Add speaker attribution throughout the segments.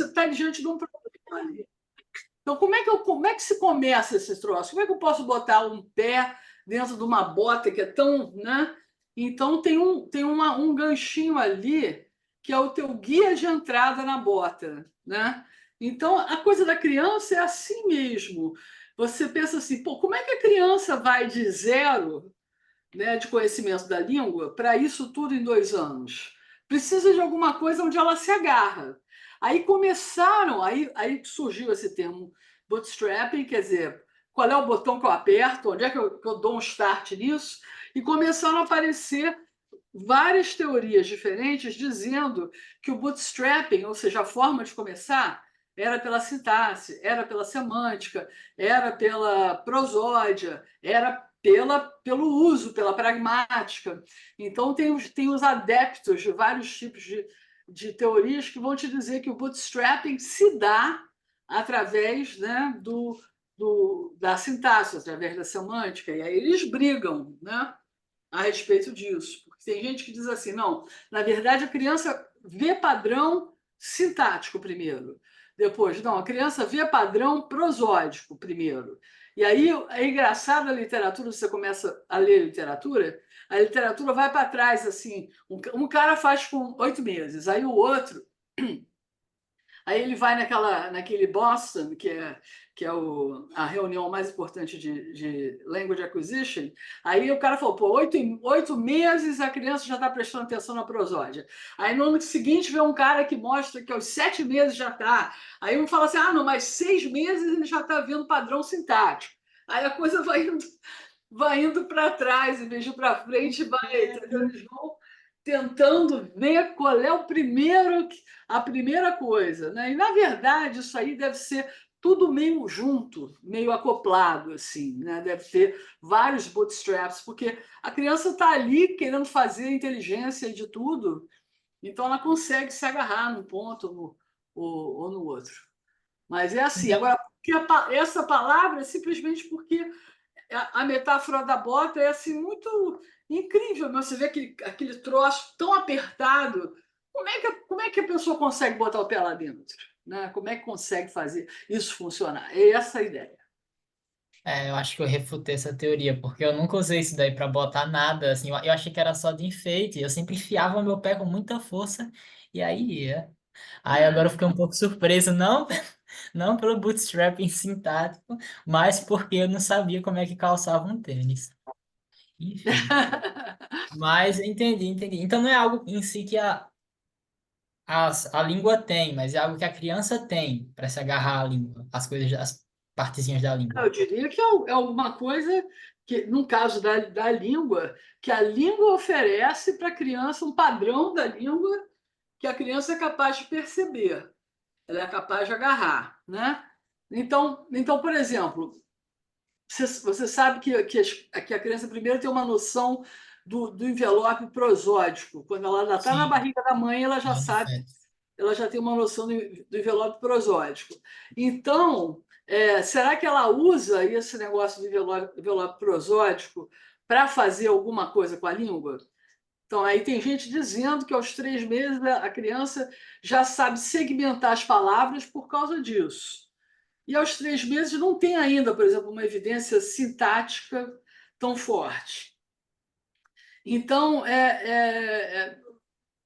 Speaker 1: está diante de um problema ali. Então, como é que se começa esse troço? Como é que eu posso botar um pé dentro de uma bota que é tão, né? Então, tem um ganchinho ali que é o teu guia de entrada na bota, né? Então, a coisa da criança é assim mesmo. Você pensa assim, pô, como é que a criança vai de zero, né, de conhecimento da língua para isso tudo em 2 anos? Precisa de alguma coisa onde ela se agarra. Aí surgiu esse termo bootstrapping, quer dizer, qual é o botão que eu aperto, onde é que eu dou um start nisso, e começaram a aparecer várias teorias diferentes dizendo que o bootstrapping, ou seja, a forma de começar, era pela sintaxe, era pela semântica, era pela prosódia, era pelo uso, pela pragmática. Então, tem os adeptos de vários tipos de teorias que vão te dizer que o bootstrapping se dá através, né, da sintaxe, através da semântica, e aí eles brigam, né, a respeito disso. Porque tem gente que diz assim, não, na verdade a criança vê padrão sintático primeiro. Depois, não, a criança vê padrão prosódico primeiro. E aí é engraçado a literatura, você começa a ler literatura, a literatura vai para trás, assim, um cara faz com 8 meses, aí o outro Aí ele vai naquele Boston, que é a reunião mais importante de Language Acquisition. Aí o cara falou: pô, 8 meses a criança já está prestando atenção na prosódia. Aí no ano seguinte vem um cara que mostra que aos 7 meses já está. Aí um fala assim: ah, não, mas 6 meses ele já está vendo padrão sintático. Aí a coisa vai indo para trás, em vez de para frente, vai. Entendeu? Eles vão tentando ver qual é a primeira coisa, né? E na verdade isso aí deve ser tudo meio junto, meio acoplado, assim, né? Deve ter vários bootstraps, porque a criança está ali querendo fazer inteligência de tudo, então ela consegue se agarrar num ponto ou no outro. Mas é assim. Agora, essa palavra é simplesmente porque a metáfora da bota é assim muito incrível. Você vê aquele troço tão apertado. Como é que a pessoa consegue botar o pé lá dentro? Né? Como é que consegue fazer isso funcionar? É essa a ideia.
Speaker 2: Eu acho que eu refutei essa teoria, porque eu nunca usei isso daí pra botar nada, assim, eu achei que era só de enfeite, eu sempre enfiava meu pé com muita força, e aí ia. Aí agora eu fiquei um pouco surpreso, não, não pelo bootstrapping sintático, mas porque eu não sabia como é que calçava um tênis. Enfim, mas entendi. Então não é algo em si que a língua tem, mas é algo que a criança tem para se agarrar à língua, as coisas, as partezinhas da língua.
Speaker 1: Eu diria que é alguma coisa que, no caso da língua, que a língua oferece para a criança um padrão da língua que a criança é capaz de perceber, ela é capaz de agarrar, né? Então, por exemplo, você sabe que a criança primeiro tem uma noção do envelope prosódico. Quando ela ainda está na
Speaker 2: Sim,
Speaker 1: barriga da mãe, ela já
Speaker 2: não de
Speaker 1: sabe,
Speaker 2: feto.
Speaker 1: ela já tem uma noção do envelope prosódico. Então, será que ela usa esse negócio do envelope prosódico para fazer alguma coisa com a língua? Então, aí tem gente dizendo que aos 3 meses a criança já sabe segmentar as palavras por causa disso. E aos 3 meses não tem ainda, por exemplo, uma evidência sintática tão forte. Então,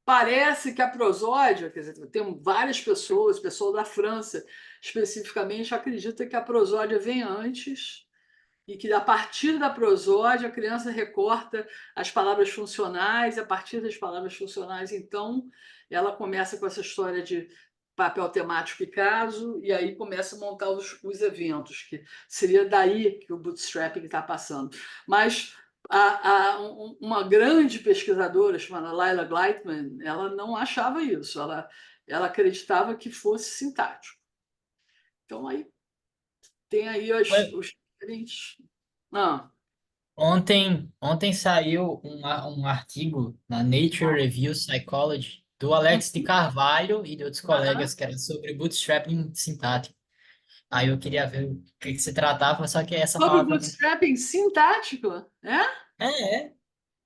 Speaker 1: parece que a prosódia, quer dizer, tem várias pessoas, pessoal da França especificamente, acredita que a prosódia vem antes e que a partir da prosódia a criança recorta as palavras funcionais, e a partir das palavras funcionais, então, ela começa com essa história de papel temático e caso, e aí começa a montar os eventos, que seria daí que o bootstrapping está passando. Mas uma grande pesquisadora chamada Lila Gleitman, ela não achava isso, ela acreditava que fosse sintático. Então aí tem aí os diferentes. Ah,
Speaker 2: Ontem saiu um artigo na Nature Review Psychology do Alex de Carvalho e de outros
Speaker 1: aham.
Speaker 2: colegas que era sobre bootstrapping sintático. Aí eu queria ver o que se tratava, só que essa
Speaker 1: Sobre o
Speaker 2: palavra não.
Speaker 1: bootstrapping sintático,
Speaker 2: É,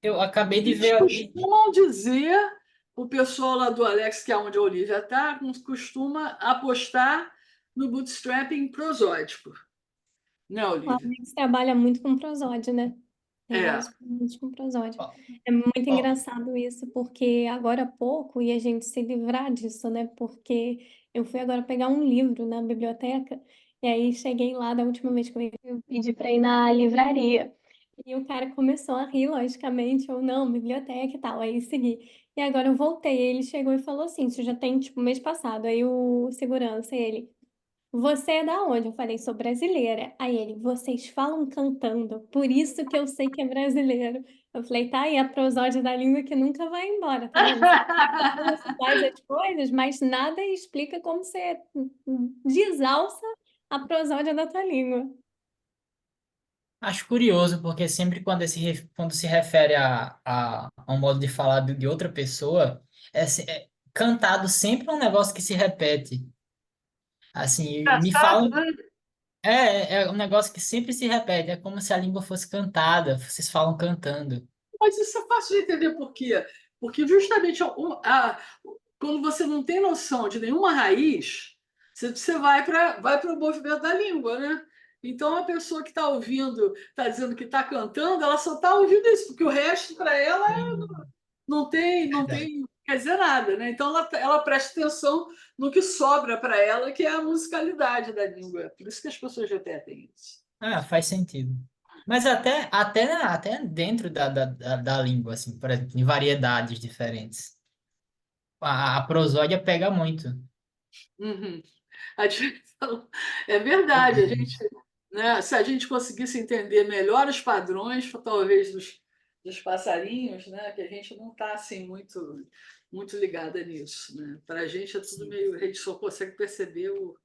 Speaker 2: eu acabei de
Speaker 1: eles
Speaker 2: ver ali.
Speaker 1: costumam dizer. o pessoal lá do Alex, que é onde a Olivia está, costuma apostar no bootstrapping prosódico. Né,
Speaker 3: O
Speaker 1: Olivia?
Speaker 3: Alex trabalha muito com prosódia, né? Ele
Speaker 1: É.
Speaker 3: mexe muito com prosódia.
Speaker 2: Ó,
Speaker 3: É muito
Speaker 2: ó,
Speaker 3: engraçado isso, porque agora há pouco ia a gente se livrar disso, né? Porque eu fui agora pegar um livro na biblioteca, e aí cheguei lá da última vez que eu pedi para ir na livraria. E o cara começou a rir, logicamente, ou não, biblioteca e tal. Aí segui. E agora eu voltei. Aí ele chegou e falou assim: Isso já tem tipo mês passado. Aí o segurança, ele. Você é da onde? Eu falei, sou brasileira. Aí ele, vocês falam cantando, por isso que eu sei que é brasileiro. Eu falei, tá aí a prosódia da língua que nunca vai embora, tá vendo? Você faz as coisas, mas nada explica como você desalça a prosódia da tua língua.
Speaker 2: acho curioso, porque sempre quando se refere a um modo de falar de outra pessoa, cantado sempre é um negócio que se repete. Assim, e me
Speaker 1: Engraçado,
Speaker 2: falam.
Speaker 1: né?
Speaker 2: É um negócio que sempre se repete, é como se a língua fosse cantada, vocês falam cantando.
Speaker 1: Mas isso é fácil de entender por quê. Porque justamente quando você não tem noção de nenhuma raiz, você vai para o movimento da língua, né? Então a pessoa que está ouvindo, está dizendo que está cantando, ela só está ouvindo isso, porque o resto para ela
Speaker 2: Hum,
Speaker 1: não
Speaker 2: verdade.
Speaker 1: tem, quer dizer nada, né? Então ela presta atenção no que sobra para ela, que é a musicalidade da língua. Por isso que as pessoas repetem isso.
Speaker 2: Ah, faz sentido. Mas até dentro da língua, assim, por exemplo, em variedades diferentes. A prosódia pega muito.
Speaker 1: Uhum. A gente- É verdade, a gente, né, se a gente conseguisse entender melhor os padrões, talvez dos passarinhos, né, que a gente não está assim muito ligada nisso, né? Para a gente é tudo
Speaker 2: Sim.
Speaker 1: meio, a gente só consegue perceber o.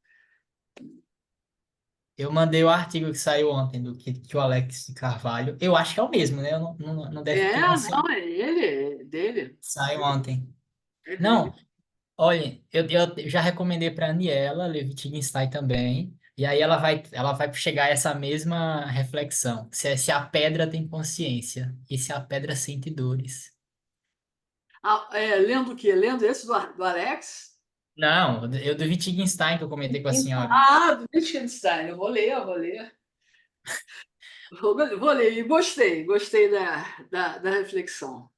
Speaker 2: Eu mandei o artigo que saiu ontem que o Alex de Carvalho, eu acho que é o mesmo, né? Eu não deve ter uma.
Speaker 1: Não, é ele, é dele,
Speaker 2: Saiu ontem.
Speaker 1: é dele.
Speaker 2: Não, olha, eu já recomendei para a Aniela Levitinstein também, e aí ela vai chegar a essa mesma reflexão, se a pedra tem consciência e se a pedra sente dores.
Speaker 1: Lendo o quê? Lendo esse do Alex?
Speaker 2: Não, eu do Wittgenstein que eu comentei com a senhora.
Speaker 1: Do Wittgenstein, eu vou ler. Vou ler, e gostei da reflexão.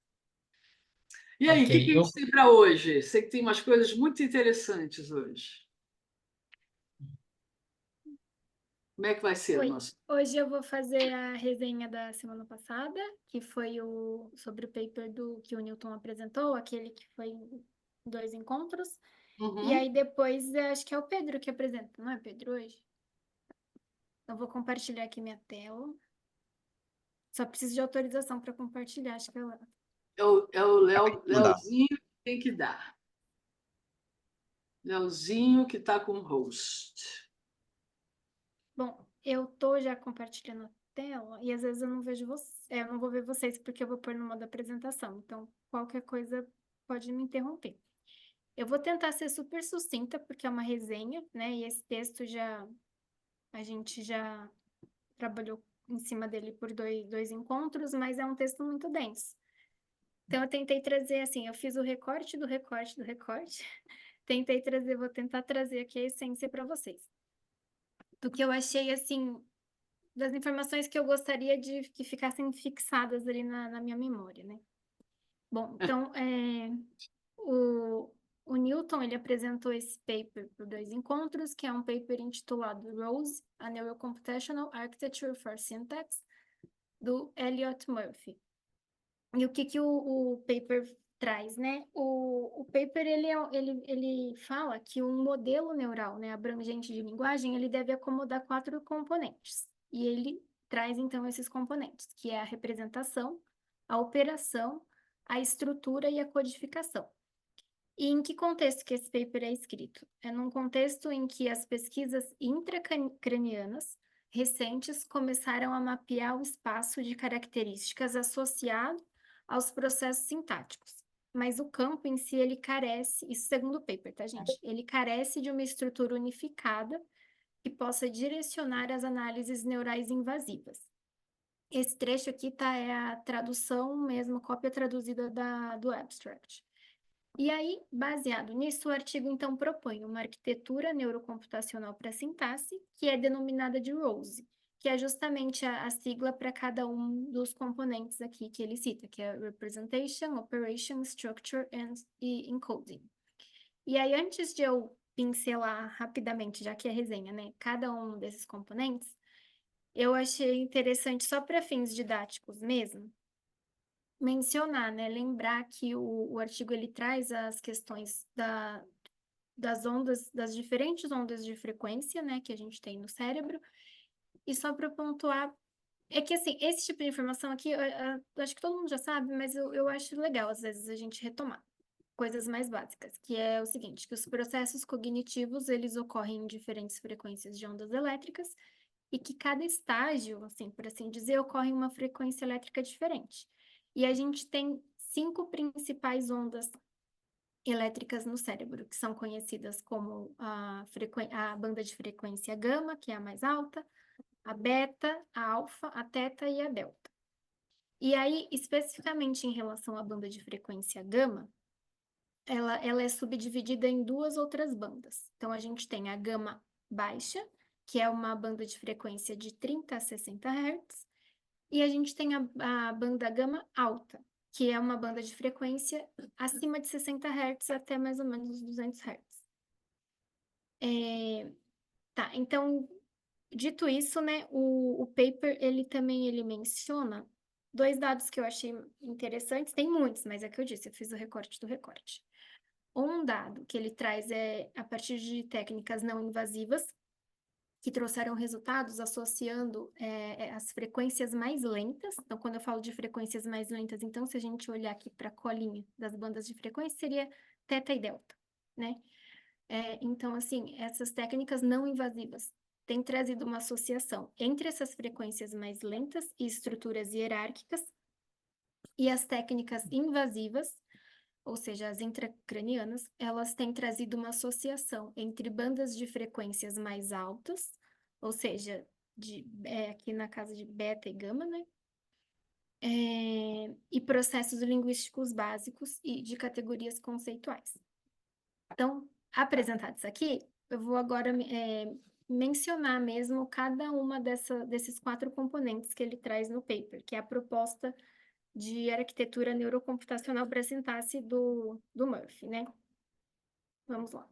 Speaker 1: E aí, o
Speaker 2: Ok,
Speaker 1: que que a
Speaker 2: eu,
Speaker 1: gente tem para hoje? Sei que tem umas coisas muito interessantes hoje. Como é que vai ser o
Speaker 4: Oi,
Speaker 1: nosso?
Speaker 4: hoje eu vou fazer a resenha da semana passada, que foi sobre o paper que o Newton apresentou, aquele que foi em 2 encontros. E
Speaker 1: Uhum.
Speaker 4: aí depois acho que é o Pedro que apresenta, não é Pedro hoje? Eu vou compartilhar aqui minha tela. Só preciso de autorização para compartilhar, acho que é lá.
Speaker 1: É o
Speaker 5: Mandar.
Speaker 1: Leozinho que tem que dar. Leozinho que está com o host.
Speaker 4: Bom, eu tô já compartilhando a tela e às vezes eu não vejo vocês, eu não vou ver vocês porque eu vou pôr no modo apresentação. Então, qualquer coisa pode me interromper. Eu vou tentar ser super sucinta, porque é uma resenha, né? E esse texto a gente já trabalhou em cima dele por dois encontros, mas é um texto muito denso. Então, eu tentei trazer, assim, eu fiz o recorte do recorte do recorte. Tentei trazer, vou tentar trazer aqui a essência para vocês. Do que eu achei, assim, das informações que eu gostaria de que ficassem fixadas ali na minha memória, né? Bom, então, O, o Newton ele apresentou esse paper por 2 encontros, que é um paper intitulado Rose, a Neurocomputational Architecture for Syntax, do Elliott Murphy. E o que o paper traz, né? O paper ele fala que um modelo neural, né, abrangente de linguagem, ele deve acomodar 4 componentes. E ele traz então esses componentes, que é a representação, a operação, a estrutura e a codificação. E em que contexto que esse paper é escrito? É num contexto em que as pesquisas intracranianas recentes começaram a mapear o espaço de características associado aos processos sintáticos. Mas o campo em si, ele carece, isso segundo o paper, tá, gente? Ele carece de uma estrutura unificada que possa direcionar as análises neurais invasivas. Esse trecho aqui é a tradução mesmo, cópia traduzida do abstract. E aí, baseado nisso, o artigo então propõe uma arquitetura neurocomputacional para sintaxe, que é denominada de ROSE, que é justamente a sigla para cada um dos componentes aqui que ele cita, que é Representation, Operation, Structure e Encoding. E aí, antes de eu pincelar rapidamente, já que é resenha, né, cada um desses componentes, eu achei interessante, só para fins didáticos mesmo, mencionar, né, lembrar que o artigo ele traz as questões das ondas, das diferentes ondas de frequência, né, que a gente tem no cérebro, e só para pontuar, é que assim, esse tipo de informação aqui, eu acho que todo mundo já sabe, mas eu acho legal, às vezes, a gente retomar coisas mais básicas, que é o seguinte, que os processos cognitivos, eles ocorrem em diferentes frequências de ondas elétricas, e que cada estágio, assim, por assim dizer, ocorre em uma frequência elétrica diferente. E a gente tem 5 principais ondas elétricas no cérebro, que são conhecidas como a banda de frequência gama, que é a mais alta, a beta, a alfa, a teta e a delta. E aí, especificamente em relação à banda de frequência gama, ela é subdividida em 2 outras bandas. Então, a gente tem a gama baixa, que é uma banda de frequência de 30 a 60 Hz, e a gente tem a banda gama alta, que é uma banda de frequência acima de 60 Hz até mais ou menos 200 Hz. Tá, então, dito isso, né, o paper, ele menciona 2 dados que eu achei interessantes, tem muitos, mas é que eu disse, eu fiz o recorte do recorte. Um dado que ele traz é a partir de técnicas não invasivas, que trouxeram resultados associando as frequências mais lentas. Então, quando eu falo de frequências mais lentas, então, se a gente olhar aqui para a colinha das bandas de frequência, seria teta e delta, né? Então, assim, essas técnicas não invasivas têm trazido uma associação entre essas frequências mais lentas e estruturas hierárquicas e as técnicas invasivas, ou seja, as intracranianas, elas têm trazido uma associação entre bandas de frequências mais altas, ou seja, aqui na casa de beta e gama, né? E processos linguísticos básicos e de categorias conceituais. Então, apresentado isso aqui, eu vou agora mencionar mesmo cada uma desses 4 componentes que ele traz no paper, que é a proposta de arquitetura neurocomputacional para sintaxe do Murphy, né? Vamos lá.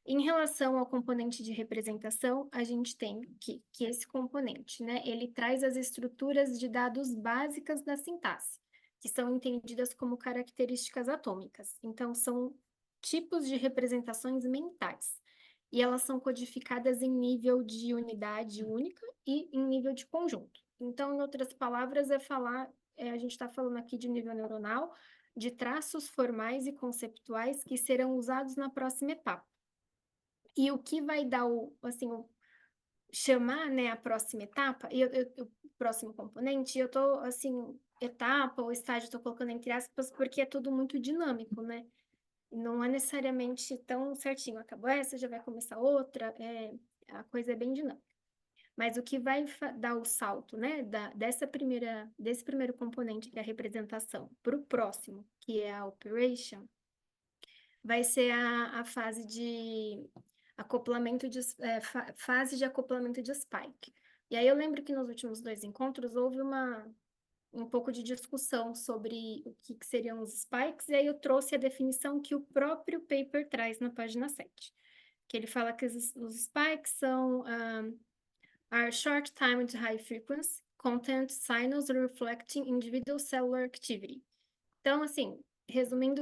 Speaker 4: Em relação ao componente de representação, a gente tem que esse componente, né, ele traz as estruturas de dados básicas da sintaxe, que são entendidas como características atômicas. Então, são tipos de representações mentais. E elas são codificadas em nível de unidade única e em nível de conjunto. Então, em outras palavras, a gente está falando aqui de nível neuronal, de traços formais e conceptuais que serão usados na próxima etapa. E o que vai dar chamar, né, a próxima etapa, o próximo componente, eu tô, assim, etapa ou estágio, estou colocando entre aspas, porque é tudo muito dinâmico, né? Não é necessariamente tão certinho. Acabou essa, já vai começar outra, a coisa é bem dinâmica. Mas o que vai dar o salto, né, desse primeiro componente, que é a representação, para o próximo, que é a operation, vai ser a fase de acoplamento fase de acoplamento de spike. E aí eu lembro que nos últimos 2 encontros houve um pouco de discussão sobre o que seriam os spikes, e aí eu trouxe a definição que o próprio paper traz na página 7, que ele fala que os spikes são are short-timed high-frequency content signals reflecting individual cellular activity. Então, assim, resumindo,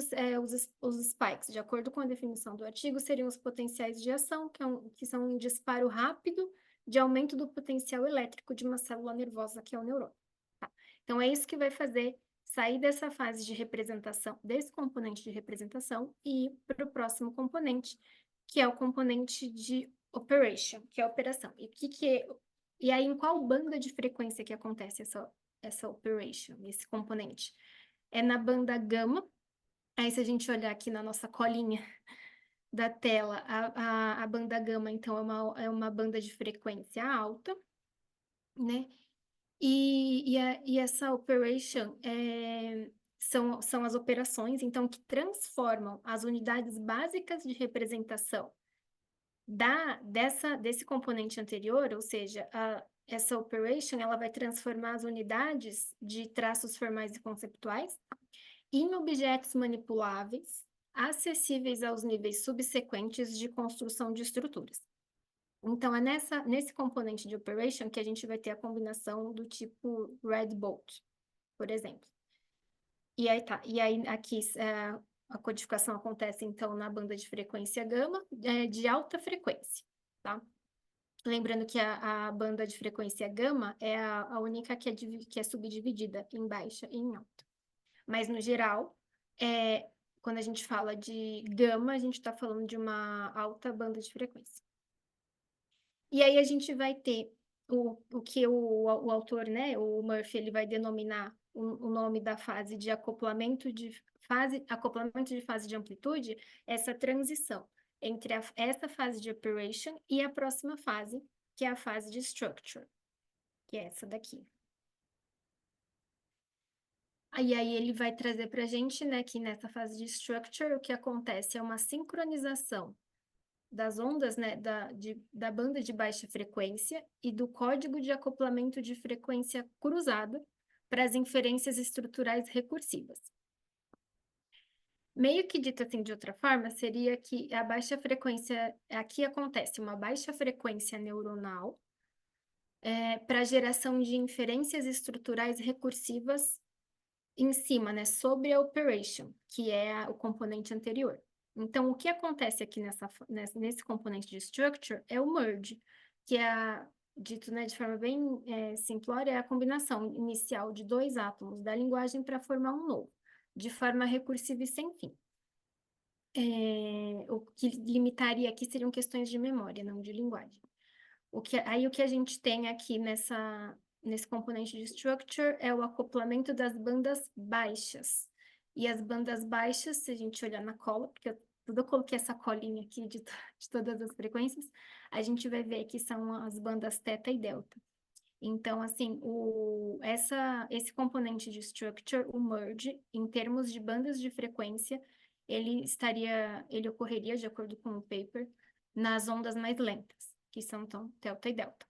Speaker 4: os spikes, de acordo com a definição do artigo, seriam os potenciais de ação, que são um disparo rápido de aumento do potencial elétrico de uma célula nervosa, que é o neurônio. Tá? Então, é isso que vai fazer sair dessa fase de representação, desse componente de representação, e ir para o próximo componente, que é o componente de operation, que é a operação. E aí, em qual banda de frequência que acontece essa operation, esse componente? É na banda gama. Aí, se a gente olhar aqui na nossa colinha da tela, a banda gama, então, é uma banda de frequência alta, né? E essa operation são as operações, então, que transformam as unidades básicas de representação desse componente anterior, ou seja, essa operation, ela vai transformar as unidades de traços formais e conceptuais em objetos manipuláveis, acessíveis aos níveis subsequentes de construção de estruturas. Então, é nesse componente de operation que a gente vai ter a combinação do tipo red bolt, por exemplo. E aí aqui a codificação acontece, então, na banda de frequência gama, de alta frequência, tá? Lembrando que a banda de frequência gama é a única que é subdividida em baixa e em alta. Mas, no geral, quando a gente fala de gama, a gente está falando de uma alta banda de frequência. E aí a gente vai ter o que o autor, né, o Murphy, ele vai denominar o nome da fase de acoplamento de fase de amplitude, essa transição entre essa fase de operation e a próxima fase, que é a fase de structure, que é essa daqui. E aí ele vai trazer para a gente, né, que nessa fase de structure, o que acontece é uma sincronização das ondas, né, da banda de baixa frequência e do código de acoplamento de frequência cruzada para as inferências estruturais recursivas. Meio que dito assim de outra forma, seria que a baixa frequência, aqui acontece uma baixa frequência neuronal para a geração de inferências estruturais recursivas em cima, né, sobre a operation, que é o componente anterior. Então, o que acontece aqui nesse componente de structure é o merge, que é, dito, né, de forma bem simplória, é a combinação inicial de dois átomos da linguagem para formar um novo, de forma recursiva e sem fim. O que limitaria aqui seriam questões de memória, não de linguagem. O que a gente tem aqui nesse componente de structure é o acoplamento das bandas baixas. E as bandas baixas, se a gente olhar na cola, porque eu coloquei essa colinha aqui de todas as frequências, a gente vai ver que são as bandas teta e delta. Então, assim, esse componente de structure, o merge, em termos de bandas de frequência, ele ocorreria, de acordo com o paper, nas ondas mais lentas, que são, então, delta e delta.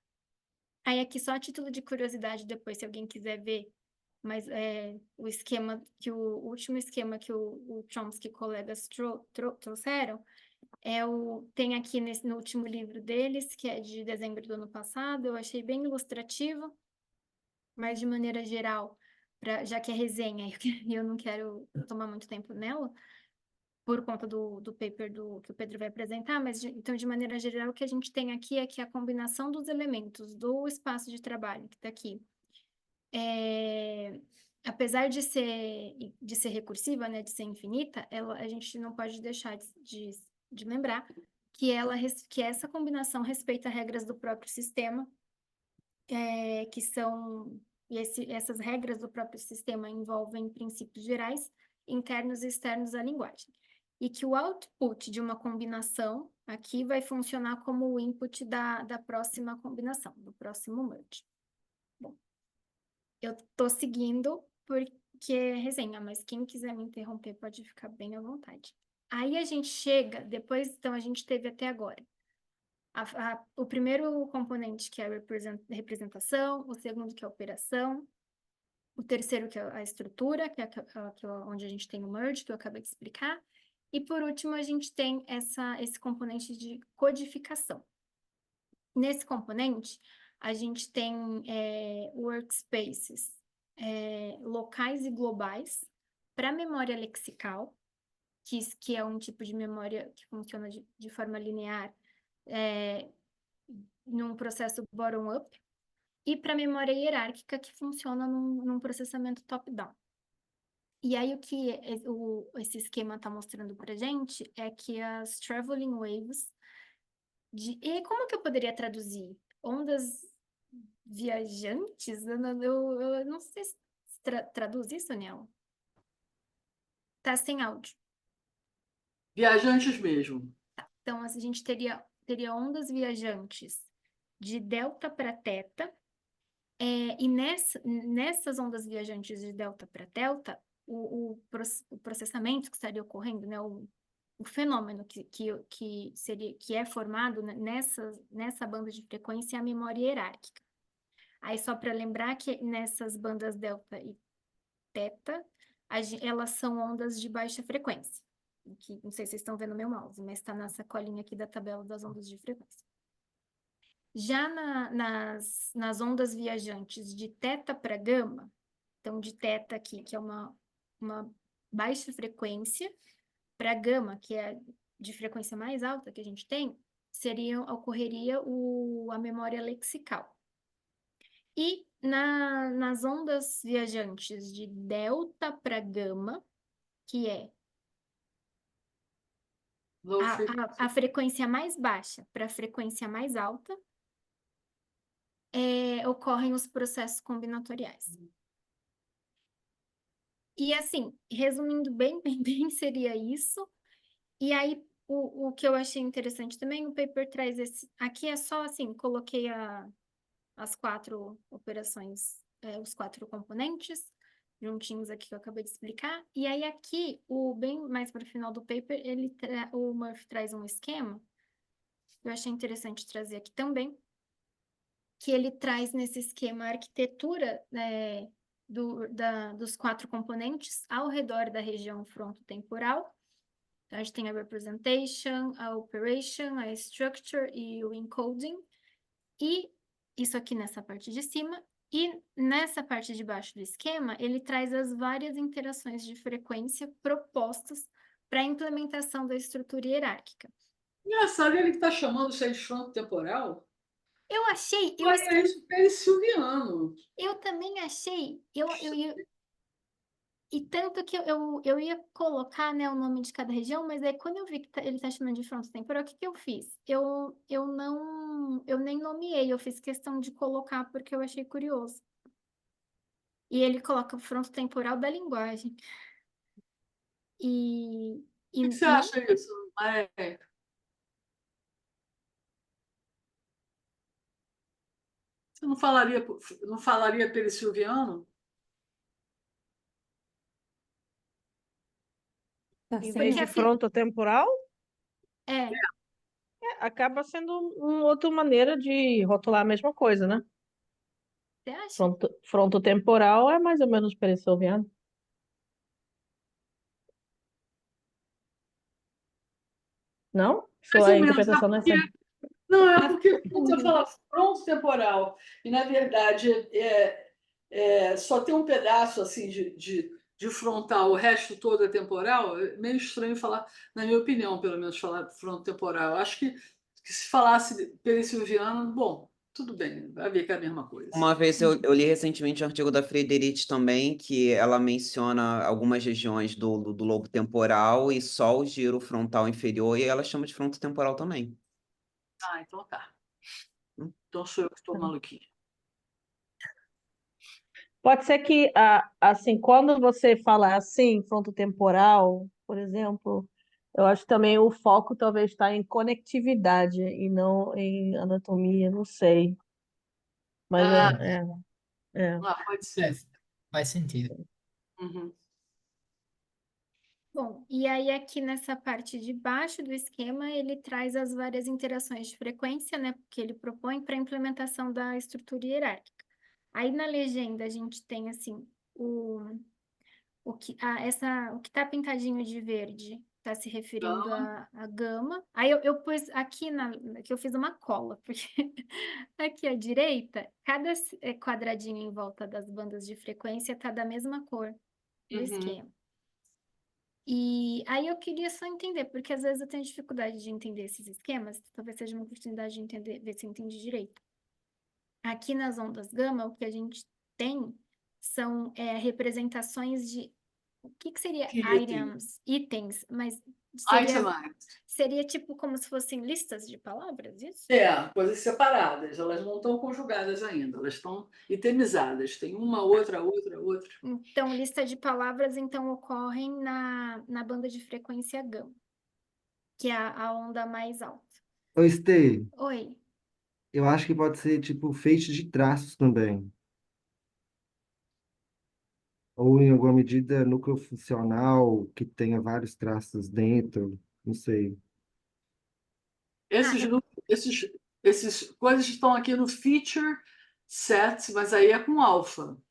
Speaker 4: Aí aqui só a título de curiosidade, depois, se alguém quiser ver, mas o último esquema que o Chomsky e colegas trouxeram, tem aqui no último livro deles, que é de dezembro do ano passado, eu achei bem ilustrativo, mas de maneira geral, já que é resenha e eu não quero tomar muito tempo nela, por conta do paper que o Pedro vai apresentar, mas então, de maneira geral, o que a gente tem aqui é que a combinação dos elementos do espaço de trabalho, que está aqui, apesar de ser recursiva, né, de ser infinita, a gente não pode deixar de lembrar que essa combinação respeita regras do próprio sistema, que são... essas regras do próprio sistema envolvem princípios gerais, internos e externos à linguagem. E que o output de uma combinação aqui vai funcionar como o input da próxima combinação, do próximo merge. Bom, eu estou seguindo porque é resenha, mas quem quiser me interromper pode ficar bem à vontade. Aí a gente chega, depois, então, a gente teve até agora o primeiro componente, que é a representação, o segundo, que é a operação, o terceiro, que é a estrutura, que é onde a gente tem o merge, que eu acabei de explicar, e por último, a gente tem esse componente de codificação. Nesse componente, a gente tem workspaces locais e globais para memória lexical, que é um tipo de memória que funciona de forma linear, num processo bottom-up, e para memória hierárquica, que funciona num processamento top-down. E aí, o que esse esquema está mostrando para a gente é que as traveling waves... E como que eu poderia traduzir? Ondas viajantes? Eu não sei se traduz isso, Nel. Tá sem áudio.
Speaker 1: Viajantes mesmo.
Speaker 4: Então, a gente teria ondas viajantes de delta para teta, e nessas ondas viajantes de delta para delta, o processamento que estaria ocorrendo, né? O fenômeno que é formado nessa banda de frequência é a memória hierárquica. Aí, só para lembrar que nessas bandas delta e teta, elas são ondas de baixa frequência. Que, não sei se vocês estão vendo meu mouse, mas está na sacolinha aqui da tabela das ondas de frequência. Já nas ondas viajantes de teta para gama, então de teta aqui, que é uma baixa frequência, para gama, que é de frequência mais alta que a gente tem, ocorreria a memória lexical. E nas ondas viajantes de delta para gama, que é
Speaker 1: Low frequency.
Speaker 4: a frequência mais baixa para a frequência mais alta, ocorrem os processos combinatoriais. E assim, resumindo bem, seria isso. E aí, o que eu achei interessante também, o paper traz aqui é só assim, coloquei as 4 operações, os 4 componentes, juntinhos aqui que eu acabei de explicar. E aí aqui, bem mais para o final do paper, o Murphy traz um esquema, que eu achei interessante trazer aqui também, que ele traz nesse esquema a arquitetura dos 4 componentes ao redor da região frontotemporal. Então, a gente tem a representation, a operation, a structure e o encoding. E isso aqui nessa parte de cima. E nessa parte de baixo do esquema, ele traz as várias interações de frequência propostas para a implementação da estrutura hierárquica.
Speaker 1: Engraçado, ele que está chamando isso aí de fronto temporal.
Speaker 4: Eu achei,
Speaker 1: É isso peniciliano.
Speaker 4: eu também achei, e tanto que eu ia colocar, né, o nome de cada região, mas aí quando eu vi que ele está chamando de fronto temporal, o que eu fiz? Eu nem nomeei, eu fiz questão de colocar porque eu achei curioso. E ele coloca o fronto temporal da linguagem.
Speaker 1: O que você acha disso? Você não falaria peniciliano?
Speaker 3: Tá
Speaker 4: Porque
Speaker 3: certo.
Speaker 5: De
Speaker 4: assim,
Speaker 5: frontotemporal,
Speaker 4: é,
Speaker 5: acaba sendo uma outra maneira de rotular a mesma coisa, né?
Speaker 4: você acha?
Speaker 5: Frontotemporal é mais ou menos peniciliano. Não?
Speaker 1: Mais
Speaker 5: Sua
Speaker 1: ou menos,
Speaker 5: interpretação não é essa?
Speaker 1: não, é porque você fala fronto temporal e, na verdade, só tem um pedaço assim de frontal, o resto todo é temporal. É meio estranho falar, na minha opinião, pelo menos, falar fronto temporal. Acho que se falasse peniciliano, bom, tudo bem, vai ver que é a mesma coisa.
Speaker 6: Uma vez eu li recentemente um artigo da Friedrich também, que ela menciona algumas regiões do lobo temporal e só o giro frontal inferior, e ela chama de frontotemporal também.
Speaker 1: Ah, então tá. Então sou eu que estou maluquinho.
Speaker 5: Pode ser que, assim, quando você fala assim, frontotemporal, por exemplo, eu acho que também o foco talvez está em conectividade e não em anatomia, não sei. Mas
Speaker 1: Ah, pode
Speaker 2: É,
Speaker 1: ser.
Speaker 2: faz sentido.
Speaker 1: Uhum.
Speaker 4: Bom, e aí aqui nessa parte de baixo do esquema, ele traz as várias interações de frequência, né, que ele propõe para a implementação da estrutura hierárquica. Aí na legenda a gente tem assim o que está pintadinho de verde está se referindo à gama. Aí eu pus aqui que eu fiz uma cola, porque aqui à direita, cada quadradinho em volta das bandas de frequência está da mesma cor do
Speaker 1: Uhum.
Speaker 4: esquema. E aí eu queria só entender, porque às vezes eu tenho dificuldade de entender esses esquemas, talvez seja uma oportunidade de entender, ver se eu entendi direito. Aqui nas ondas gama, o que a gente tem são representações de o que seria
Speaker 1: Que item?
Speaker 4: itens, mas
Speaker 1: Itemized.
Speaker 4: seria tipo como se fossem listas de palavras, isso?
Speaker 1: Coisas separadas, elas não estão conjugadas ainda, elas estão itemizadas. Tem uma, outra.
Speaker 4: Então, lista de palavras então ocorrem na banda de frequência gama, que é a onda mais alta.
Speaker 7: Oi, Stay.
Speaker 4: Oi.
Speaker 7: Eu acho que pode ser tipo feixe de traços também. ou em alguma medida núcleo funcional que tenha vários traços dentro, não sei.
Speaker 1: Esses, nu- esses, esses coisas estão aqui no feature set, mas aí é com alfa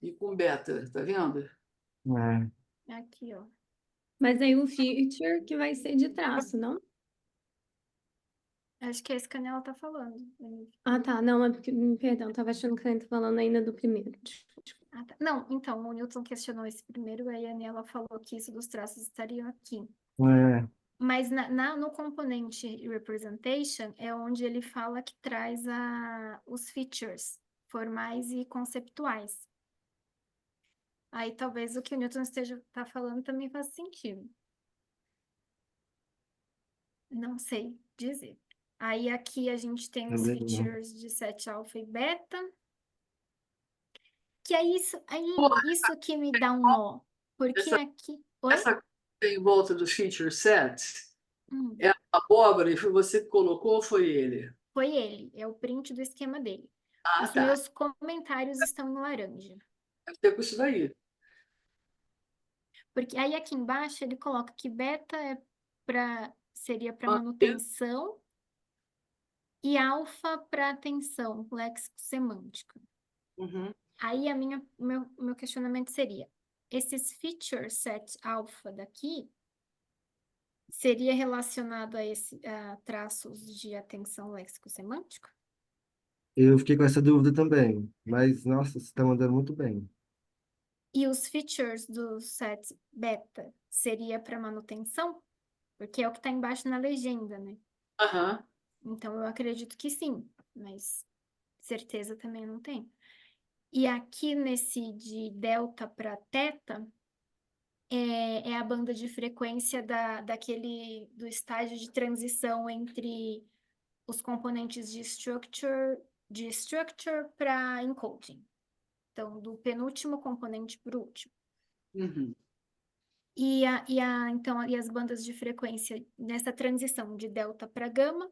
Speaker 1: e com beta, tá vendo?
Speaker 7: É,
Speaker 4: Aqui, ó.
Speaker 3: Mas aí o feature que vai ser de traço, não?
Speaker 4: Acho que é isso que a Nela tá falando.
Speaker 3: Ah, tá. Não, é porque, perdão, tava achando que você estava falando ainda do primeiro. Desculpa.
Speaker 4: Ah, tá. Não, então, o Newton questionou esse primeiro, aí a Nela falou que isso dos traços estariam aqui.
Speaker 7: é,
Speaker 4: Mas no componente representation é onde ele fala que traz os features formais e conceptuais. Aí talvez o que o Newton tá falando também faz sentido. Não sei dizer. Aí aqui a gente tem os
Speaker 7: também não.
Speaker 4: features de 7 alfa e beta, que é isso que me dá um nó. Porque
Speaker 1: Essa,
Speaker 4: aqui. Oi?
Speaker 1: essa coisa em volta do feature set
Speaker 4: Hum,
Speaker 1: é a abóbora e foi você que colocou ou foi ele?
Speaker 4: foi ele, é o print do esquema dele.
Speaker 1: Ah,
Speaker 4: Os
Speaker 1: tá.
Speaker 4: meus comentários estão em laranja.
Speaker 1: Deve ter com isso daí.
Speaker 4: Porque aí aqui embaixo ele coloca que beta seria para
Speaker 1: Ah,
Speaker 4: manutenção e alfa para atenção léxico-semântica.
Speaker 1: uhum.
Speaker 4: Aí meu questionamento seria: esses feature set alfa daqui seria relacionado a traços de atenção léxico-semântica?
Speaker 7: Eu fiquei com essa dúvida também, mas nossa, você está mandando muito bem.
Speaker 4: E os features do set beta seria para manutenção? Porque é o que está embaixo na legenda, né?
Speaker 1: Aham.
Speaker 4: Então eu acredito que sim, mas certeza também não tenho. E aqui nesse de delta para teta, é a banda de frequência do estágio de transição entre os componentes de structure para encoding. Então, do penúltimo componente para o último.
Speaker 1: Uhum.
Speaker 4: E as bandas de frequência nessa transição de delta para gama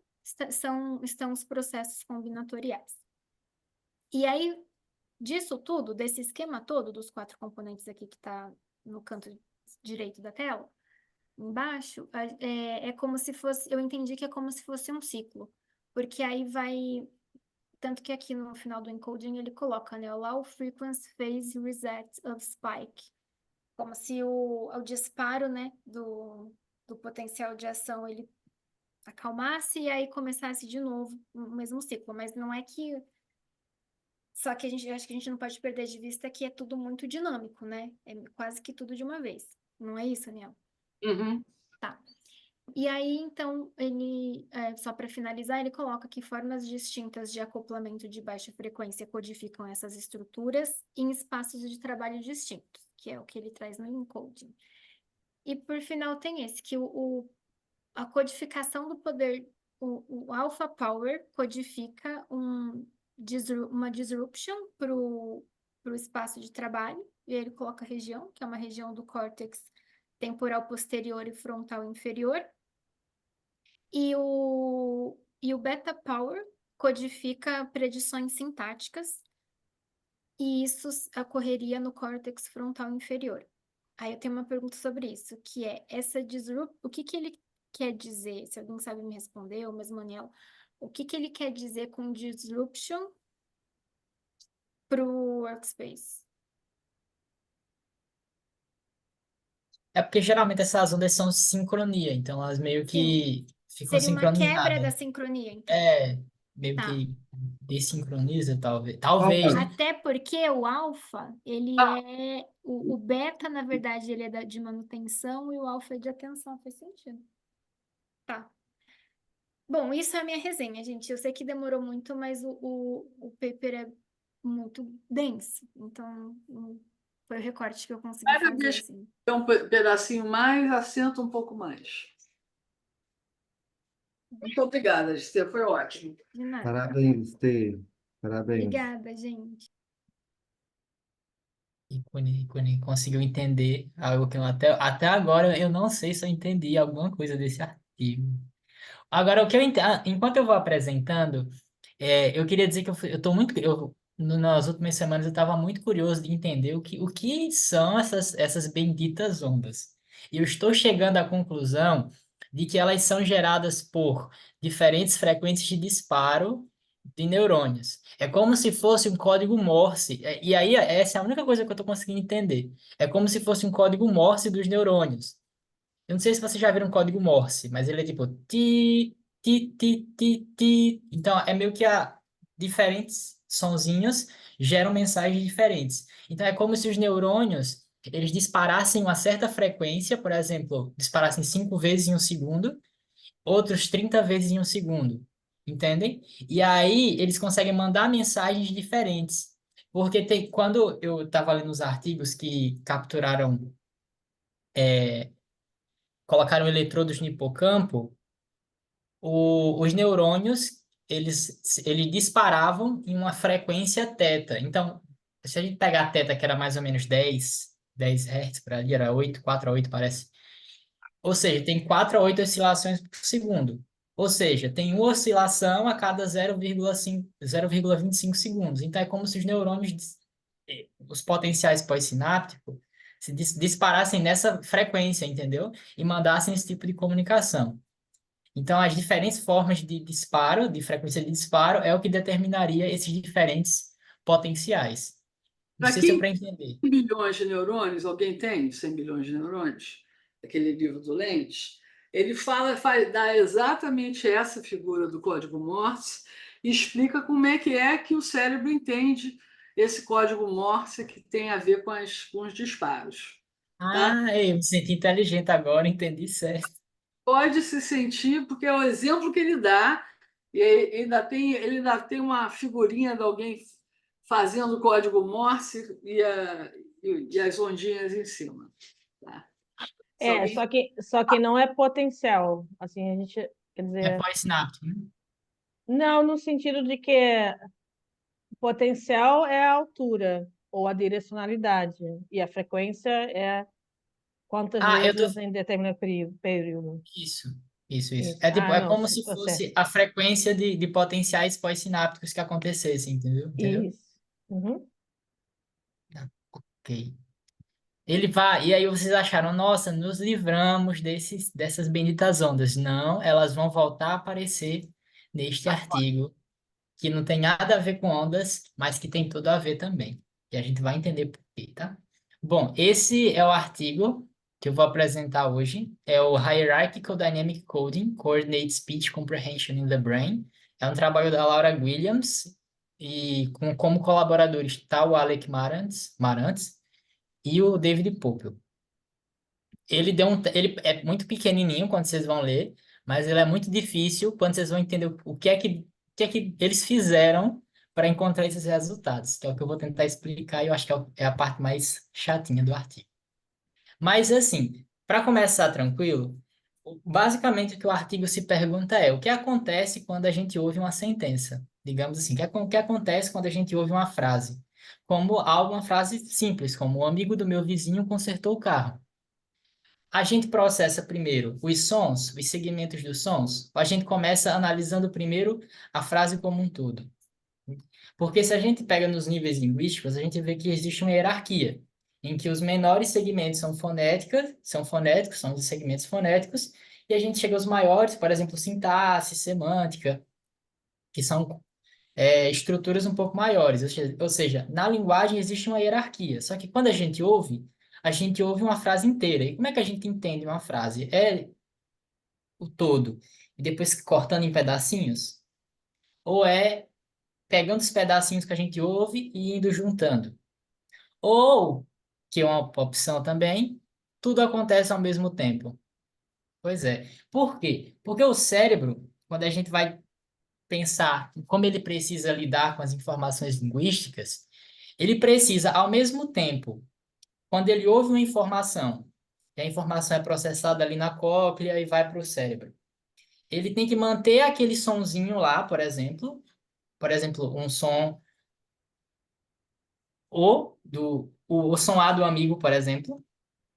Speaker 4: estão os processos combinatoriais. E aí, disso tudo, desse esquema todo, dos 4 componentes aqui que está no canto direito da tela, embaixo, é como se fosse, eu entendi que é como se fosse um ciclo, porque aí vai, tanto que aqui no final do encoding ele coloca, né, allow frequency phase reset of spike, como se o disparo, né, do potencial de ação ele acalmasse e aí começasse de novo o mesmo ciclo, mas não é que só que acho que a gente não pode perder de vista que é tudo muito dinâmico, né? É quase que tudo de uma vez. Não é isso, Daniel?
Speaker 1: Uhum.
Speaker 4: Tá. E aí, então, só para finalizar, ele coloca que formas distintas de acoplamento de baixa frequência codificam essas estruturas em espaços de trabalho distintos, que é o que ele traz no encoding. E por final tem esse, que a codificação do poder, o alpha power codifica uma disruption para o espaço de trabalho, e aí ele coloca a região, que é uma região do córtex temporal posterior e frontal inferior, e o beta power codifica predições sintáticas, e isso ocorreria no córtex frontal inferior. Aí eu tenho uma pergunta sobre isso, que é o que ele quer dizer, se alguém sabe me responder, ou mesmo Maniel, o que ele quer dizer com disruption para o workspace?
Speaker 2: É porque geralmente essas ondas são sincronia, então elas meio
Speaker 4: Sim,
Speaker 2: que ficam
Speaker 4: seria uma quebra da
Speaker 2: sincronizadas.
Speaker 4: sincronia, então.
Speaker 2: É, meio
Speaker 4: Tá.
Speaker 2: que desincroniza, talvez.
Speaker 7: Qual
Speaker 2: Talvez, né?
Speaker 4: Até porque o alfa, ele é. O beta, na verdade, ele é de manutenção e o alfa é de atenção. Faz sentido. Tá. Bom, isso é a minha resenha, gente. Eu sei que demorou muito, mas o paper é muito denso. Então, foi o recorte que eu consegui
Speaker 1: Cada
Speaker 4: fazer,
Speaker 1: vez que
Speaker 4: assim.
Speaker 1: é um pedacinho mais, assenta um pouco mais. Muito obrigada, Gisele, foi ótimo.
Speaker 4: De nada.
Speaker 7: Parabéns, Tê. Parabéns.
Speaker 4: Obrigada, gente.
Speaker 2: Ícone conseguiu entender algo que até agora eu não sei se eu entendi alguma coisa desse artigo. Agora, enquanto eu vou apresentando, eu queria dizer que eu tô muito. nas últimas semanas eu estava muito curioso de entender o que são essas benditas ondas. E eu estou chegando à conclusão de que elas são geradas por diferentes frequências de disparo de neurônios. É como se fosse um código Morse. E aí, essa é a única coisa que eu estou conseguindo entender. É como se fosse um código Morse dos neurônios. Eu não sei se vocês já viram um código Morse, mas ele é tipo ti, ti, ti, ti, ti. Então, é meio que diferentes sonzinhos geram mensagens diferentes. Então, é como se os neurônios eles disparassem uma certa frequência, por exemplo, disparassem 5 vezes em um segundo, outros 30 vezes em um segundo. Entendem? E aí, eles conseguem mandar mensagens diferentes. Porque quando eu estava lendo os artigos que capturaram, colocaram eletrodos no hipocampo, os neurônios, eles disparavam em uma frequência teta. Então, se a gente pegar a teta, que era mais ou menos 10 Hz por ali, era 8 4 a 8 parece. Ou seja, tem 4 a 8 oscilações por segundo. Ou seja, tem uma oscilação a cada 0,5, 0,25 segundos. Então, é como se os neurônios, os potenciais pós-sinápticos, se disparassem nessa frequência, entendeu? E mandassem esse tipo de comunicação. Então, as diferentes formas de disparo, de frequência de disparo, é o que determinaria esses diferentes potenciais. Não
Speaker 1: Para
Speaker 2: sei se eu
Speaker 1: quem
Speaker 2: para entender.
Speaker 1: tem bilhões de neurônios, alguém tem 100 bilhões de neurônios? Aquele livro do Lente. Ele dá exatamente essa figura do código Morse e explica como é que o cérebro entende esse código Morse que tem a ver com os disparos. Tá?
Speaker 2: Ah, eu me senti inteligente agora, entendi certo.
Speaker 1: Pode se sentir, porque é o exemplo que ele dá, e ele ainda tem uma figurinha de alguém fazendo o código Morse e as ondinhas em cima. Tá? Se
Speaker 5: É,
Speaker 1: alguém
Speaker 5: só que não é potencial. Assim, a gente, quer
Speaker 2: É
Speaker 5: dizer,
Speaker 2: pós-sináptico, né?
Speaker 5: não no sentido de que potencial é a altura ou a direcionalidade, e a frequência é quantas
Speaker 2: Ah, eu tô...
Speaker 5: vezes em determinado período.
Speaker 2: Isso, isso.
Speaker 5: Isso.
Speaker 2: É tipo,
Speaker 5: Ah,
Speaker 2: é
Speaker 5: não,
Speaker 2: como se
Speaker 5: tá certo.
Speaker 2: fosse a frequência de potenciais pós-sinápticos que acontecessem, entendeu? Entendeu?
Speaker 5: Isso. Uhum.
Speaker 2: Ok. Ele vai, e aí vocês acharam, nossa, nos livramos dessas benditas ondas. Não, elas vão voltar a aparecer neste artigo, que não tem nada a ver com ondas, mas que tem tudo a ver também. E a gente vai entender por quê, tá? Bom, esse é o artigo que eu vou apresentar hoje. É o Hierarchical Dynamic Coding, Coordinate Speech Comprehension in the Brain. É um trabalho da Laura Williams, e como colaboradores está o Alec Marantz e o David Pople. Ele é muito pequenininho quando vocês vão ler, mas ele é muito difícil quando vocês vão entender o que é que eles fizeram para encontrar esses resultados, que é o que eu vou tentar explicar e eu acho que é a parte mais chatinha do artigo. Mas, assim, para começar tranquilo, basicamente o que o artigo se pergunta é o que acontece quando a gente ouve uma sentença? Digamos assim, o que acontece quando a gente ouve uma frase? Como alguma frase simples, como o amigo do meu vizinho consertou o carro. A gente processa primeiro os sons, os segmentos dos sons, ou a gente começa analisando primeiro a frase como um todo? Porque se a gente pega nos níveis linguísticos, a gente vê que existe uma hierarquia, em que os menores segmentos são fonéticos, são os segmentos fonéticos, e a gente chega aos maiores, por exemplo, sintaxe, semântica, que são estruturas um pouco maiores. Ou seja, na linguagem existe uma hierarquia, só que quando a gente ouve uma frase inteira. E como é que a gente entende uma frase? É o todo, e depois cortando em pedacinhos? Ou é pegando os pedacinhos que a gente ouve e indo juntando? Ou, que é uma opção também, tudo acontece ao mesmo tempo. Pois é. Por quê? Porque o cérebro, quando a gente vai pensar em como ele precisa lidar com as informações linguísticas, ele precisa, ao mesmo tempo, quando ele ouve uma informação, e a informação é processada ali na cóclea e vai para o cérebro, ele tem que manter aquele sonzinho lá, por exemplo, um som o som A do amigo, por exemplo,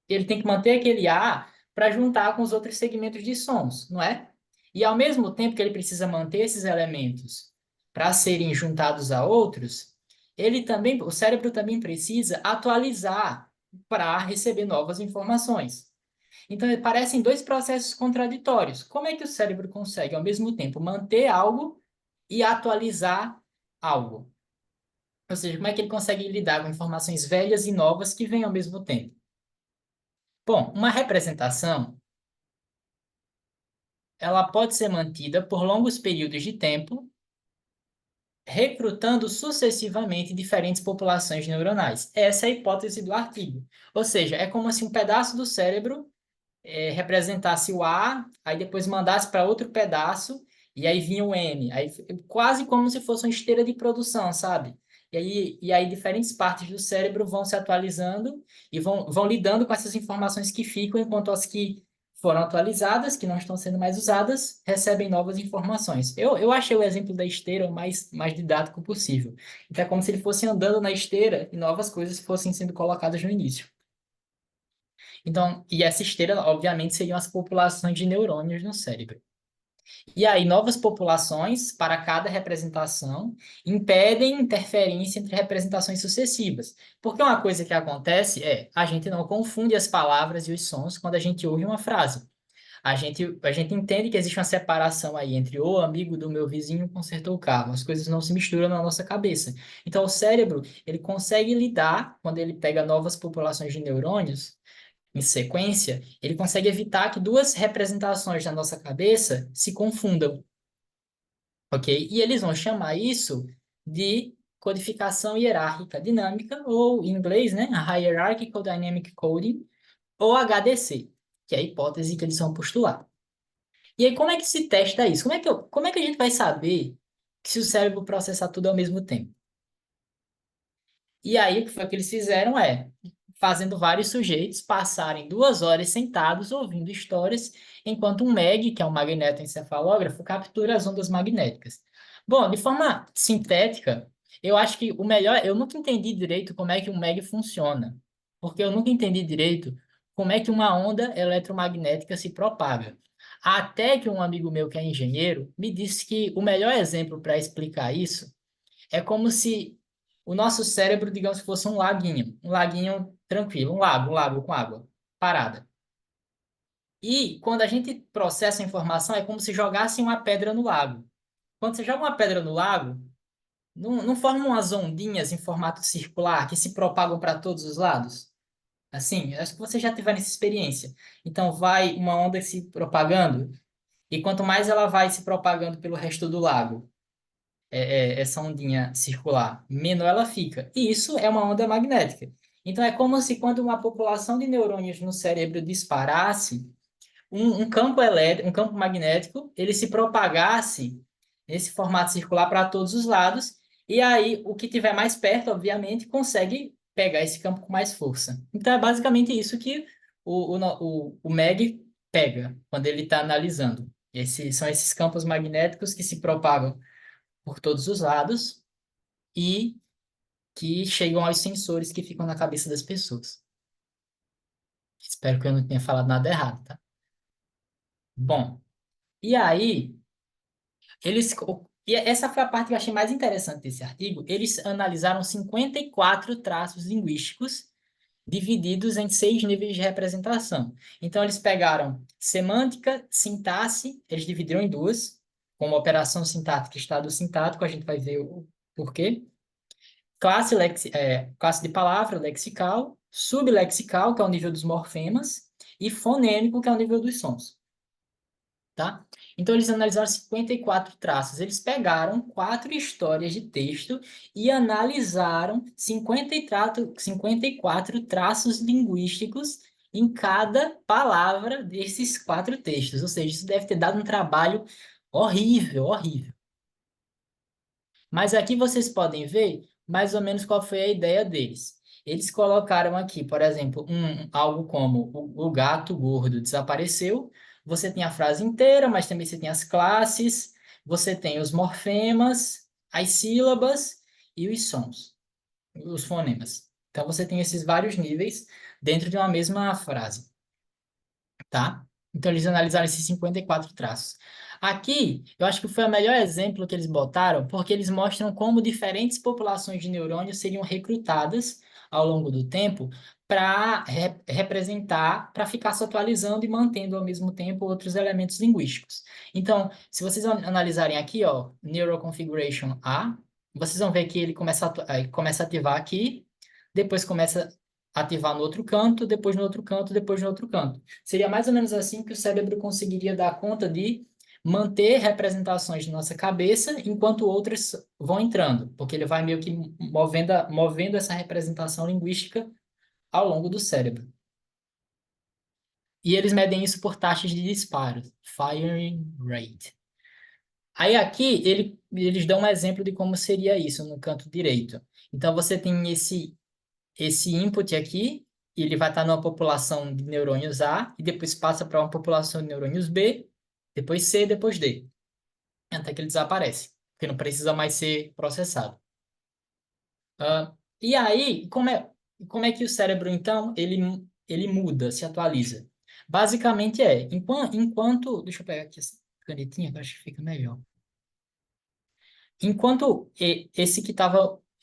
Speaker 2: ele tem que manter aquele A para juntar com os outros segmentos de sons, não é? E ao mesmo tempo que ele precisa manter esses elementos para serem juntados a outros, o cérebro também precisa atualizar para receber novas informações. Então, parecem dois processos contraditórios. Como é que o cérebro consegue, ao mesmo tempo, manter algo e atualizar algo? Ou seja, como é que ele consegue lidar com informações velhas e novas que vêm ao mesmo tempo? Bom, uma representação, ela pode ser mantida por longos períodos de tempo, recrutando sucessivamente diferentes populações neuronais. Essa é a hipótese do artigo. Ou seja, é como se um pedaço do cérebro representasse o A, aí depois mandasse para outro pedaço, e aí vinha o M. Aí, quase como se fosse uma esteira de produção, sabe? E aí diferentes partes do cérebro vão se atualizando e vão lidando com essas informações que ficam, enquanto as que foram atualizadas, que não estão sendo mais usadas, recebem novas informações. Eu achei o exemplo da esteira o mais didático possível. Então é como se ele fosse andando na esteira e novas coisas fossem sendo colocadas no início. Então, e essa esteira, obviamente, seriam as populações de neurônios no cérebro. E aí, novas populações para cada representação impedem interferência entre representações sucessivas. Porque uma coisa que acontece é, a gente não confunde as palavras e os sons quando a gente ouve uma frase. A gente entende que existe uma separação aí entre o amigo do meu vizinho consertou o carro. As coisas não se misturam na nossa cabeça. Então, o cérebro, ele consegue lidar, quando ele pega novas populações de neurônios, em sequência, ele consegue evitar que duas representações na nossa cabeça se confundam, ok? E eles vão chamar isso de codificação hierárquica dinâmica, ou em inglês, né, Hierarchical Dynamic Coding, ou HDC, que é a hipótese que eles vão postular. E aí, como é que se testa isso? Como é que a gente vai saber que se o cérebro processar tudo ao mesmo tempo? E aí, o que foi que eles fizeram fazendo vários sujeitos passarem 2 horas sentados ouvindo histórias, enquanto um MEG, que é um magnetoencefalógrafo, captura as ondas magnéticas. Bom, de forma sintética, eu acho que o melhor, eu nunca entendi direito como é que um MEG funciona, porque eu nunca entendi direito como é que uma onda eletromagnética se propaga. Até que um amigo meu que é engenheiro me disse que o melhor exemplo para explicar isso é como se o nosso cérebro, digamos que fosse um laguinho tranquilo, um lago com água parada. E quando a gente processa a informação, é como se jogasse uma pedra no lago. Quando você joga uma pedra no lago, não formam umas ondinhas em formato circular que se propagam para todos os lados? Assim, acho que você já teve essa experiência. Então, vai uma onda se propagando, e quanto mais ela vai se propagando pelo resto do lago, essa ondinha circular, menor ela fica. E isso é uma onda magnética. Então, é como se quando uma população de neurônios no cérebro disparasse, um campo elétrico, um campo magnético, ele se propagasse nesse formato circular para todos os lados, e aí o que tiver mais perto, obviamente, consegue pegar esse campo com mais força. Então, é basicamente isso que o MEG pega quando ele está analisando. São esses campos magnéticos que se propagam por todos os lados e que chegam aos sensores que ficam na cabeça das pessoas. Espero que eu não tenha falado nada errado, tá? Bom, e aí, eles. E essa foi a parte que eu achei mais interessante desse artigo. Eles analisaram 54 traços linguísticos divididos em 6 níveis de representação. Então, eles pegaram semântica, sintaxe, eles dividiram em duas, como operação sintática e estado sintático, a gente vai ver o porquê. Classe de palavra, lexical, sublexical, que é o nível dos morfemas, e fonêmico, que é o nível dos sons. Tá? Então, eles analisaram 54 traços. Eles pegaram 4 histórias de texto e analisaram 54 traços linguísticos em cada palavra desses 4 textos. Ou seja, isso deve ter dado um trabalho horrível, horrível. Mas aqui vocês podem ver mais ou menos qual foi a ideia deles. Eles colocaram aqui, por exemplo, algo como o gato gordo desapareceu. Você tem a frase inteira, mas também você tem as classes, você tem os morfemas, as sílabas e os sons, os fonemas. Então, você tem esses vários níveis dentro de uma mesma frase, tá? Então, eles analisaram esses 54 traços. Aqui, eu acho que foi o melhor exemplo que eles botaram, porque eles mostram como diferentes populações de neurônios seriam recrutadas ao longo do tempo para representar, para ficar se atualizando e mantendo ao mesmo tempo outros elementos linguísticos. Então, se vocês analisarem aqui, ó, Neural Configuration A, vocês vão ver que ele começa a ativar aqui, depois começa a ativar no outro canto, depois no outro canto, depois no outro canto. Seria mais ou menos assim que o cérebro conseguiria dar conta de manter representações na nossa cabeça enquanto outras vão entrando, porque ele vai meio que movendo essa representação linguística ao longo do cérebro. E eles medem isso por taxas de disparo, firing rate. Aí aqui eles dão um exemplo de como seria isso no canto direito. Então você tem esse input aqui, e ele vai estar numa população de neurônios A, e depois passa para uma população de neurônios B, depois C, depois D, até que ele desaparece, porque não precisa mais ser processado. E aí, como é que o cérebro, então, ele muda, se atualiza? Basicamente deixa eu pegar aqui essa canetinha, que eu acho que fica melhor. Enquanto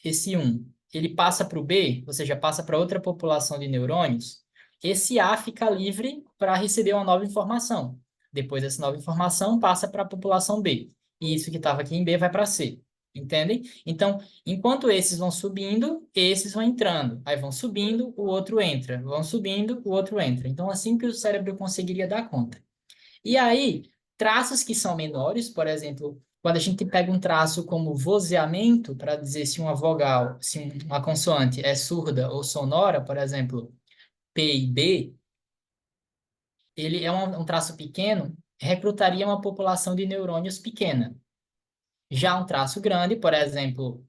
Speaker 2: esse 1, ele passa para o B, ou seja, passa para outra população de neurônios, esse A fica livre para receber uma nova informação. Depois essa nova informação passa para a população B. E isso que estava aqui em B vai para C. Entendem? Então, enquanto esses vão subindo, esses vão entrando. Aí vão subindo, o outro entra. Vão subindo, o outro entra. Então, assim que o cérebro conseguiria dar conta. E aí, traços que são menores, por exemplo, quando a gente pega um traço como vozeamento, para dizer se uma vogal, se uma consoante é surda ou sonora, por exemplo, P e B, ele é um traço pequeno, recrutaria uma população de neurônios pequena. Já um traço grande, por exemplo,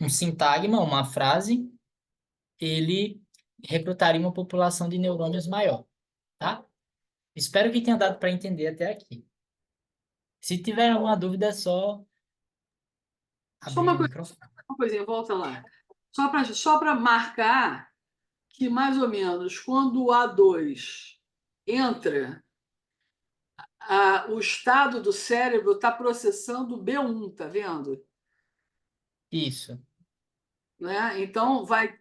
Speaker 2: um sintagma, uma frase, ele recrutaria uma população de neurônios maior, tá? Espero que tenha dado para entender até aqui. Se tiver alguma dúvida, é só
Speaker 1: Só
Speaker 2: abrir o microfone.
Speaker 1: uma coisinha, volta lá. Só para marcar que, mais ou menos, quando o A2 entra, o estado do cérebro está processando o B1, tá vendo?
Speaker 2: Isso.
Speaker 1: Né? Então, vai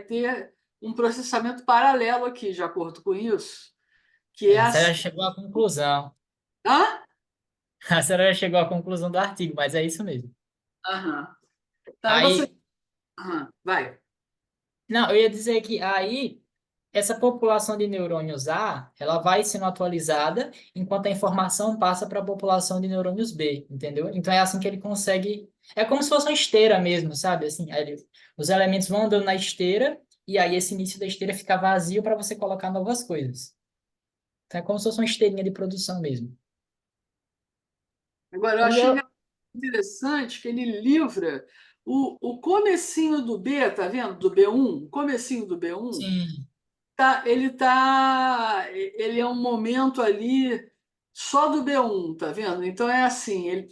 Speaker 1: ter um processamento paralelo aqui, de acordo com isso, que é
Speaker 2: A senhora
Speaker 1: assim.
Speaker 2: já chegou à conclusão.
Speaker 1: Hã?
Speaker 2: A senhora já chegou à conclusão do artigo, mas é isso mesmo.
Speaker 1: Aham. Tá, você.
Speaker 2: Aí,
Speaker 1: Aham, vai.
Speaker 2: não, eu ia dizer que aí, essa população de neurônios A, ela vai sendo atualizada enquanto a informação passa para a população de neurônios B, entendeu? Então é assim que ele consegue. É como se fosse uma esteira mesmo, sabe? Assim, os elementos vão andando na esteira e aí esse início da esteira fica vazio para você colocar novas coisas. Então é como se fosse uma esteirinha de produção mesmo.
Speaker 1: Agora, eu
Speaker 5: O
Speaker 1: achei
Speaker 5: meu,
Speaker 1: interessante que ele livra o comecinho do B, tá vendo? Do B1, o comecinho do B1,
Speaker 2: Sim.
Speaker 1: ele é um momento ali só do B1, tá vendo? Então é assim,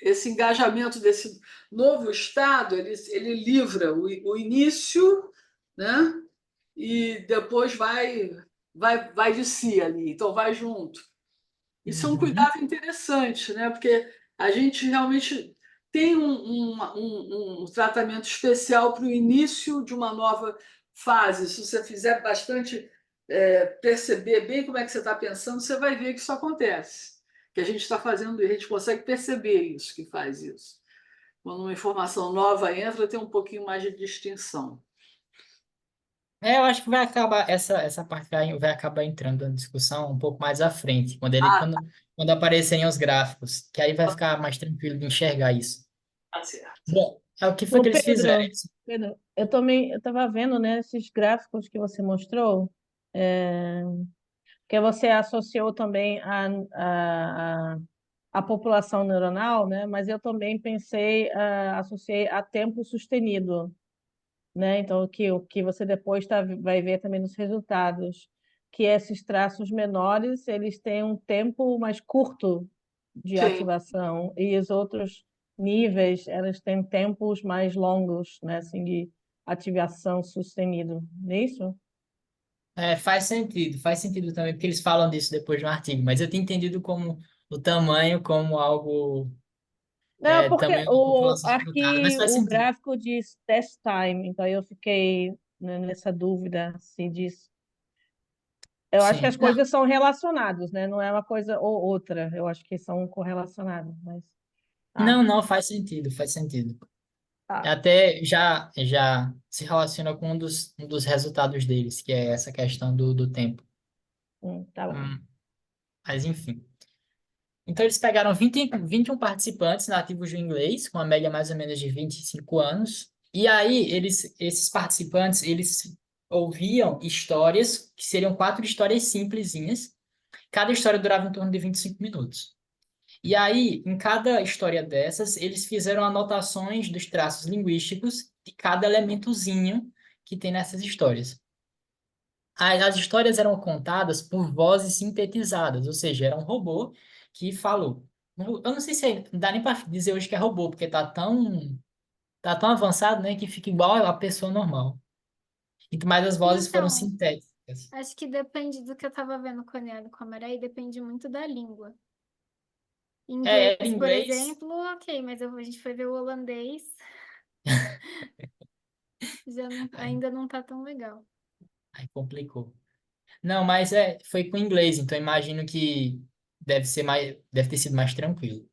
Speaker 1: esse engajamento desse novo estado, ele livra o início, né? E depois vai de si ali, então vai junto. Isso é um
Speaker 2: Uhum.
Speaker 1: cuidado interessante, né? Porque a gente realmente tem um tratamento especial para o início de uma nova fase. Se você fizer bastante perceber bem como é que você está pensando, você vai ver que isso acontece. Que a gente está fazendo, a gente consegue perceber isso, que faz isso. Quando uma informação nova entra, tem um pouquinho mais de distinção.
Speaker 2: Eu acho que vai acabar, essa parte vai acabar entrando na discussão um pouco mais à frente,
Speaker 1: Ah,
Speaker 2: quando aparecerem os gráficos, que aí vai ficar mais tranquilo de enxergar isso.
Speaker 1: tá certo.
Speaker 2: Bom, é o que foi
Speaker 5: ô
Speaker 2: que eles fizeram.
Speaker 5: Pedro, eu estava vendo, né, esses gráficos que você mostrou, é, que você associou também a população neuronal, né, mas eu também associei a tempo sustenido, né, então o que você depois vai ver também nos resultados, que esses traços menores, eles têm um tempo mais curto de
Speaker 1: Sim.
Speaker 5: ativação e os outros níveis, elas têm tempos mais longos, né, assim, de ativação sustenido, não é isso?
Speaker 2: Faz sentido também, porque eles falam disso depois no artigo, mas eu tinha entendido como o tamanho, como algo,
Speaker 5: Não, porque
Speaker 2: também uma população esgotada, mas
Speaker 5: aqui
Speaker 2: faz
Speaker 5: o
Speaker 2: sentido.
Speaker 5: gráfico diz test time, então eu fiquei, né, nessa dúvida se diz. Eu acho que as
Speaker 2: Sim.
Speaker 5: coisas são relacionadas, né? Não é uma coisa ou outra. Eu acho que são correlacionadas, mas
Speaker 2: Não,
Speaker 5: ah,
Speaker 2: não, faz sentido, faz sentido.
Speaker 5: tá,
Speaker 2: Até já se relaciona com um dos resultados deles, que é essa questão do tempo.
Speaker 5: tá bom.
Speaker 2: Hum, mas enfim. Então eles pegaram 21 participantes nativos do inglês, com a média mais ou menos de 25 anos. E aí esses participantes, eles ouviam histórias, que seriam 4 histórias simplesinhas. Cada história durava em torno de 25 minutos. E aí, em cada história dessas, eles fizeram anotações dos traços linguísticos de cada elementozinho que tem nessas histórias. As histórias eram contadas por vozes sintetizadas, ou seja, era um robô que falou. Eu não sei se não dá nem para dizer hoje que é robô, porque tá tão avançado, né, que fica igual a pessoa normal. Então, mas as vozes foram
Speaker 4: Então,
Speaker 2: sintéticas.
Speaker 4: acho que depende do que eu tava vendo com a Nela e com a Maré, e depende muito da língua. Inglês,
Speaker 2: Era
Speaker 4: por
Speaker 2: inglês,
Speaker 4: exemplo, ok, mas a gente foi ver o holandês,
Speaker 2: aí,
Speaker 4: ainda não tá tão legal.
Speaker 2: aí complicou. Não, mas foi com inglês, então imagino que deve ter sido mais tranquilo.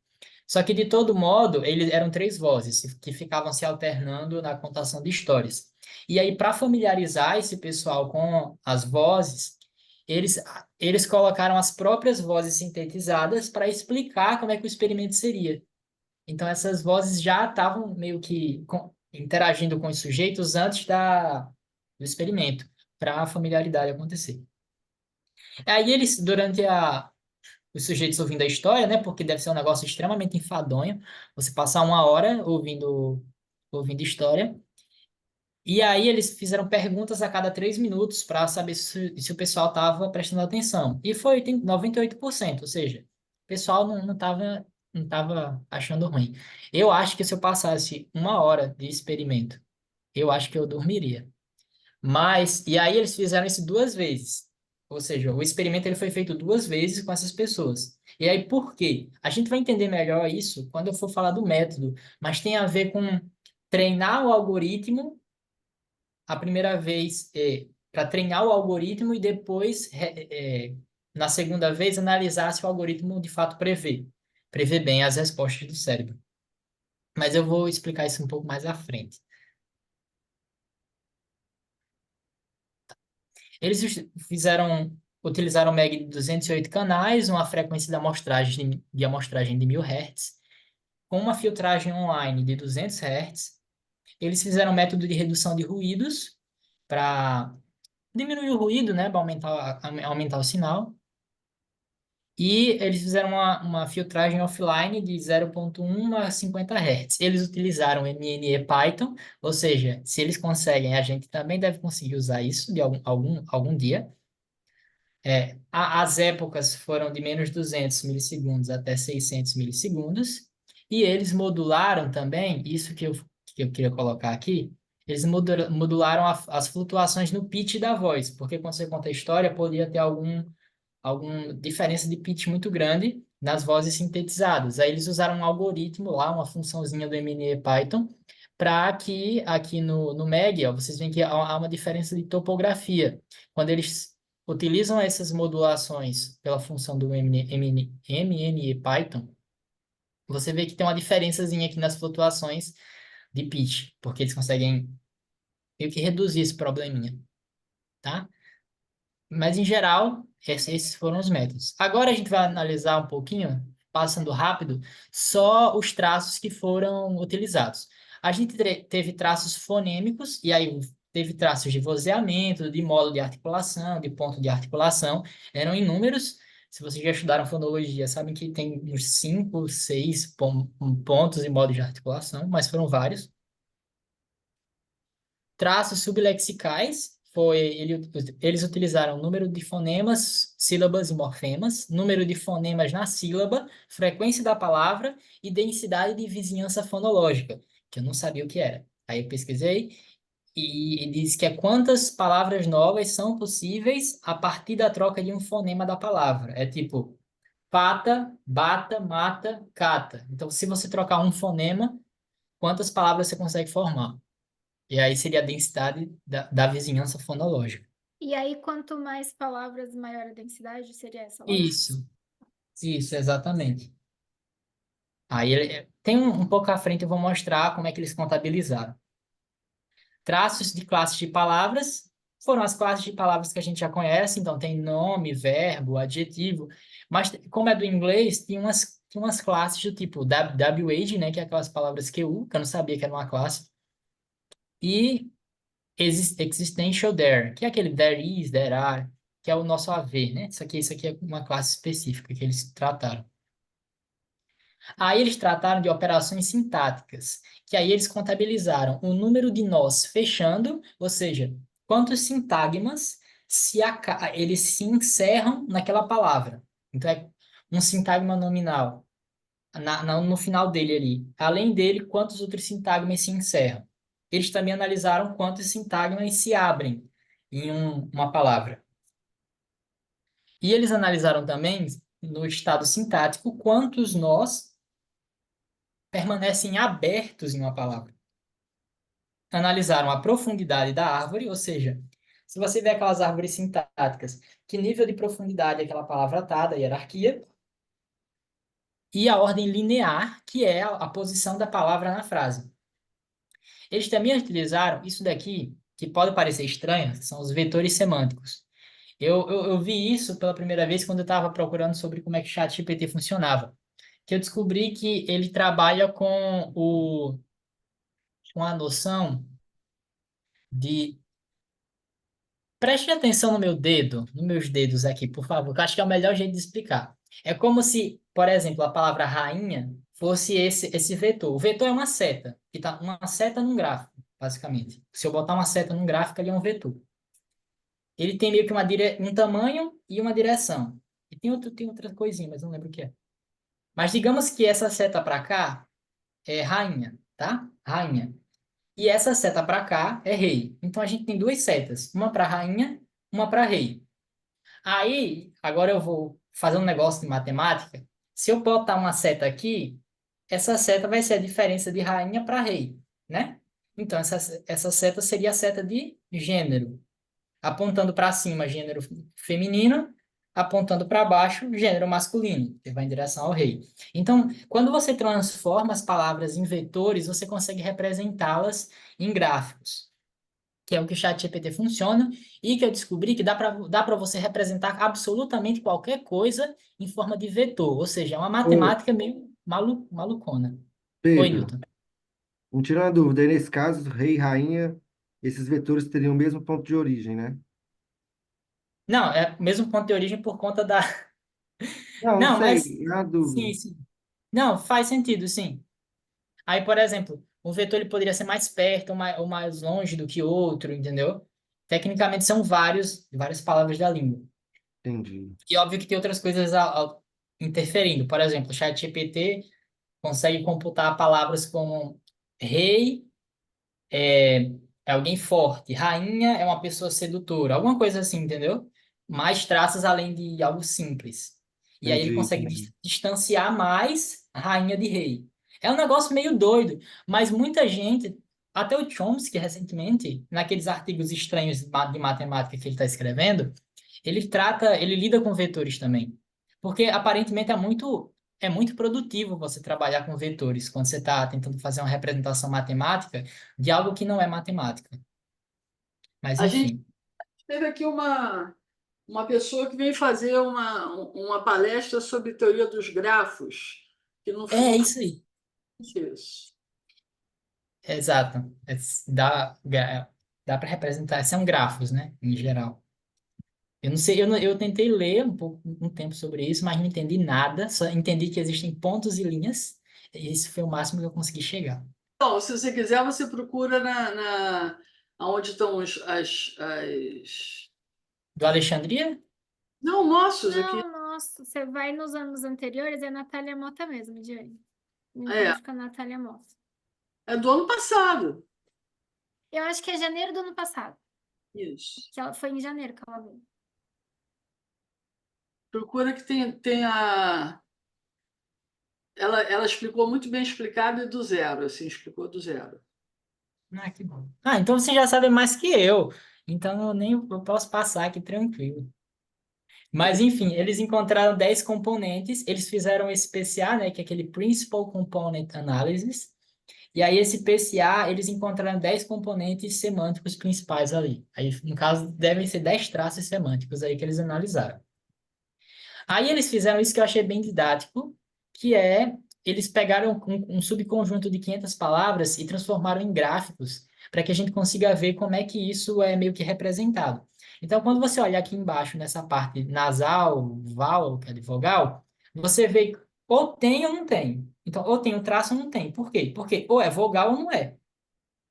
Speaker 2: Só que, de todo modo, eles eram 3 vozes que ficavam se alternando na contação de histórias. E aí, para familiarizar esse pessoal com as vozes, eles colocaram as próprias vozes sintetizadas para explicar como é que o experimento seria. Então, essas vozes já estavam meio que interagindo com os sujeitos antes do experimento, para a familiaridade acontecer. Aí eles, durante os sujeitos ouvindo a história, né? Porque deve ser um negócio extremamente enfadonho, você passar 1 hora ouvindo história. E aí eles fizeram perguntas a cada 3 minutos para saber se o pessoal estava prestando atenção. E foi tem 98%, ou seja, o pessoal não tava achando ruim. Eu acho que se eu passasse 1 hora de experimento, eu acho que eu dormiria. Mas, e aí eles fizeram isso 2 vezes. Ou seja, o experimento ele foi feito 2 vezes com essas pessoas. E aí, por quê? A gente vai entender melhor isso quando eu for falar do método, mas tem a ver com treinar o algoritmo a primeira vez para treinar o algoritmo e depois, na segunda vez, analisar se o algoritmo de fato prevê bem as respostas do cérebro. Mas eu vou explicar isso um pouco mais à frente. Eles utilizaram MEG de 208 canais, uma frequência de amostragem de 1000 Hz, com uma filtragem online de 200 Hz. Eles fizeram um método de redução de ruídos para diminuir o ruído, né, para aumentar o sinal. E eles fizeram uma filtragem offline de 0,1 a 50 Hz. Eles utilizaram MNE Python, ou seja, se eles conseguem, a gente também deve conseguir usar isso de algum dia. As épocas foram de menos 200 milissegundos até 600 milissegundos, e eles modularam também, isso que eu queria colocar aqui, eles modularam as flutuações no pitch da voz, porque quando você conta a história, poderia ter alguma diferença de pitch muito grande nas vozes sintetizadas. Aí eles usaram um algoritmo lá, uma funçãozinha do MNE Python, para que aqui no MEG, ó, vocês veem que há uma diferença de topografia. Quando eles utilizam essas modulações pela função do MNE Python, você vê que tem uma diferençazinha aqui nas flutuações de pitch, porque eles conseguem meio que reduzir esse probleminha, tá? Mas, em geral, esses foram os métodos. Agora a gente vai analisar um pouquinho, passando rápido, só os traços que foram utilizados. A gente teve traços fonêmicos, e aí teve traços de vozeamento, de modo de articulação, de ponto de articulação, eram inúmeros. Se vocês já estudaram fonologia, sabem que tem uns 5, 6 pontos e modos de articulação, mas foram vários. Traços sublexicais, eles utilizaram número de fonemas, sílabas e morfemas, número de fonemas na sílaba, frequência da palavra e densidade de vizinhança fonológica, que eu não sabia o que era. Aí eu pesquisei, e diz que é quantas palavras novas são possíveis a partir da troca de um fonema da palavra. É tipo pata, bata, mata, cata. Então, se você trocar um fonema, quantas palavras você consegue formar? E aí seria a densidade da vizinhança fonológica.
Speaker 4: E aí, quanto mais palavras, maior a densidade, seria essa lógica?
Speaker 2: Isso, exatamente. Aí tem um pouco à frente eu vou mostrar como é que eles contabilizaram. Traços de classes de palavras foram as classes de palavras que a gente já conhece, então tem nome, verbo, adjetivo, mas como é do inglês, tinha umas classes do tipo WH, né, que é aquelas palavras QU, que eu não sabia que era uma classe, e existential there, que é aquele there is, there are, que é o nosso haver, né? Isso aqui é uma classe específica que eles trataram. Aí eles trataram de operações sintáticas, que aí eles contabilizaram o número de nós fechando, ou seja, quantos sintagmas eles se encerram naquela palavra. Então é um sintagma nominal no final dele ali. Além dele, quantos outros sintagmas se encerram. Eles também analisaram quantos sintagmas se abrem em uma palavra. E eles analisaram também, no estado sintático, quantos nós permanecem abertos em uma palavra. Analisaram a profundidade da árvore, ou seja, se você vê aquelas árvores sintáticas, que nível de profundidade aquela palavra está, da hierarquia, e a ordem linear, que é a posição da palavra na frase. Eles também utilizaram isso daqui, que pode parecer estranho, que são os vetores semânticos. Eu vi isso pela primeira vez quando eu estava procurando sobre como é que o ChatGPT funcionava. Que eu descobri que ele trabalha com a noção de... Preste atenção no meu dedo, nos meus dedos aqui, por favor, que eu acho que é o melhor jeito de explicar. É como se, por exemplo, a palavra rainha fosse esse vetor. O vetor é uma seta, que tá uma seta num gráfico, basicamente. Se eu botar uma seta num gráfico, ele é um vetor. Ele tem meio que um tamanho e uma direção. E tem outra coisinha, mas não lembro o que é. Mas digamos que essa seta para cá é rainha, tá? Rainha. E essa seta para cá é rei. Então a gente tem duas setas, uma para rainha, uma para rei. Aí, agora eu vou fazer um negócio de matemática. Se eu botar uma seta aqui, essa seta vai ser a diferença de rainha para rei, né? Então essa seta seria a seta de gênero. Apontando para cima, gênero feminino, apontando para baixo, gênero masculino, que vai em direção ao rei. Então, quando você transforma as palavras em vetores, você consegue representá-las em gráficos, que é o que o ChatGPT funciona e que eu descobri que dá para você representar absolutamente qualquer coisa em forma de vetor, ou seja, é uma
Speaker 7: Ô,
Speaker 2: matemática meio malucona. Oi,
Speaker 7: Pedro,
Speaker 2: Newton.
Speaker 7: me tirando a dúvida, aí nesse caso, rei e rainha, esses vetores teriam o mesmo ponto de origem, né?
Speaker 2: Não, é o mesmo ponto de origem por conta da...
Speaker 7: Não,
Speaker 2: Não,
Speaker 7: sei,
Speaker 2: mas...
Speaker 7: não há
Speaker 2: Sim,
Speaker 7: dúvida.
Speaker 2: sim. Não, faz sentido, sim. Aí, por exemplo, um vetor ele poderia ser mais perto ou mais longe do que outro, entendeu? Tecnicamente são várias palavras da língua.
Speaker 7: Entendi.
Speaker 2: E óbvio que tem outras coisas interferindo. Por exemplo, o ChatGPT consegue computar palavras como rei é alguém forte, rainha é uma pessoa sedutora, alguma coisa assim, entendeu? Mais traços além de algo simples. E aí ele
Speaker 7: Entendi,
Speaker 2: consegue
Speaker 7: entendi.
Speaker 2: distanciar mais a rainha de rei. É um negócio meio doido, mas muita gente, até o Chomsky recentemente, naqueles artigos estranhos de matemática que ele está escrevendo, ele lida com vetores também. Porque aparentemente é muito produtivo você trabalhar com vetores quando você está tentando fazer uma representação matemática de algo que não é matemática. Mas
Speaker 1: A gente
Speaker 2: enfim.
Speaker 1: teve aqui uma pessoa que veio fazer uma palestra sobre teoria dos grafos, que
Speaker 2: É
Speaker 1: no
Speaker 2: isso aí.
Speaker 1: fundo é isso.
Speaker 2: Exato. Dá para representar, são grafos, né, em geral. Eu não sei, eu tentei ler um tempo sobre isso, mas não entendi nada, só entendi que existem pontos e linhas, e esse foi o máximo que eu consegui chegar.
Speaker 1: Então, se você quiser, você procura onde estão
Speaker 2: Do Alexandria?
Speaker 1: Não, nossos aqui.
Speaker 4: Não, nossa, você vai nos anos anteriores, é Natália Mota mesmo, Diane. Me
Speaker 1: É,
Speaker 4: vejo com a Natália Mota.
Speaker 1: é do ano passado.
Speaker 4: Eu acho que é janeiro do ano passado.
Speaker 1: Isso.
Speaker 4: Que ela foi em janeiro que ela veio.
Speaker 1: Procura que tem a. Ela explicou muito bem explicado e do zero, assim, explicou do zero.
Speaker 2: Ah, que bom. Ah, então você já sabe mais que eu. Então eu posso passar aqui tranquilo. Mas, enfim, eles encontraram 10 componentes, eles fizeram esse PCA, né, que é aquele Principal Component Analysis, e aí esse PCA, eles encontraram 10 componentes semânticos principais ali. Aí, no caso, devem ser 10 traços semânticos aí que eles analisaram. Aí eles fizeram isso que eu achei bem didático, que é, eles pegaram um subconjunto de 500 palavras e transformaram em gráficos, para que a gente consiga ver como é que isso é meio que representado. Então, quando você olha aqui embaixo, nessa parte nasal, vowel, que é de vogal, você vê ou tem ou não tem. Então, ou tem um traço ou não tem. Por quê? Porque ou é vogal ou não é.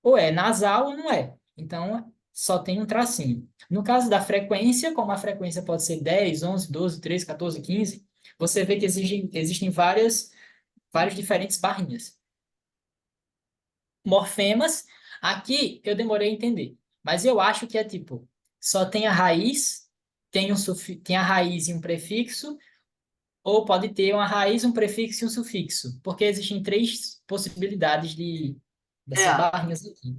Speaker 2: Ou é nasal ou não é. Então, só tem um tracinho. No caso da frequência, como a frequência pode ser 10, 11, 12, 13, 14, 15, você vê que existem várias diferentes barrinhas. Morfemas, aqui eu demorei a entender, mas eu acho que é tipo, só tem a raiz, tem a raiz e um prefixo, ou pode ter uma raiz, um prefixo e um sufixo, porque existem três possibilidades dessas
Speaker 1: É,
Speaker 2: barrinhas aqui.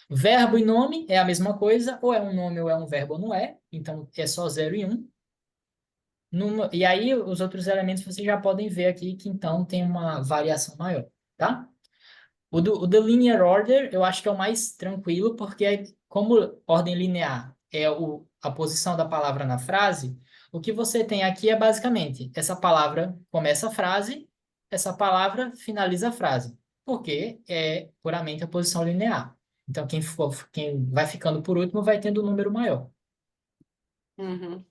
Speaker 2: Verbo e nome é a mesma coisa, ou é um nome ou é um verbo ou não é, então é só 0 e 1. E aí os outros elementos vocês já podem ver aqui que então tem uma variação maior, tá? O do linear order eu acho que é o mais tranquilo, porque como ordem linear é a posição da palavra na frase, o que você tem aqui é basicamente essa palavra começa a frase, essa palavra finaliza a frase, porque é puramente a posição linear. Então, quem vai ficando por último vai tendo um número maior.
Speaker 1: uhum.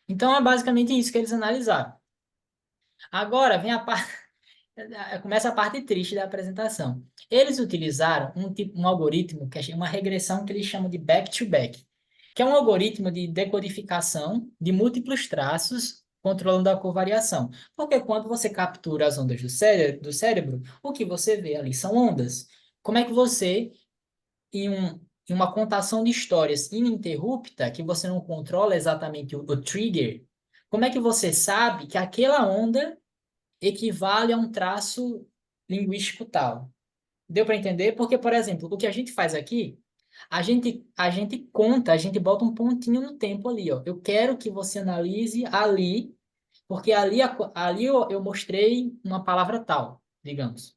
Speaker 2: Então, é basicamente isso que eles analisaram. Agora, vem a parte. Começa a parte triste da apresentação. Eles utilizaram um algoritmo, que é uma regressão que eles chamam de back-to-back, que é um algoritmo de decodificação de múltiplos traços, controlando a covariação. Porque quando você captura as ondas do cérebro, o que você vê ali são ondas. Como é que você, em uma contação de histórias ininterrupta, que você não controla exatamente o trigger, como é que você sabe que aquela onda equivale a um traço linguístico tal? Deu para entender? Porque, por exemplo, o que a gente faz aqui, a gente conta, a gente bota um pontinho no tempo ali, ó. Eu quero que você analise ali, porque ali eu mostrei uma palavra tal, digamos.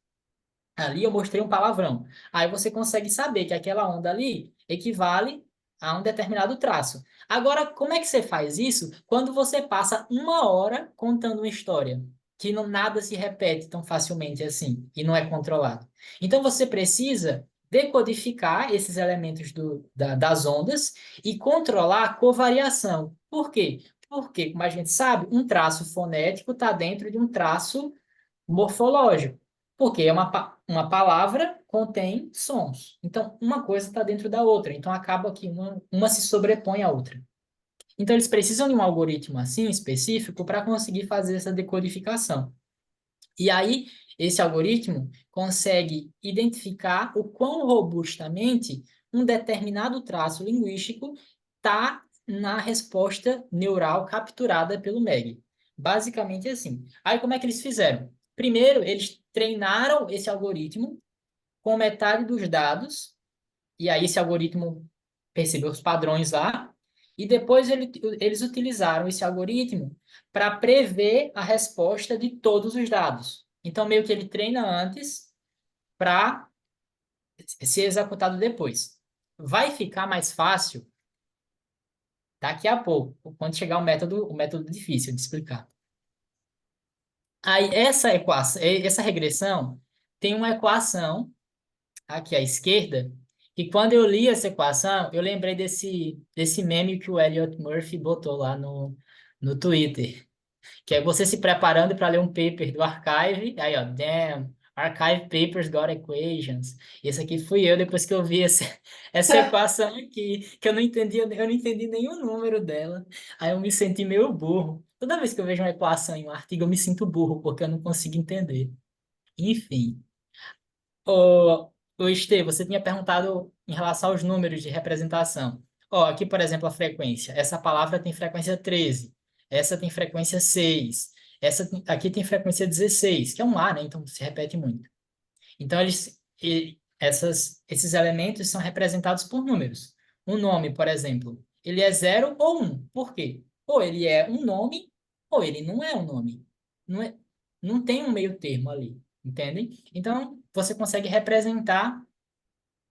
Speaker 2: Ali eu mostrei um palavrão. Aí você consegue saber que aquela onda ali equivale a um determinado traço. Agora, como é que você faz isso quando você passa uma hora contando uma história? Que não, nada se repete tão facilmente assim e não é controlado. Então você precisa decodificar esses elementos das ondas e controlar a covariação. Por quê? Porque, como a gente sabe, um traço fonético está dentro de um traço morfológico, porque uma palavra contém sons. Então, uma coisa está dentro da outra. Então, acaba que uma se sobrepõe à outra. Então, eles precisam de um algoritmo assim específico para conseguir fazer essa decodificação. E aí, esse algoritmo consegue identificar o quão robustamente um determinado traço linguístico está na resposta neural capturada pelo MEG. Basicamente assim. Aí, como é que eles fizeram? Primeiro, eles treinaram esse algoritmo com metade dos dados, e aí esse algoritmo percebeu os padrões lá, e depois eles utilizaram esse algoritmo para prever a resposta de todos os dados. Então, meio que ele treina antes para ser executado depois. Vai ficar mais fácil daqui a pouco, quando chegar o método difícil de explicar. Aí, essa regressão tem uma equação aqui à esquerda, que quando eu li essa equação, eu lembrei desse meme que o Elliot Murphy botou lá no Twitter, que é você se preparando para ler um paper do Archive, aí ó, damn, Archive Papers Got Equations. Esse aqui fui eu depois que eu vi essa equação aqui, que eu não entendi nenhum número dela, aí eu me senti meio burro. Toda vez que eu vejo uma equação em um artigo, eu me sinto burro, porque eu não consigo entender. Enfim. Ô, Estê, você tinha perguntado em relação aos números de representação. Ó, aqui, por exemplo, a frequência. Essa palavra tem frequência 13, essa tem frequência 6, aqui tem frequência 16, que é um A, né? Então se repete muito. Então, esses elementos são representados por números. Um nome, por exemplo, ele é 0 ou 1. Por quê? Ou ele é um nome, ou ele não é um nome. Não tem um meio termo ali, entendem? Então, você consegue representar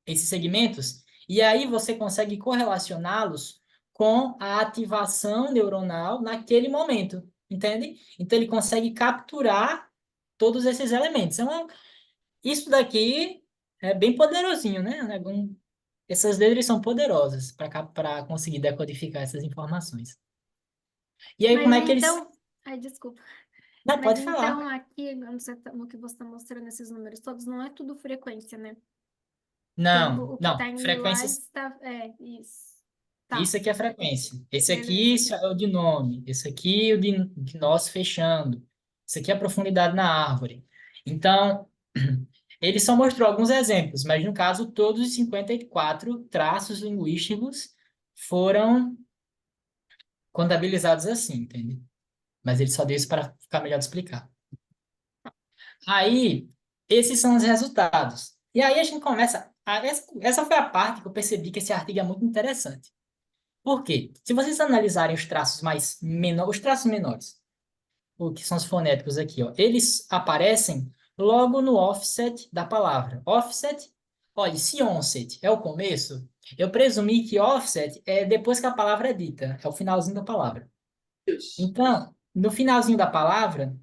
Speaker 2: esses segmentos e aí você consegue correlacioná-los com a ativação neuronal naquele momento, entende? Então, ele consegue capturar todos esses elementos. Isso daqui é bem poderosinho, né? Essas letras são poderosas para conseguir decodificar essas informações. E aí,
Speaker 4: Mas
Speaker 2: como é que eles...
Speaker 4: então, ai, desculpa.
Speaker 2: Não,
Speaker 4: Mas
Speaker 2: pode falar.
Speaker 4: então aqui, no que você está mostrando esses números todos, não é tudo frequência, né?
Speaker 2: Não,
Speaker 4: O que está
Speaker 2: não.
Speaker 4: em lilás
Speaker 2: Frequências...
Speaker 4: está. É, isso. Tá,
Speaker 2: Isso aqui é frequência. Esse aqui
Speaker 4: beleza.
Speaker 2: isso é o de nome. Esse aqui é o de nós fechando. Isso aqui é a profundidade na árvore. Então, ele só mostrou alguns exemplos, mas no caso, todos os 54 traços linguísticos foram contabilizados assim, entende? Mas ele só deu isso para ficar melhor de explicar. Aí, esses são os resultados. E aí a gente começa. Essa foi a parte que eu percebi que esse artigo é muito interessante. Por quê? Se vocês analisarem os traços os traços menores, o que são os fonéticos aqui, ó, eles aparecem logo no offset da palavra. Offset, olha, se onset é o começo, eu presumi que offset é depois que a palavra é dita, é o finalzinho da palavra.
Speaker 1: Isso.
Speaker 2: Então, no finalzinho da palavra,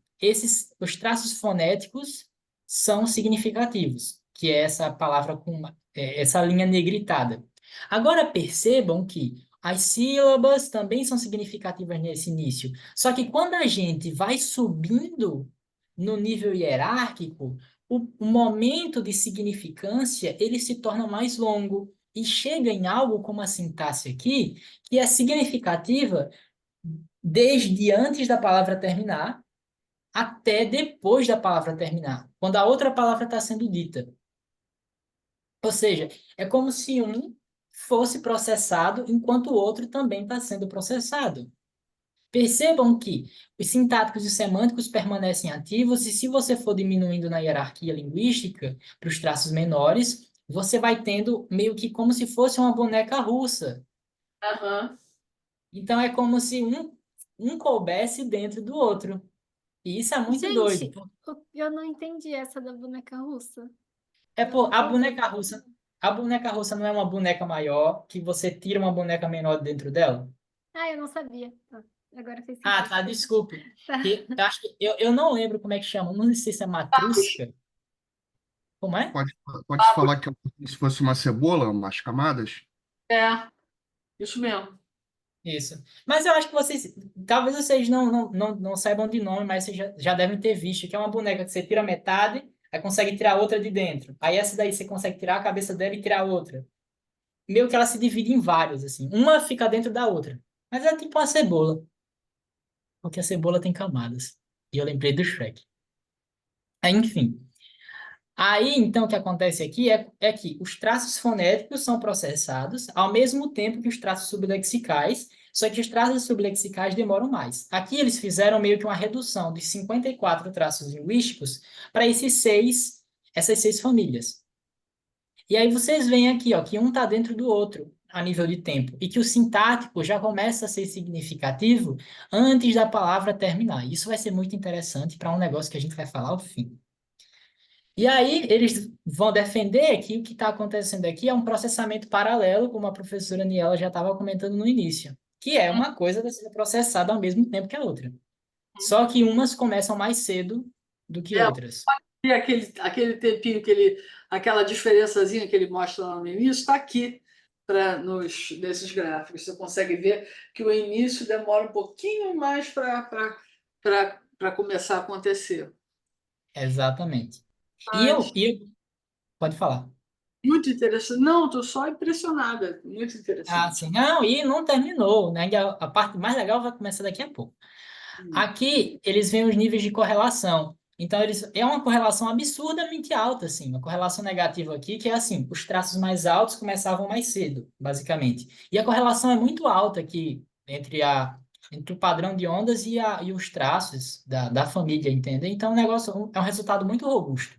Speaker 2: os traços fonéticos são significativos, que é essa palavra com essa linha negritada. Agora percebam que as sílabas também são significativas nesse início. Só que quando a gente vai subindo no nível hierárquico, o momento de significância ele se torna mais longo e chega em algo como a sintaxe aqui, que é significativa desde antes da palavra terminar até depois da palavra terminar, quando a outra palavra está sendo dita. Ou seja, é como se um fosse processado enquanto o outro também está sendo processado. Percebam que os sintáticos e semânticos permanecem ativos e se você for diminuindo na hierarquia linguística para os traços menores, você vai tendo meio que como se fosse uma boneca russa.
Speaker 1: Aham.
Speaker 2: Então é como se um coubesse dentro do outro. E isso é muito doido.
Speaker 4: Gente, eu não entendi essa da boneca russa.
Speaker 2: É
Speaker 4: Eu
Speaker 2: por
Speaker 4: nunca ouvi.
Speaker 2: a boneca russa não é uma boneca maior que você tira uma boneca menor dentro dela?
Speaker 4: Ah, eu não sabia. Agora fez
Speaker 2: Ah,
Speaker 4: sentido.
Speaker 2: tá, desculpe.
Speaker 4: Tá.
Speaker 2: Eu acho que eu não lembro como é que chama. Não sei se é matrusca. Como é?
Speaker 8: Pode falar que é como se fosse uma cebola, umas camadas?
Speaker 1: É, isso mesmo.
Speaker 2: Isso. Mas eu acho que talvez vocês não saibam de nome, mas vocês já devem ter visto que é uma boneca que você tira metade, aí consegue tirar outra de dentro. Aí essa daí você consegue tirar a cabeça dela e tirar outra. Meio que ela se divide em vários, assim. Uma fica dentro da outra. Mas é tipo uma cebola. Porque a cebola tem camadas. E eu lembrei do Shrek. Aí, enfim. Aí, então, o que acontece aqui é que os traços fonéticos são processados ao mesmo tempo que os traços sublexicais, só que os traços sublexicais demoram mais. Aqui eles fizeram meio que uma redução de 54 traços linguísticos para essas seis famílias. E aí vocês veem aqui, ó, que um está dentro do outro a nível de tempo e que o sintático já começa a ser significativo antes da palavra terminar. Isso vai ser muito interessante para um negócio que a gente vai falar ao fim. E aí eles vão defender que o que está acontecendo aqui é um processamento paralelo, como a professora Niela já estava comentando no início, que é uma coisa a ser processada ao mesmo tempo que a outra. Só que umas começam mais cedo do que outras.
Speaker 1: E aquele tempinho, aquela diferençazinha que ele mostra lá no início, está aqui nesses gráficos. Você consegue ver que o início demora um pouquinho mais para começar a acontecer.
Speaker 2: Exatamente.
Speaker 1: Mas,
Speaker 2: Pode falar.
Speaker 1: muito interessante. Não, estou só impressionada. Muito
Speaker 2: Ah,
Speaker 1: interessante.
Speaker 2: sim. Não, e não terminou, né? A parte mais legal vai começar daqui a pouco. Aqui, eles veem os níveis de correlação. Então, é uma correlação absurdamente alta, assim, uma correlação negativa aqui, que é assim, os traços mais altos começavam mais cedo, basicamente. E a correlação é muito alta aqui entre o padrão de ondas e os traços da família, entende? Então, é um resultado muito robusto.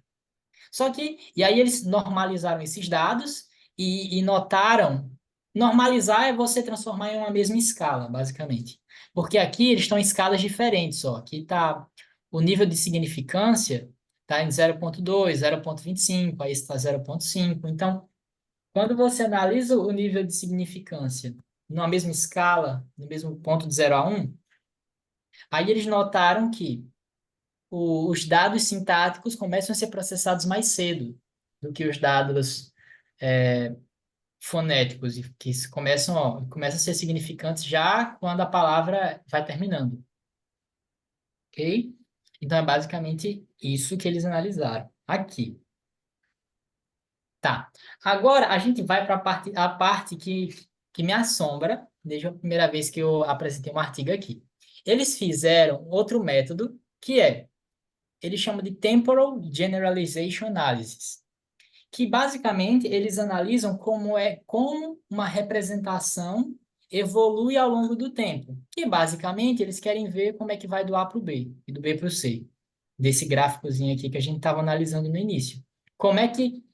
Speaker 2: E aí eles normalizaram esses dados e notaram. Normalizar é você transformar em uma mesma escala, basicamente. Porque aqui eles estão em escalas diferentes, ó. Aqui está o nível de significância está em 0,2, 0,25, aí está 0,5. Então, quando você analisa o nível de significância numa mesma escala, no mesmo ponto de 0 a 1, aí eles notaram que os dados sintáticos começam a ser processados mais cedo do que os dados fonéticos, e que começam a ser significantes já quando a palavra vai terminando, ok? Então, é basicamente isso que eles analisaram aqui. Tá. Agora, a gente vai para a parte que me assombra, desde a primeira vez que eu apresentei um artigo aqui. Eles fizeram outro método, eles chamam de Temporal Generalization Analysis, que basicamente eles analisam como uma representação evolui ao longo do tempo. Que basicamente eles querem ver como é que vai do A para o B e do B para o C, desse gráficozinho aqui que a gente estava analisando no início. Como é que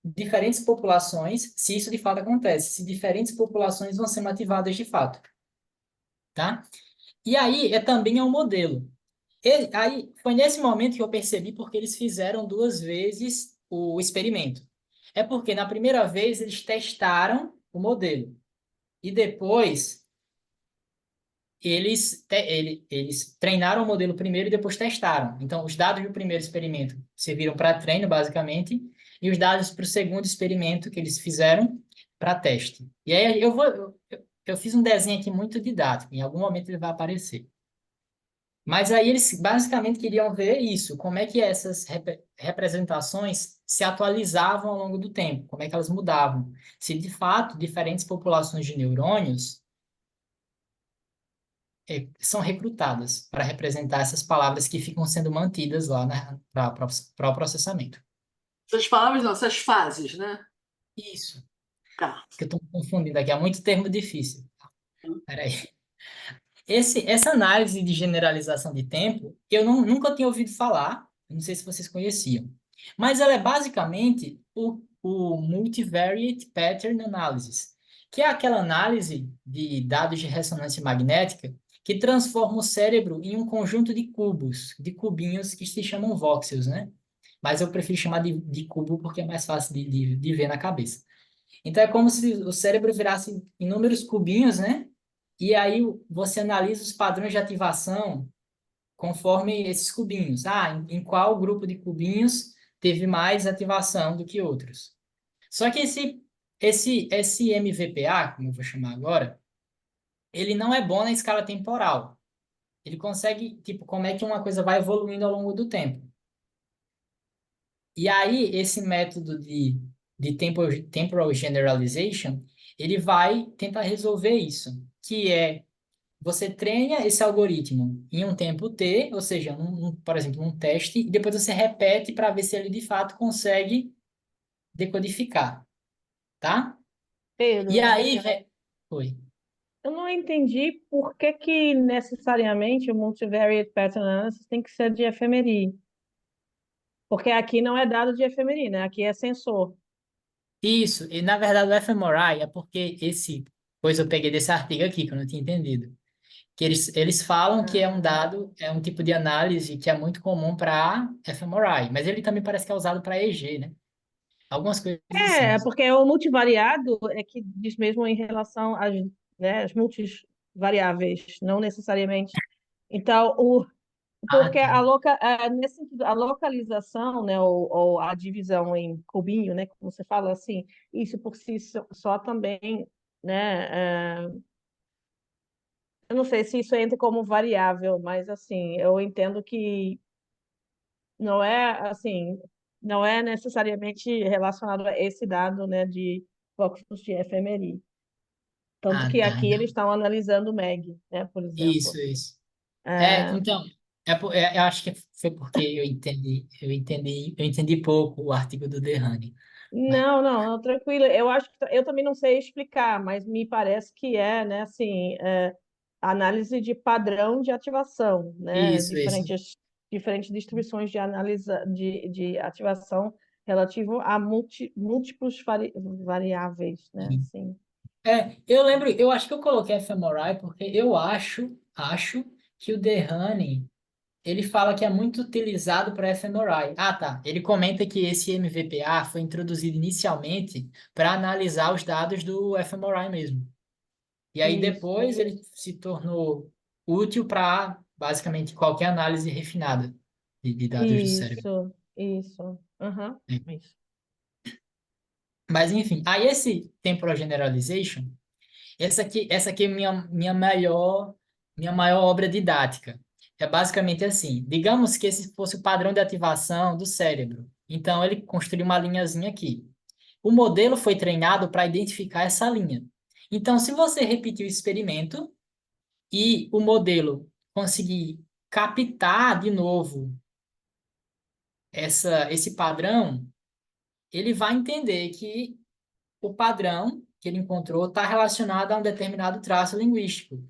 Speaker 2: diferentes populações, se isso de fato acontece, se diferentes populações vão ser motivadas de fato, tá? E aí também é um modelo. Aí foi nesse momento que eu percebi porque eles fizeram 2 vezes o experimento. É porque na primeira vez eles testaram o modelo e depois eles treinaram o modelo primeiro e depois testaram. Então, os dados do primeiro experimento serviram para treino, basicamente, e os dados para o segundo experimento que eles fizeram para teste. E aí eu fiz um desenho aqui muito didático, em algum momento ele vai aparecer. Mas aí eles basicamente queriam ver isso, como é que essas representações se atualizavam ao longo do tempo, como é que elas mudavam. Se de fato diferentes populações de neurônios são recrutadas para representar essas palavras que ficam sendo mantidas lá para o processamento.
Speaker 1: Essas palavras não, essas fases, né?
Speaker 2: Isso,
Speaker 1: Tá.
Speaker 2: que eu estou confundindo aqui, há muito termo difícil. Peraí. Essa análise de generalização de tempo, eu nunca tinha ouvido falar, não sei se vocês conheciam, mas ela é basicamente o Multivariate Pattern Analysis, que é aquela análise de dados de ressonância magnética que transforma o cérebro em um conjunto de cubos, de cubinhos que se chamam voxels, né? Mas eu prefiro chamar de cubo porque é mais fácil de ver na cabeça. Então, é como se o cérebro virasse inúmeros cubinhos, né? E aí você analisa os padrões de ativação conforme esses cubinhos. Em qual grupo de cubinhos teve mais ativação do que outros. Só que esse MVPA, como eu vou chamar agora, ele não é bom na escala temporal. Ele consegue, tipo, como é que uma coisa vai evoluindo ao longo do tempo. E aí, esse método de temporal generalization, ele vai tentar resolver isso, que é você treina esse algoritmo em um tempo T, ou seja, por exemplo, num teste, e depois você repete para ver se ele de fato consegue decodificar, tá? E
Speaker 5: Pedro,
Speaker 2: aí, Oi.
Speaker 5: eu não entendi por que que necessariamente o Multivariate Pattern Analysis tem que ser de fMRI. Porque aqui não é dado de fMRI, né? Aqui é sensor.
Speaker 2: Isso, e na verdade o fMRI é porque pois eu peguei desse artigo aqui, que eu não tinha entendido. Que eles falam que é um dado, é um tipo de análise que é muito comum para fMRI, mas ele também parece que é usado para EG, né? Algumas coisas assim.
Speaker 5: Porque o multivariado é que diz mesmo em relação às, né, às multivariáveis, não necessariamente. Então,
Speaker 2: Ah,
Speaker 5: porque
Speaker 2: tá.
Speaker 5: nesse sentido, a localização, né, ou a divisão em cubinho, né, como você fala assim, isso por si só também, né, eu não sei se isso entra como variável, mas assim, eu entendo que não é assim, não é necessariamente relacionado a esse dado, né, de focos de fMRI. Tanto
Speaker 2: Ah,
Speaker 5: que
Speaker 2: tá.
Speaker 5: aqui eles
Speaker 2: Não.
Speaker 5: estão analisando o MEG, né, por exemplo.
Speaker 2: Isso, isso.
Speaker 5: É,
Speaker 2: Então, Eu acho que foi porque eu entendi pouco o artigo do Derrani. Mas,
Speaker 5: Não, não, não, tranquilo. Eu acho que eu também não sei explicar, mas me parece que é, né, assim, análise de padrão de ativação, né,
Speaker 2: isso.
Speaker 5: diferentes distribuições de análise de ativação relativo a múltiplos variáveis, né, assim.
Speaker 2: Eu lembro, eu acho que eu coloquei fMRI porque eu acho que o Derrani, ele fala que é muito utilizado para fMRI. Ah, tá. Ele comenta que esse MVPA foi introduzido inicialmente para analisar os dados do fMRI mesmo. E aí
Speaker 5: Isso,
Speaker 2: depois ele se tornou útil para basicamente qualquer análise refinada de dados do cérebro.
Speaker 5: isso. Aham,
Speaker 2: Né?
Speaker 5: isso.
Speaker 2: Mas enfim, aí esse temporal generalization, essa aqui é minha maior obra didática. É basicamente assim, digamos que esse fosse o padrão de ativação do cérebro. Então ele construiu uma linhazinha aqui. O modelo foi treinado para identificar essa linha. Então, se você repetir o experimento e o modelo conseguir captar de novo esse padrão, ele vai entender que o padrão que ele encontrou está relacionado a um determinado traço linguístico.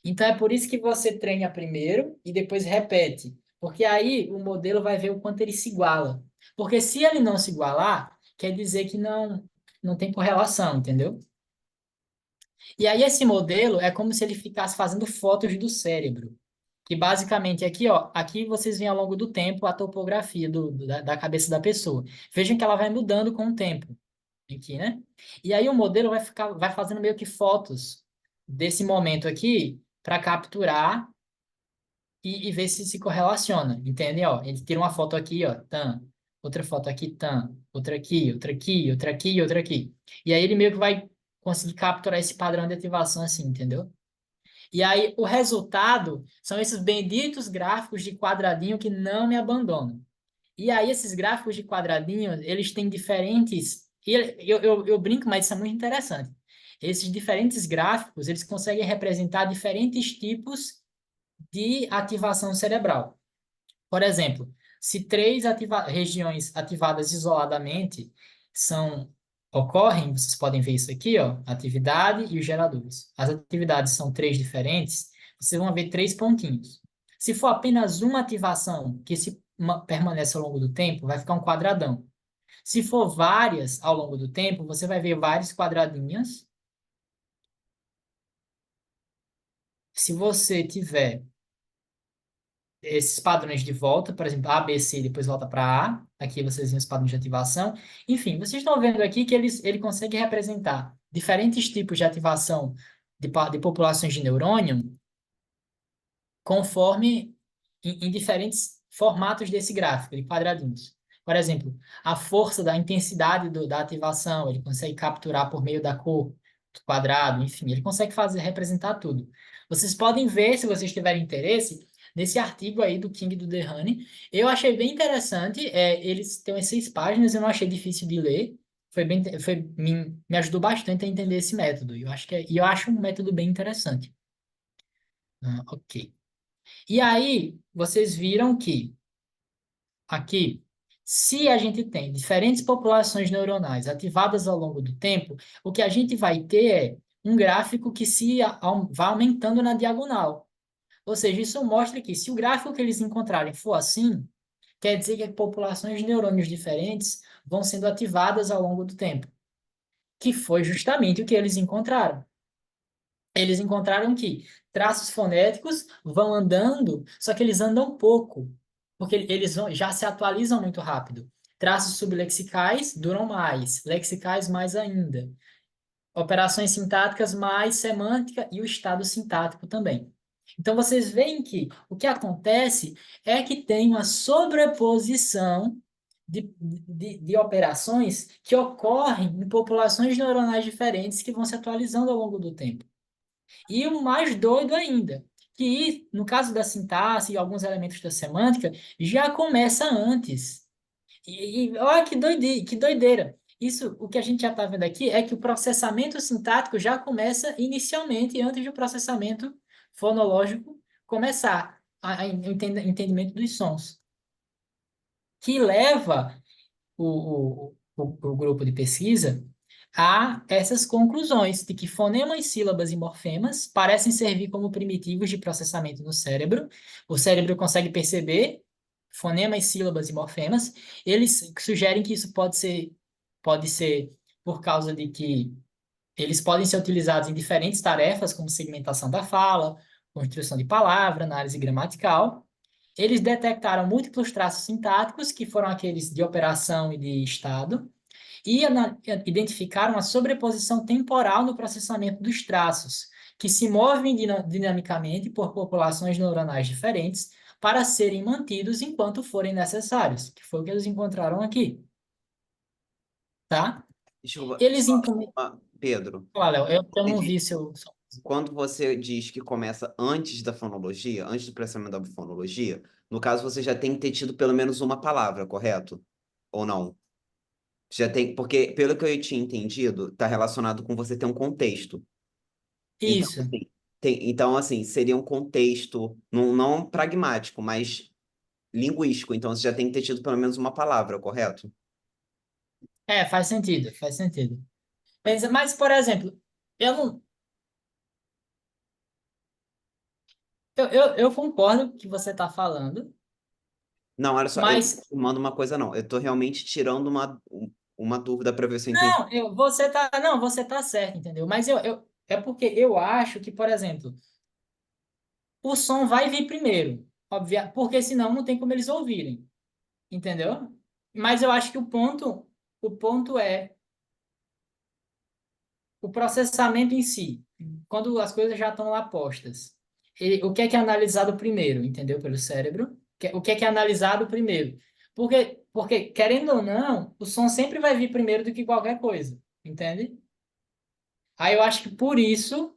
Speaker 2: Então, é por isso que você treina primeiro e depois repete, porque aí o modelo vai ver o quanto ele se iguala. Porque se ele não se igualar, quer dizer que não tem correlação, entendeu? E aí esse modelo é como se ele ficasse fazendo fotos do cérebro. Que basicamente aqui, ó, aqui vocês veem ao longo do tempo a topografia da cabeça da pessoa. Vejam que ela vai mudando com o tempo, aqui, né? E aí o modelo vai fazendo meio que fotos desse momento aqui para capturar e ver se correlaciona, entende? Ó, ele tira uma foto aqui, ó, tan, outra foto aqui, tan, outra aqui, outra aqui, outra aqui, outra aqui. E aí ele meio que vai conseguir capturar esse padrão de ativação assim, entendeu? E aí, o resultado são esses benditos gráficos de quadradinho que não me abandonam. E aí, esses gráficos de quadradinho, eles têm diferentes. Eu brinco, mas isso é muito interessante. Esses diferentes gráficos, eles conseguem representar diferentes tipos de ativação cerebral. Por exemplo, se três regiões ativadas isoladamente ocorrem, vocês podem ver isso aqui, ó, atividade e os geradores. As atividades são três diferentes, vocês vão ver três pontinhos. Se for apenas uma ativação que permanece ao longo do tempo, vai ficar um quadradão. Se for várias ao longo do tempo, você vai ver vários quadradinhos. Se você tiver esses padrões de volta, por exemplo, A, B, C, depois volta para A. Aqui vocês veem os padrões de ativação. Enfim, vocês estão vendo aqui que ele consegue representar diferentes tipos de ativação de populações de neurônio conforme em diferentes formatos desse gráfico, de quadradinhos. Por exemplo, a força da intensidade da ativação, ele consegue capturar por meio da cor do quadrado, enfim, ele consegue representar tudo. Vocês podem ver, se vocês tiverem interesse, nesse artigo aí do King e do Derrani. Eu achei bem interessante, eles têm as 6 páginas, eu não achei difícil de ler, me ajudou bastante a entender esse método. E eu acho um método bem interessante. Ok. E aí, vocês viram que aqui, se a gente tem diferentes populações neuronais ativadas ao longo do tempo, o que a gente vai ter é um gráfico que vai aumentando na diagonal. Ou seja, isso mostra que se o gráfico que eles encontrarem for assim, quer dizer que populações de neurônios diferentes vão sendo ativadas ao longo do tempo, que foi justamente o que eles encontraram. Eles encontraram que traços fonéticos vão andando, só que eles andam pouco, porque já se atualizam muito rápido. Traços sublexicais duram mais, lexicais mais ainda. Operações sintáticas mais semântica e o estado sintático também. Então, vocês veem que o que acontece é que tem uma sobreposição de operações que ocorrem em populações neuronais diferentes que vão se atualizando ao longo do tempo. E o mais doido ainda, que no caso da sintaxe e alguns elementos da semântica, já começa antes. E olha que doideira. Isso, o que a gente já está vendo aqui é que o processamento sintático já começa inicialmente, antes do processamento fonológico começar. entendimento dos sons, que leva o grupo de pesquisa a essas conclusões de que fonemas, sílabas e morfemas parecem servir como primitivos de processamento no cérebro. O cérebro consegue perceber fonemas, sílabas e morfemas. Eles sugerem que isso pode ser por causa de que eles podem ser utilizados em diferentes tarefas, como segmentação da fala, construção de palavra, análise gramatical. Eles detectaram múltiplos traços sintáticos, que foram aqueles de operação e de estado, e identificaram a sobreposição temporal no processamento dos traços, que se movem dinamicamente por populações neuronais diferentes para serem mantidos enquanto forem necessários, que foi o que eles encontraram aqui, tá?
Speaker 6: Desculpa,
Speaker 2: Eles
Speaker 6: Pedro,
Speaker 2: Olha, Léo, eu não
Speaker 6: entendi.
Speaker 2: vi seu.
Speaker 6: Quando você diz que começa antes da fonologia, antes do processamento da fonologia, no caso você já tem que ter tido pelo menos uma palavra, correto? Ou não? Já tem, porque pelo que eu tinha entendido, está relacionado com você ter um contexto. Então,
Speaker 2: Isso.
Speaker 6: assim, então, assim, seria um contexto não pragmático, mas linguístico. Então, você já tem que ter tido pelo menos uma palavra, correto?
Speaker 2: É, faz sentido, faz sentido. Mas, por exemplo, eu não. Eu concordo com o que você está falando,
Speaker 6: Não, olha só, eu
Speaker 2: mas.
Speaker 6: tô mando uma coisa, não. Eu estou realmente tirando uma dúvida para ver se eu entendi.
Speaker 2: Não, você tá certo, entendeu? Mas é porque eu acho que, por exemplo, o som vai vir primeiro, porque senão não tem como eles ouvirem, entendeu? Mas eu acho que o ponto é o processamento em si, quando as coisas já estão lá postas. O que é analisado primeiro, entendeu? Pelo cérebro. O que é analisado primeiro. Porque, querendo ou não, o som sempre vai vir primeiro do que qualquer coisa, entende? Aí eu acho que por isso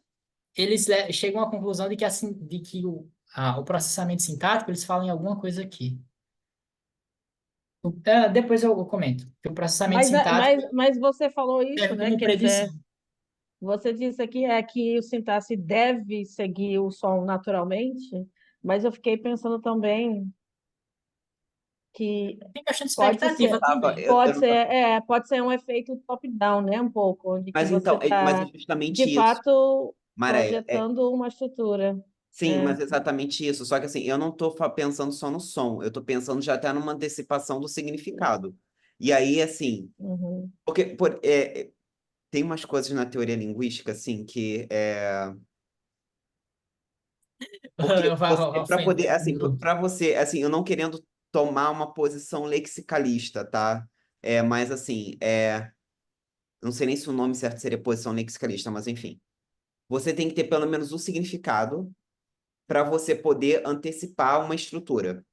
Speaker 2: eles chegam à conclusão de que, assim, de que o processamento sintático, eles falam em alguma coisa aqui. Depois eu comento. Que o processamento
Speaker 5: Mas,
Speaker 2: sintático
Speaker 5: mas você falou isso,
Speaker 2: serve
Speaker 5: né?
Speaker 2: como
Speaker 5: Quer dizer,
Speaker 2: predição.
Speaker 5: você disse aqui que o sintaxe deve seguir o som naturalmente, mas eu fiquei pensando também que
Speaker 2: Tem questão de
Speaker 5: pode
Speaker 2: expectativa
Speaker 5: ser,
Speaker 6: Tava,
Speaker 2: também.
Speaker 6: eu não tava-
Speaker 5: pode ser um efeito top-down, né? Um pouco, de que
Speaker 6: Mas
Speaker 5: você
Speaker 6: então, mas é
Speaker 5: está,
Speaker 6: justamente
Speaker 5: de
Speaker 6: isso,
Speaker 5: fato,
Speaker 6: Maréia.
Speaker 5: projetando uma estrutura.
Speaker 6: Sim,
Speaker 5: É,
Speaker 6: mas é exatamente isso. Só que assim, eu não estou pensando só no som, eu estou pensando já até numa antecipação do significado. E aí, assim,
Speaker 5: uhum.
Speaker 6: porque tem umas coisas na teoria linguística, assim, que porque
Speaker 2: Eu vou
Speaker 6: você, para poder,
Speaker 2: ofender um
Speaker 6: assim,
Speaker 2: grupo.
Speaker 6: para você, assim, eu não querendo tomar uma posição lexicalista, tá? Mas assim, não sei nem se o nome certo seria posição lexicalista, mas enfim. Você tem que ter pelo menos um significado para você poder antecipar uma estrutura.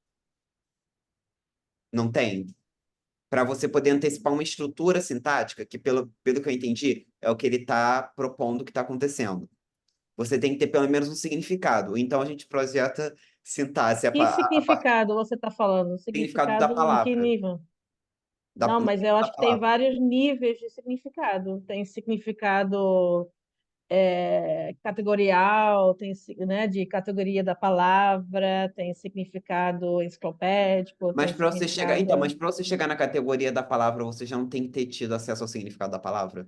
Speaker 6: Não tem? Para você poder antecipar uma estrutura sintática, que pelo que eu entendi, é o que ele está propondo que está acontecendo. Você tem que ter pelo menos um significado. Então a gente projeta sintaxe,
Speaker 5: Que significado você está falando?
Speaker 6: significado da
Speaker 5: Significado em que
Speaker 6: palavra.
Speaker 5: nível? Não,
Speaker 6: No
Speaker 5: mas eu
Speaker 6: nível da
Speaker 5: acho que tem
Speaker 6: palavra.
Speaker 5: vários níveis de significado. Tem significado categorial, tem, né, de categoria da palavra, tem significado enciclopédico,
Speaker 6: Mas
Speaker 5: tem
Speaker 6: para você chegar, então,
Speaker 5: significado.
Speaker 6: mas para você chegar na categoria da palavra, você já não tem que ter tido acesso ao significado da palavra,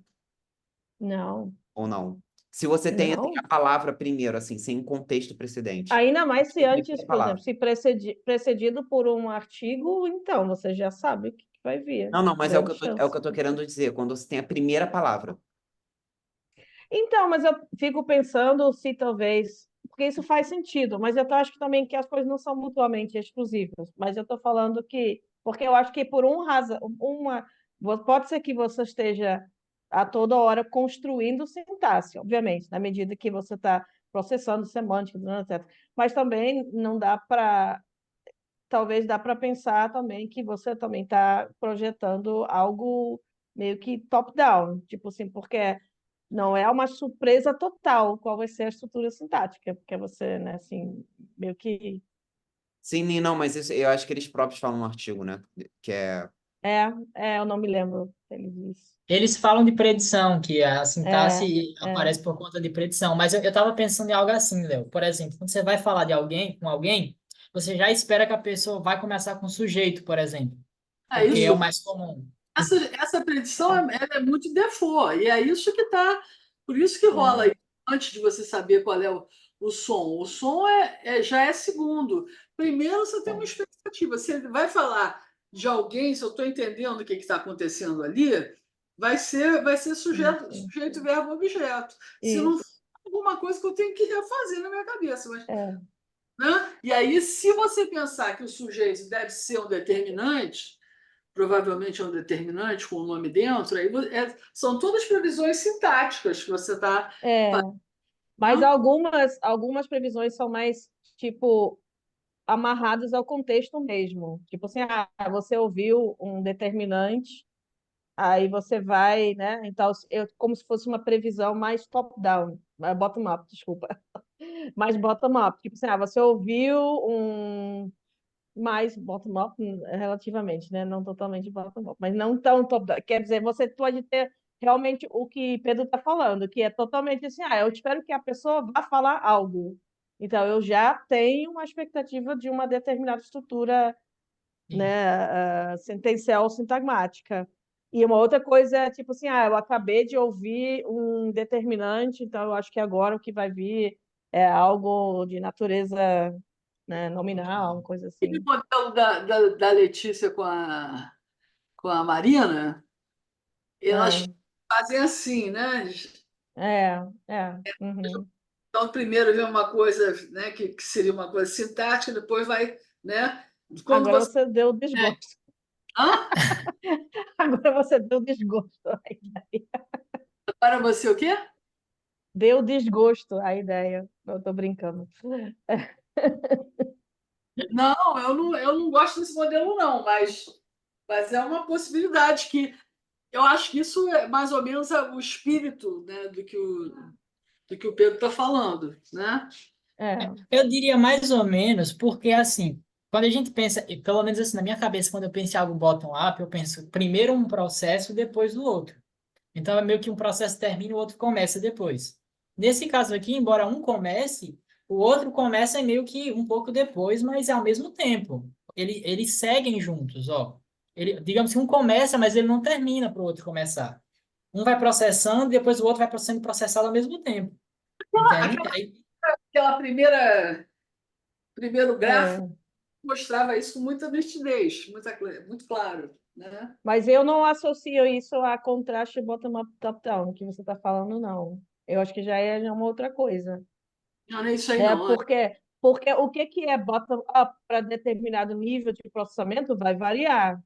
Speaker 5: Não,
Speaker 6: ou não? Se você tem
Speaker 5: não.
Speaker 6: a palavra primeiro, assim, sem um contexto precedente,
Speaker 5: Ainda mais se
Speaker 6: você primeiro
Speaker 5: antes,
Speaker 6: a
Speaker 5: por exemplo,
Speaker 6: palavra.
Speaker 5: se precedido por um artigo, então você já sabe o que vai vir.
Speaker 6: Não, não, mas é o que
Speaker 5: Grande
Speaker 6: é o que
Speaker 5: chance.
Speaker 6: eu tô querendo dizer, quando você tem a primeira palavra.
Speaker 5: Então, mas eu fico pensando se talvez, porque isso faz sentido, mas acho que também que as coisas não são mutuamente exclusivas. Mas eu estou falando que, porque eu acho que por pode ser que você esteja a toda hora construindo sintaxe, obviamente, na medida que você está processando semântica, etc. Mas também não dá para, talvez dá para pensar também que você também está projetando algo meio que top-down, tipo assim, porque não é uma surpresa total qual vai ser a estrutura sintática, porque você, né, assim, meio que
Speaker 6: Sim, não, mas isso, eu acho que eles próprios falam no artigo, né? Que
Speaker 5: eu não me lembro, ele disse.
Speaker 2: Eles falam de predição, que a
Speaker 5: É,
Speaker 2: sintaxe
Speaker 5: é,
Speaker 2: aparece por conta de predição, mas eu estava pensando em algo assim, Léo. Por exemplo, quando você vai falar de alguém com alguém, você já espera que a pessoa vai começar com sujeito, por exemplo,
Speaker 1: É
Speaker 2: porque é o
Speaker 1: isso.
Speaker 2: mais comum.
Speaker 1: Essa predição ela é muito default, e é isso que está. Por isso que rola
Speaker 5: É.
Speaker 1: aí, antes de você saber qual é o som. O som já é segundo. Primeiro você tem uma expectativa. Você vai falar de alguém, se eu estou entendendo o que está acontecendo ali, vai ser sujeito,
Speaker 5: Isso,
Speaker 1: sujeito, verbo, objeto. Se não for
Speaker 5: isso.
Speaker 1: alguma coisa que eu tenho que refazer na minha cabeça. Mas,
Speaker 5: É.
Speaker 1: né? E aí, se você pensar que o sujeito deve ser um determinante, provavelmente é um determinante com o nome dentro, aí são todas previsões sintáticas que você está
Speaker 5: É. Mas
Speaker 1: fazendo.
Speaker 5: algumas previsões são mais, tipo, amarradas ao contexto mesmo. Tipo assim, você ouviu um determinante, aí você vai, né? Então, como se fosse uma previsão mais top-down, bottom-up, desculpa. Mais bottom-up. Tipo assim, você ouviu um mais bottom-up relativamente, né? Não totalmente bottom-up, mas não tão top-down. Quer dizer, você pode ter realmente o que Pedro está falando, que é totalmente assim, eu espero que a pessoa vá falar algo. Então, eu já tenho uma expectativa de uma determinada estrutura,
Speaker 2: Sim.
Speaker 5: né, sentencial sintagmática. E uma outra coisa é tipo assim, eu acabei de ouvir um determinante, então eu acho que agora o que vai vir é algo de natureza, né, nominal, uma coisa
Speaker 1: Aquele
Speaker 5: assim.
Speaker 1: modelo da Letícia com a Marina, elas
Speaker 5: Ah,
Speaker 1: fazem assim, né?
Speaker 5: uhum.
Speaker 1: Então, primeiro vem uma coisa, né, que seria uma coisa sintática, depois vai, né? Quando
Speaker 5: Agora
Speaker 1: você.
Speaker 5: você deu
Speaker 1: É,
Speaker 5: desgosto.
Speaker 1: hã?
Speaker 5: Agora você deu desgosto à ideia.
Speaker 1: Para você o quê?
Speaker 5: Deu desgosto à ideia. Eu estou brincando.
Speaker 1: Não, eu não gosto desse modelo, não, mas é uma possibilidade que eu acho que isso é mais ou menos o espírito, né, do que o Pedro está falando, né?
Speaker 5: É,
Speaker 2: Eu diria mais ou menos, porque assim, quando a gente pensa, e pelo menos assim, na minha cabeça, quando eu penso em algo bottom-up, eu penso primeiro um processo, depois do outro. Então é meio que um processo termina e o outro começa depois. Nesse caso aqui, embora um comece, o outro começa meio que um pouco depois, mas ao mesmo tempo. Eles seguem juntos, ó. Digamos que um começa, mas ele não termina para o outro começar. Um vai processando, depois o outro vai sendo processado ao mesmo tempo. Entende?
Speaker 1: Aquela primeiro gráfico
Speaker 5: é.
Speaker 1: mostrava isso com muita nitidez, muito claro, né?
Speaker 5: Mas eu não associo isso a contraste bottom-up, top-down, que você está falando, não. Eu acho que já é uma outra coisa,
Speaker 1: Não, não é isso aí,
Speaker 5: né?
Speaker 1: não.
Speaker 5: Porque o que é bottom-up para determinado nível de processamento vai variar,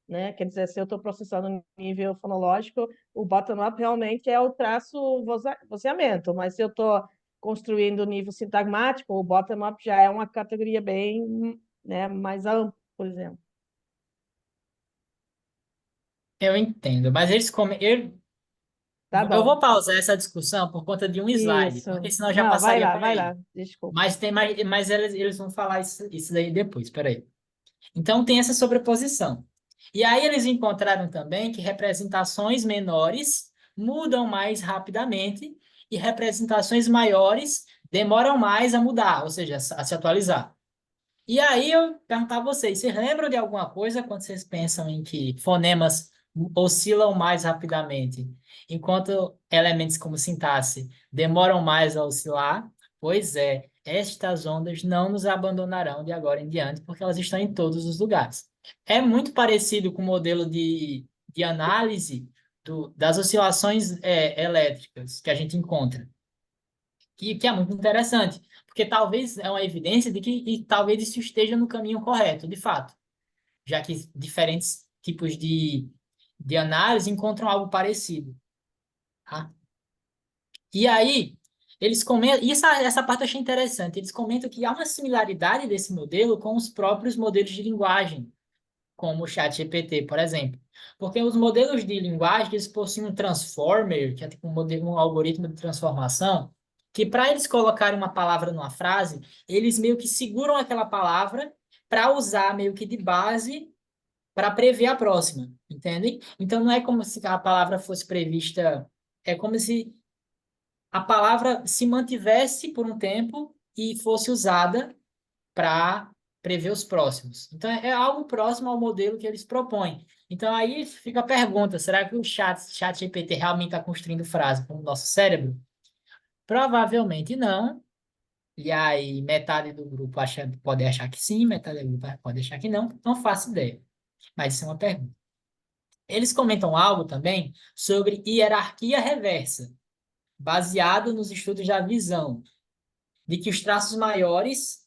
Speaker 5: né? Quer dizer, se eu estou processando no nível fonológico, o bottom-up realmente é o traço vozeamento, mas se eu estou construindo nível sintagmático, o bottom-up já é uma categoria bem, né, mais ampla, por exemplo.
Speaker 2: Eu entendo, mas
Speaker 5: Tá
Speaker 2: eu
Speaker 5: bom.
Speaker 2: vou pausar essa discussão por conta de um slide, porque
Speaker 5: Isso.
Speaker 2: senão eu já
Speaker 5: Não,
Speaker 2: passaria por
Speaker 5: vai
Speaker 2: aí.
Speaker 5: lá, desculpa.
Speaker 2: Mas eles vão falar isso daí depois, peraí. Então tem essa sobreposição. E aí eles encontraram também que representações menores mudam mais rapidamente e representações maiores demoram mais a mudar, ou seja, a se atualizar. E aí eu perguntar a vocês lembram de alguma coisa quando vocês pensam em que fonemas oscilam mais rapidamente, enquanto elementos como sintaxe demoram mais a oscilar? Pois é, estas ondas não nos abandonarão de agora em diante, porque elas estão em todos os lugares. É muito parecido com o modelo de análise das oscilações elétricas que a gente encontra que é muito interessante, porque talvez é uma evidência de que e talvez isso esteja no caminho correto, de fato, já que diferentes tipos de análise encontram algo parecido. Tá? E aí, eles comentam, e essa parte eu achei interessante, eles comentam que há uma similaridade desse modelo com os próprios modelos de linguagem, como o ChatGPT, por exemplo. Porque os modelos de linguagem, eles possuem um transformer, que é tipo um algoritmo de transformação, que para eles colocarem uma palavra numa frase, eles meio que seguram aquela palavra para usar meio que de base para prever a próxima, entendem? Então não é como se a palavra fosse prevista, é como se a palavra se mantivesse por um tempo e fosse usada para prever os próximos. Então, é algo próximo ao modelo que eles propõem. Então, aí fica a pergunta, será que o chat GPT realmente está construindo frase com o nosso cérebro? Provavelmente não. E aí, metade do grupo pode achar que sim, metade do grupo pode achar que não. Não faço ideia. Mas isso é uma pergunta. Eles comentam algo também sobre hierarquia reversa, baseado nos estudos da visão, de que os traços maiores,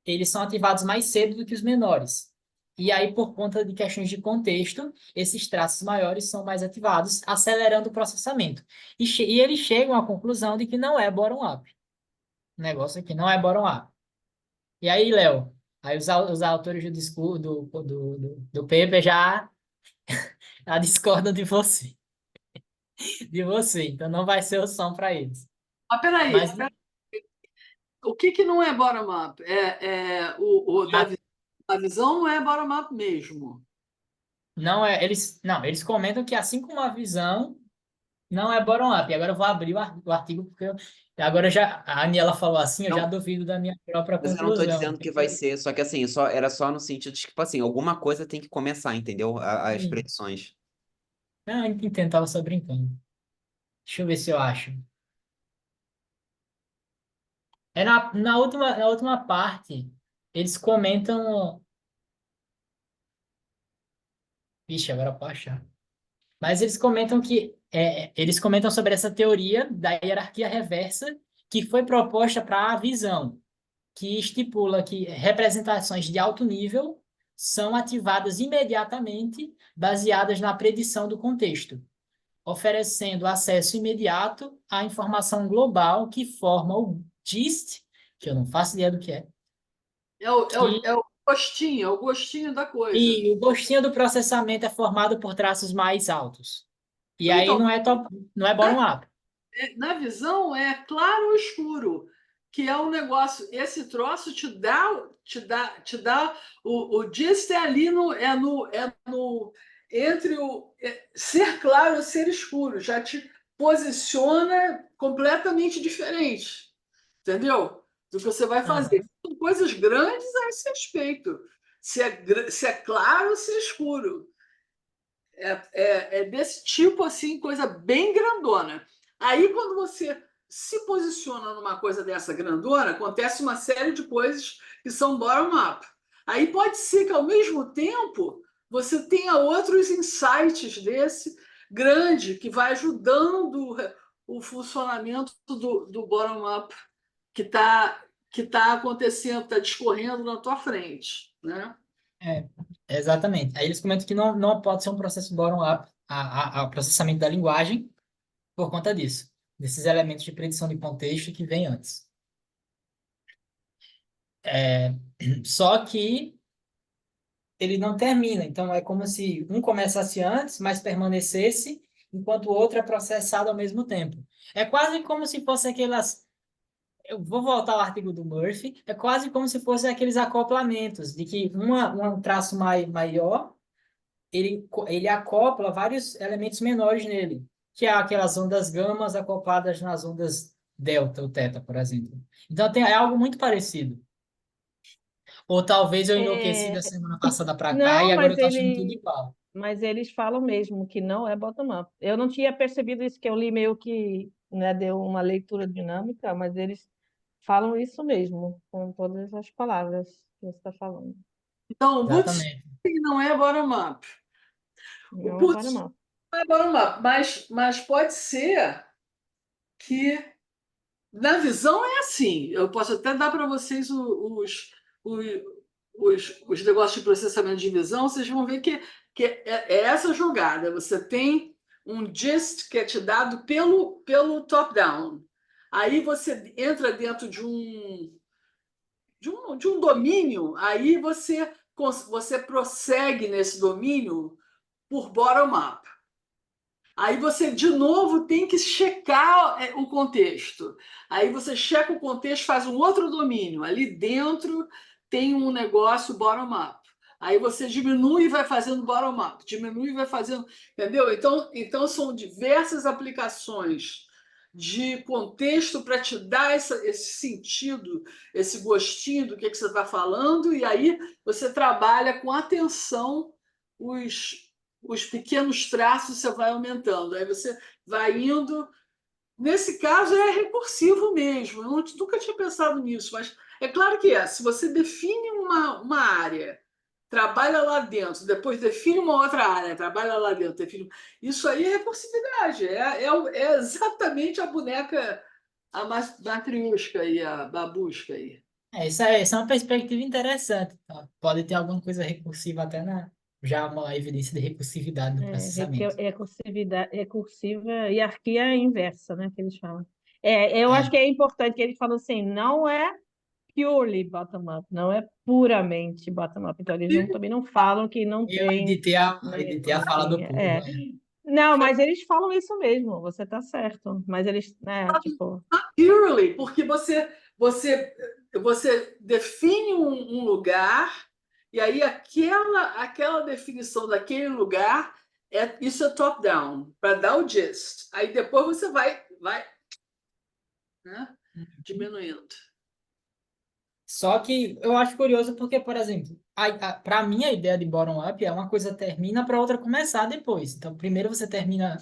Speaker 2: eles são ativados mais cedo do que os menores. E aí, por conta de questões de contexto, esses traços maiores são mais ativados, acelerando o processamento. E eles chegam à conclusão de que não é bottom-up. O negócio aqui não é bottom-up. E aí, Léo, aí os autores do discurso do paper já discordam de você. De você, então não vai ser opção para eles.
Speaker 1: Mas peraí,
Speaker 2: Mas
Speaker 1: o que não é bottom-up? O
Speaker 2: já
Speaker 1: da visão não é bottom-up mesmo.
Speaker 2: não é, eles comentam que assim como a visão não é bottom-up. E agora eu vou abrir o artigo porque agora já a Aniela falou assim, eu já
Speaker 6: Não,
Speaker 2: duvido da minha própria
Speaker 6: mas eu não tô
Speaker 2: conclusão.
Speaker 6: dizendo que vai ser, só que assim, era só no sentido de, tipo assim, alguma coisa tem que começar, entendeu? As
Speaker 2: Sim.
Speaker 6: predições.
Speaker 2: Não, eu entendo, tava só brincando. Deixa eu ver se eu acho. Na última parte, eles comentam. Vixe, agora eu posso achar. Mas eles comentam sobre essa teoria da hierarquia reversa que foi proposta para a visão, que estipula que representações de alto nível são ativadas imediatamente, baseadas na predição do contexto, oferecendo acesso imediato à informação global que forma o GIST, que eu não faço ideia do que é,
Speaker 1: É o gostinho da coisa.
Speaker 2: e o gostinho do processamento é formado por traços mais altos. E aí
Speaker 1: Então,
Speaker 2: não é bottom-up.
Speaker 1: na visão é claro ou escuro, que é um negócio. Esse troço te dá o gist é ali entre ser claro e ser escuro, já te posiciona completamente diferente, entendeu? Do que você vai fazer.
Speaker 2: Aham.
Speaker 1: São coisas grandes a esse respeito. Se é claro ou se é escuro. É desse tipo, assim, coisa bem grandona. Aí, quando você se posiciona numa coisa dessa grandona, acontece uma série de coisas que são bottom-up. Aí pode ser que, ao mesmo tempo, você tenha outros insights desse grande, que vai ajudando o funcionamento do bottom-up que tá acontecendo, está discorrendo na tua frente, né?
Speaker 2: É, exatamente. Aí eles comentam que não pode ser um processo bottom-up, o processamento da linguagem, por conta disso, desses elementos de predição de contexto que vem antes. É, só que ele não termina, então é como se um começasse antes, mas permanecesse, enquanto o outro é processado ao mesmo tempo. É quase como se fosse aquelas. Eu vou voltar ao artigo do Murphy, é quase como se fossem aqueles acoplamentos, de que um traço maior ele acopla vários elementos menores nele, que é aquelas ondas gamas acopladas nas ondas delta ou teta, por exemplo. Então é algo muito parecido. Ou talvez eu enlouqueci
Speaker 5: É,
Speaker 2: da semana passada para cá e
Speaker 5: não,
Speaker 2: agora eu tô achando tudo igual.
Speaker 5: mas eles falam mesmo que não é bottom-up. Eu não tinha percebido isso, que eu li meio que, né, deu uma leitura dinâmica, mas eles falam isso mesmo, com todas as palavras que você está falando.
Speaker 1: Então, o
Speaker 2: Exatamente.
Speaker 1: bootstrap não é bottom-up. O
Speaker 5: Não é
Speaker 1: bootstrap
Speaker 5: bottom-up.
Speaker 1: não é bottom-up, mas pode ser que, na visão, é assim. Eu posso até dar para vocês os negócios de processamento de visão, vocês vão ver que é essa jogada. Você tem um gist que é te dado pelo top-down. Aí você entra dentro de um domínio, aí você prossegue nesse domínio por bottom-up. Aí você, de novo, tem que checar o contexto. Aí você checa o contexto, faz um outro domínio. Ali dentro tem um negócio bottom-up. Aí você diminui e vai fazendo bottom-up. Diminui e vai fazendo. Entendeu? Então são diversas aplicações de contexto para te dar esse sentido, esse gostinho do que você está falando, e aí você trabalha com atenção os pequenos traços, você vai aumentando. Aí você vai indo. Nesse caso, é recursivo mesmo. Eu nunca tinha pensado nisso, mas é claro que é. Se você define uma área, trabalha lá dentro, depois define uma outra área, trabalha lá dentro, define. Isso aí é recursividade. É exatamente a boneca, a matriusca aí, a babusca aí.
Speaker 2: Essa é uma perspectiva interessante. Tá? Pode ter alguma coisa recursiva até já uma evidência de recursividade no processamento.
Speaker 5: Recursiva, hierarquia inversa, né, que eles falam. Eu
Speaker 2: É,
Speaker 5: acho que é importante que eles falam assim, não é purely bottom-up, não é puramente bottom-up. Então, eles também não falam que não
Speaker 2: eu
Speaker 5: tem, né,
Speaker 2: editei a fala do
Speaker 5: assim,
Speaker 2: povo. Né?
Speaker 5: Não, mas eles falam isso mesmo, você está certo. Mas eles, tipo...
Speaker 1: Purely, porque você define um lugar e aí aquela definição daquele lugar isso é top-down, para dar o gist. Aí depois você vai, né, diminuindo.
Speaker 2: Só que eu acho curioso porque, por exemplo, para mim a ideia de bottom-up é uma coisa termina para outra começar depois. Então, primeiro você termina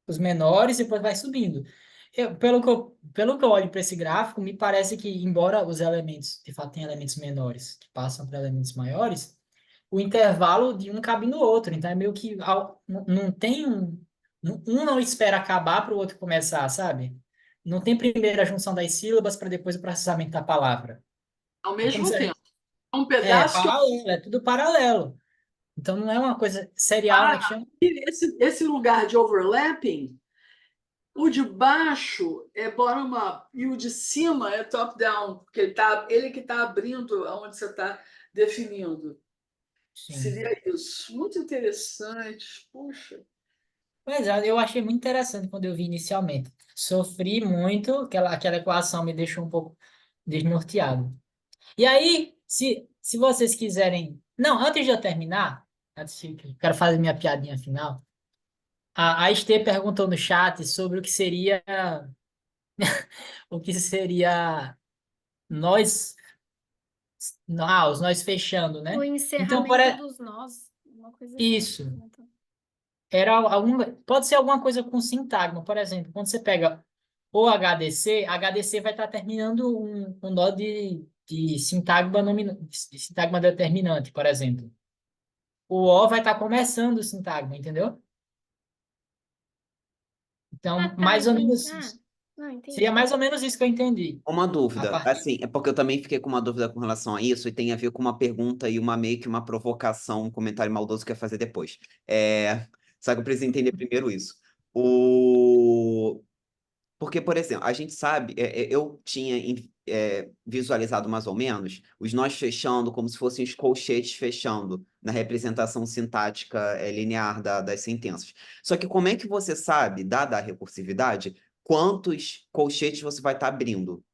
Speaker 2: os menores e depois vai subindo. Pelo que eu olho para esse gráfico, me parece que, embora os elementos, de fato, tenham elementos menores que passam para elementos maiores, o intervalo de um cabe no outro. Então, é meio que não tem um não espera acabar para o outro começar, sabe? Não tem primeiro a junção das sílabas para depois o processamento da palavra.
Speaker 1: Ao
Speaker 2: É como
Speaker 1: mesmo
Speaker 2: se
Speaker 1: tempo. É um pedaço que
Speaker 2: paralelo, é tudo paralelo. Então, não é uma coisa serial, né, que chama?
Speaker 1: esse lugar de overlapping, o de baixo é bottom-up e o de cima é top-down, porque ele que está abrindo aonde você está definindo.
Speaker 2: Sim.
Speaker 1: Seria isso. Muito interessante. Puxa.
Speaker 2: Pois é, eu achei muito interessante quando eu vi inicialmente. Sofri muito, aquela equação me deixou um pouco desnorteado. E aí, se vocês quiserem. Não, antes de eu terminar, quero fazer minha piadinha final. A Estê perguntou no chat sobre o que seria nós. Os nós fechando,
Speaker 4: O
Speaker 2: né? Então,
Speaker 4: encerramento dos nós, uma coisa assim.
Speaker 2: isso. Pode ser alguma coisa com sintagma, por exemplo, quando você pega o HDC vai estar terminando um nó de sintagma determinante, por exemplo. O O vai estar começando o sintagma, entendeu?
Speaker 4: Ah,
Speaker 2: Então,
Speaker 4: tá,
Speaker 2: mais ou
Speaker 4: entendi.
Speaker 2: menos,
Speaker 4: Não,
Speaker 2: seria
Speaker 4: entendi.
Speaker 2: mais ou menos isso que eu entendi.
Speaker 6: Uma
Speaker 2: A
Speaker 6: dúvida,
Speaker 2: parte.
Speaker 6: assim, é porque eu também fiquei com uma dúvida com relação a isso e tem a ver com uma pergunta e meio que uma provocação, um comentário maldoso que eu ia fazer depois. Só que eu preciso entender primeiro isso. O... Porque, por exemplo, a gente sabe, eu tinha visualizado mais ou menos os nós fechando como se fossem os colchetes fechando na representação sintática linear das sentenças. Só que como é que você sabe, dada a recursividade, quantos colchetes você vai estar abrindo?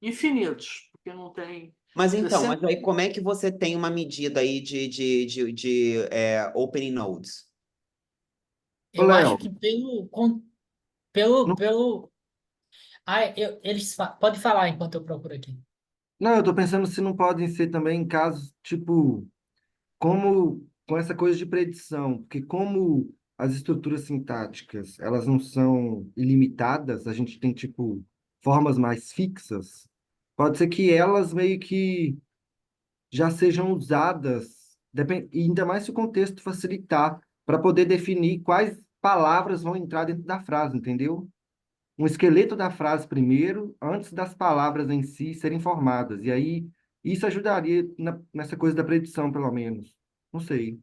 Speaker 1: Infinitos, porque não tem.
Speaker 6: Mas
Speaker 1: Você
Speaker 6: então, mas
Speaker 1: sempre...
Speaker 6: aí como é que você tem uma medida aí de opening nodes?
Speaker 7: Ô,
Speaker 2: Eu
Speaker 7: Léo,
Speaker 2: acho que pelo,
Speaker 7: não,
Speaker 2: pelo... Pode falar enquanto eu procuro aqui.
Speaker 7: não, eu tô pensando se não podem ser também casos, tipo, como com essa coisa de predição, porque como as estruturas sintáticas, elas não são ilimitadas, a gente tem, tipo, formas mais fixas, pode ser que elas meio que já sejam usadas, e ainda mais se o contexto facilitar, para poder definir quais palavras vão entrar dentro da frase, entendeu? Um esqueleto da frase primeiro, antes das palavras em si serem formadas. E aí, isso ajudaria nessa coisa da predição, pelo menos. Não sei.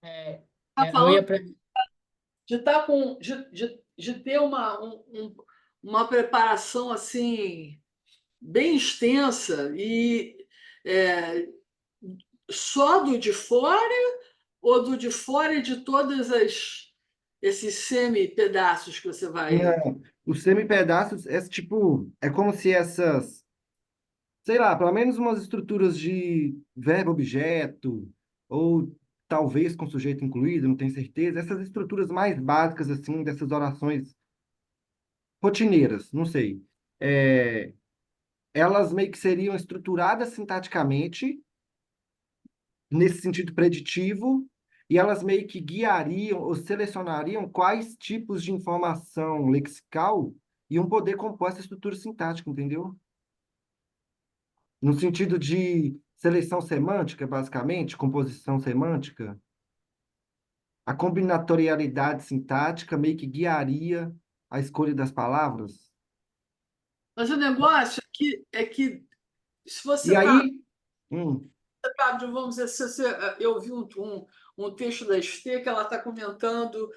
Speaker 2: É,
Speaker 1: Está
Speaker 2: eu
Speaker 1: falando
Speaker 2: ia...
Speaker 1: de estar de ter uma preparação assim bem extensa e é, só do de fora ou do de fora e de todas esses semi-pedaços que você vai.
Speaker 7: Não, os semipedaços é tipo, é como se essas, sei lá, pelo menos umas estruturas de verbo-objeto ou talvez com sujeito incluído, não tenho certeza, essas estruturas mais básicas, assim, dessas orações rotineiras, não sei. É, elas meio que seriam estruturadas sintaticamente, nesse sentido preditivo, e elas meio que guiariam ou selecionariam quais tipos de informação lexical iam poder compor essa estrutura sintática, entendeu? No sentido de seleção semântica, basicamente, composição semântica, a combinatorialidade sintática meio que guiaria a escolha das palavras.
Speaker 1: Mas o negócio é que se você
Speaker 7: E
Speaker 1: está,
Speaker 7: aí, hum,
Speaker 1: vamos dizer, eu vi um texto da Estê que ela está comentando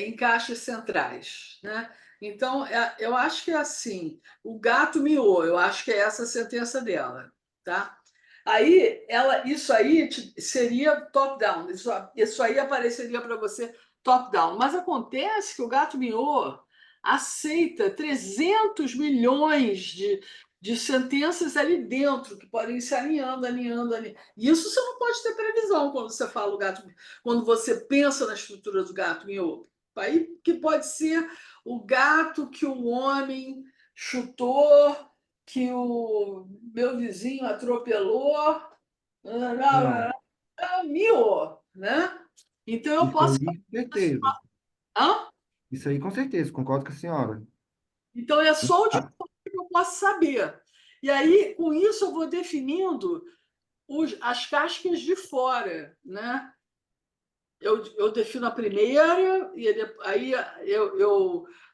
Speaker 1: encaixes centrais, né? Então, eu acho que é assim, o gato miou, eu acho que é essa a sentença dela, tá? Aí, isso aí seria top-down, isso aí apareceria para você top-down, mas acontece que o gato miou aceita 300 milhões de sentenças ali dentro, que podem ir se alinhando, alinhando, alinhando. E isso você não pode ter previsão quando você fala o gato, quando você pensa na estrutura do gato miúdo. Aí que pode ser o gato que o homem chutou, que o meu vizinho atropelou,
Speaker 7: não,
Speaker 1: miou, né? Então eu
Speaker 7: isso
Speaker 1: posso.
Speaker 7: aí, com certeza.
Speaker 1: Hã?
Speaker 7: Isso aí, com certeza, concordo com a senhora.
Speaker 1: Então é só o
Speaker 7: Ah,
Speaker 1: que eu posso saber. E aí, com isso, eu vou definindo as cascas de fora, né? Eu defino a primeira, e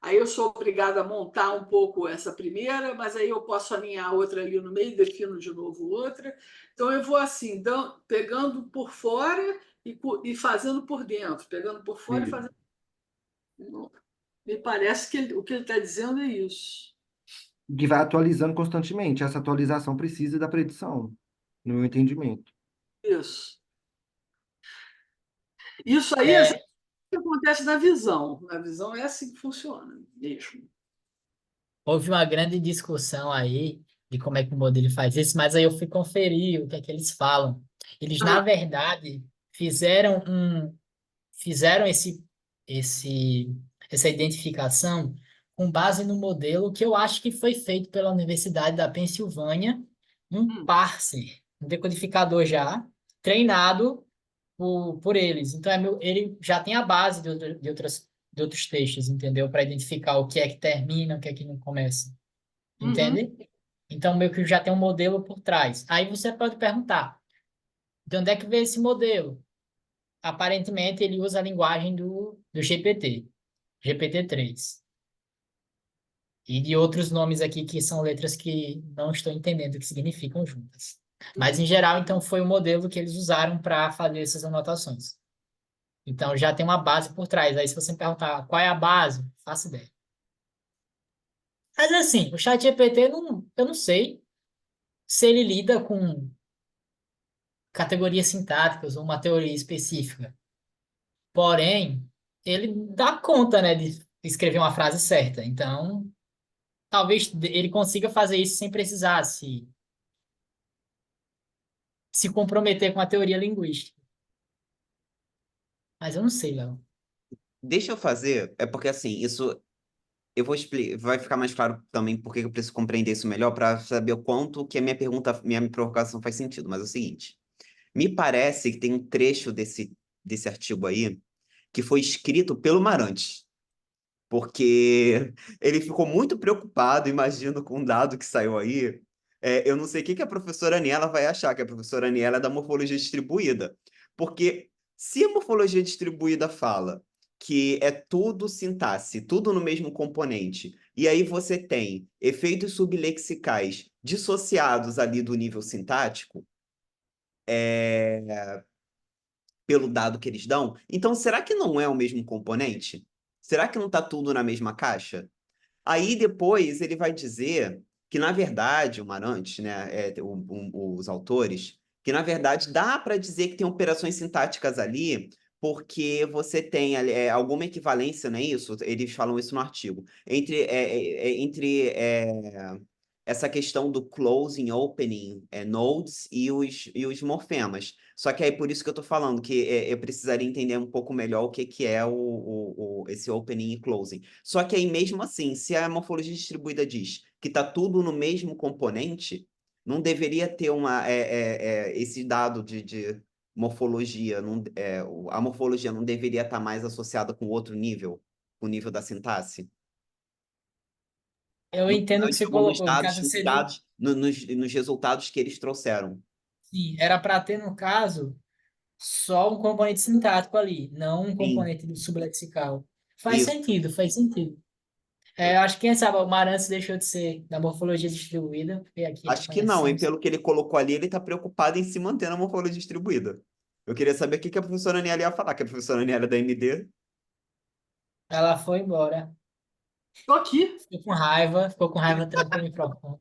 Speaker 1: aí eu sou obrigada a montar um pouco essa primeira, mas aí eu posso alinhar outra ali no meio, defino de novo outra. Então eu vou assim, pegando por fora e fazendo por dentro, pegando por fora e
Speaker 7: e
Speaker 1: fazendo. Me parece que o que ele está dizendo é isso.
Speaker 7: que vai atualizando constantemente. Essa atualização precisa da predição, no meu entendimento.
Speaker 1: Isso. Isso aí é
Speaker 2: É,
Speaker 1: o que acontece na visão. Na visão é assim que funciona mesmo.
Speaker 2: houve uma grande discussão aí de como é que o modelo faz isso, mas aí eu fui conferir o que é que eles falam. Eles, na
Speaker 1: Ah,
Speaker 2: verdade, fizeram fizeram essa identificação com base no modelo que eu acho que foi feito pela Universidade da Pensilvânia, um
Speaker 1: hum,
Speaker 2: parser, um decodificador já treinado por eles. Então, ele já tem a base de outros textos, entendeu? Para identificar o que é que termina, o que é que não começa.
Speaker 1: uhum.
Speaker 2: Entende? Então, meio que já tem um modelo por trás. Aí você pode perguntar, de onde é que veio esse modelo? Aparentemente, ele usa a linguagem do GPT, GPT-3. E de outros nomes aqui que são letras que não estou entendendo o que significam juntas. Mas, em geral, então, foi o modelo que eles usaram para fazer essas anotações. Então, já tem uma base por trás. Aí, se você me perguntar qual é a base, faço ideia. Mas, assim, o ChatGPT, eu não sei se ele lida com categorias sintáticas ou uma teoria específica. Porém, ele dá conta, né, de escrever uma frase certa. Então, talvez ele consiga fazer isso sem precisar se comprometer com a teoria linguística. Mas eu não sei, Léo.
Speaker 6: Deixa eu fazer, é porque assim, isso eu vou explicar, vai ficar mais claro também porque eu preciso compreender isso melhor para saber o quanto que a minha pergunta, minha provocação faz sentido. Mas é o seguinte, me parece que tem um trecho desse artigo aí que foi escrito pelo Marante, porque ele ficou muito preocupado, imagino, com um dado que saiu aí. Eu não sei o que a professora Aniela vai achar, que a professora Aniela é da morfologia distribuída. Porque se a morfologia distribuída fala que é tudo sintaxe, tudo no mesmo componente, e aí você tem efeitos sublexicais dissociados ali do nível sintático, pelo dado que eles dão, então será que não é o mesmo componente? Será que não está tudo na mesma caixa? Aí depois ele vai dizer que, na verdade, o Marante, né, os autores, que na verdade dá para dizer que tem operações sintáticas ali, porque você tem alguma equivalência, não é isso? Eles falam isso no artigo, entre essa questão do closing, opening, nodes e os morfemas. Só que aí por isso que eu estou falando que eu precisaria entender um pouco melhor o que, que é esse opening e closing. Só que aí mesmo assim, se a morfologia distribuída diz que está tudo no mesmo componente, não deveria ter esse dado de morfologia, a morfologia não deveria estar mais associada com outro nível, o nível da sintaxe?
Speaker 2: Eu
Speaker 6: No,
Speaker 2: entendo o que você
Speaker 6: nos
Speaker 2: colocou. No
Speaker 6: dados,
Speaker 2: caso,
Speaker 6: nos
Speaker 2: seria,
Speaker 6: dados, nos resultados que eles trouxeram.
Speaker 2: sim, era para ter, no caso, só um componente sintático ali, não um
Speaker 6: Sim,
Speaker 2: componente do sublexical. Faz
Speaker 6: isso.
Speaker 2: sentido, faz sentido. Eu acho que, quem sabe, o Marantz deixou de ser da morfologia distribuída, porque aqui ele
Speaker 6: Acho que não, e
Speaker 2: conhecemos.
Speaker 6: pelo que ele colocou ali, ele está preocupado em se manter na morfologia distribuída. Eu queria saber o que que a professora Aniela ia falar, que a professora Aniela é da MD.
Speaker 2: Ela foi embora,
Speaker 1: Estou aqui.
Speaker 2: ficou com raiva, trancou o microfone.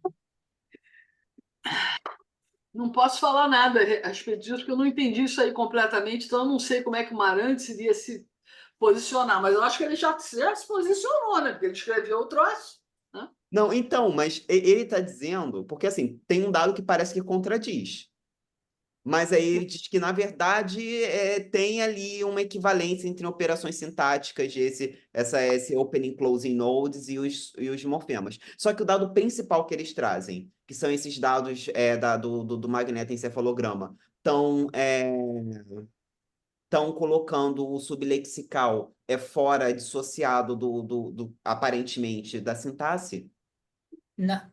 Speaker 1: Não posso falar nada a respeito disso, porque eu não entendi isso aí completamente, então eu não sei como é que o Marantz iria se posicionar, mas eu acho que ele já se posicionou, né? Porque ele escreveu o troço, né?
Speaker 6: Não, então, mas ele está dizendo, porque assim, tem um dado que parece que contradiz. Mas aí ele diz que, na verdade, tem ali uma equivalência entre operações sintáticas, esse opening closing nodes e os morfemas. Só que o dado principal que eles trazem, que são esses dados do magnetoencefalograma, estão colocando o sublexical fora, dissociado aparentemente, da sintaxe.
Speaker 2: Na...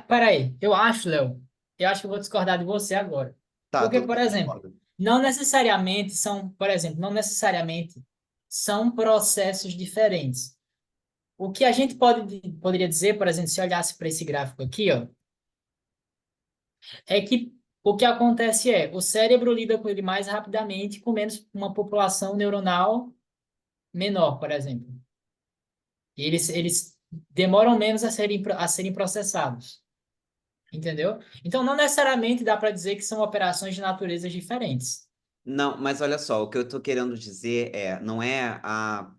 Speaker 2: Peraí, eu acho que eu vou discordar de você agora.
Speaker 6: Tá,
Speaker 2: Porque,
Speaker 6: tudo
Speaker 2: por
Speaker 6: bem,
Speaker 2: exemplo,
Speaker 6: concordo.
Speaker 2: não necessariamente são processos diferentes. O que a gente poderia dizer, por exemplo, se olhasse para esse gráfico aqui, ó, é que o que acontece é, o cérebro lida com ele mais rapidamente, com menos uma população neuronal menor, por exemplo. E eles demoram menos a serem processados, entendeu? Então, não necessariamente dá para dizer que são operações de naturezas diferentes.
Speaker 6: Não, mas olha só, o que eu estou querendo dizer não é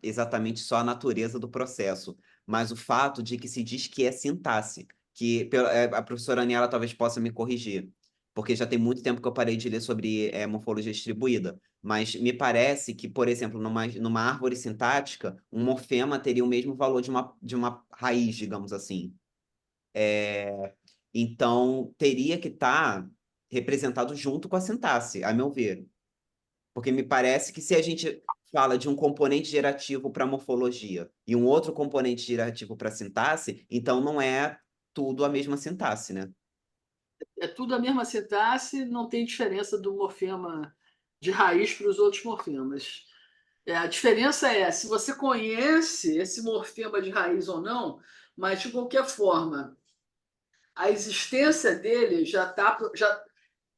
Speaker 6: exatamente só a natureza do processo, mas o fato de que se diz que é sintaxe, que a professora Aniela talvez possa me corrigir, porque já tem muito tempo que eu parei de ler sobre morfologia distribuída, mas me parece que, por exemplo, numa árvore sintática, um morfema teria o mesmo valor de uma raiz, digamos assim. Então, teria que estar representado junto com a sintaxe, a meu ver. Porque me parece que se a gente fala de um componente gerativo para morfologia e um outro componente gerativo para sintaxe, então não é tudo a mesma sintaxe, né?
Speaker 1: É tudo a mesma sintaxe, não tem diferença do morfema de raiz para os outros morfemas. A diferença é se você conhece esse morfema de raiz ou não, mas de qualquer forma, a existência dele já está.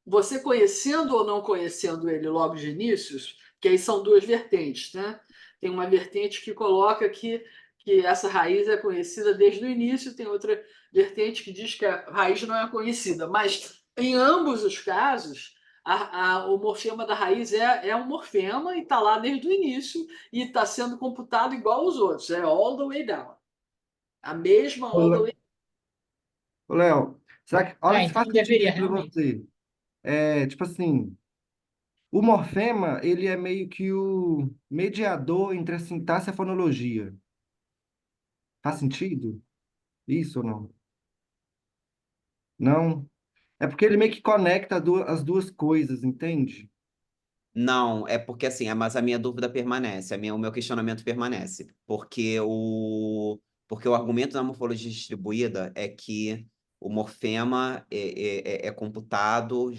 Speaker 1: Você conhecendo ou não conhecendo ele logo de inícios, que aí são duas vertentes, né? Tem uma vertente que coloca que essa raiz é conhecida desde o início, tem outra vertente que diz que a raiz não é conhecida. Mas, em ambos os casos, o morfema da raiz é um morfema e está lá desde o início e está sendo computado igual aos outros, é all the way down. A mesma
Speaker 7: Ô,
Speaker 1: all the way.
Speaker 7: Léo, será que, olha se
Speaker 2: Então
Speaker 7: faz
Speaker 2: deveria
Speaker 7: sentido para
Speaker 2: realmente.
Speaker 7: você. Tipo assim, o morfema, ele é meio que o mediador entre a sintaxe e a fonologia. Faz sentido? Isso ou não? Não? É porque ele meio que conecta as duas coisas, entende?
Speaker 6: Não, é porque assim, mas a minha dúvida permanece, o meu questionamento permanece, porque o argumento da morfologia distribuída é que o morfema é computado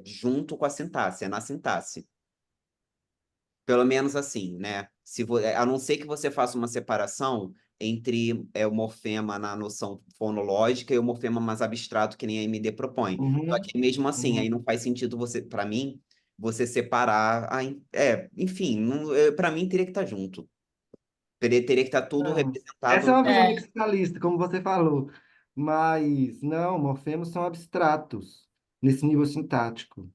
Speaker 6: junto com a sintaxe, é na sintaxe. Pelo menos assim, né? A não ser que você faça uma separação entre o morfema na noção fonológica e o morfema mais abstrato que nem a MD propõe. Só
Speaker 7: Uhum,
Speaker 6: que mesmo assim, aí
Speaker 7: uhum.
Speaker 6: não faz sentido para mim, você separar. Enfim, para mim teria que estar junto. Teria que estar tudo
Speaker 7: Não. Essa é
Speaker 6: representado.
Speaker 7: uma visão
Speaker 2: É,
Speaker 7: lexikalista, como você falou. Mas, não, morfemas são abstratos nesse nível sintático.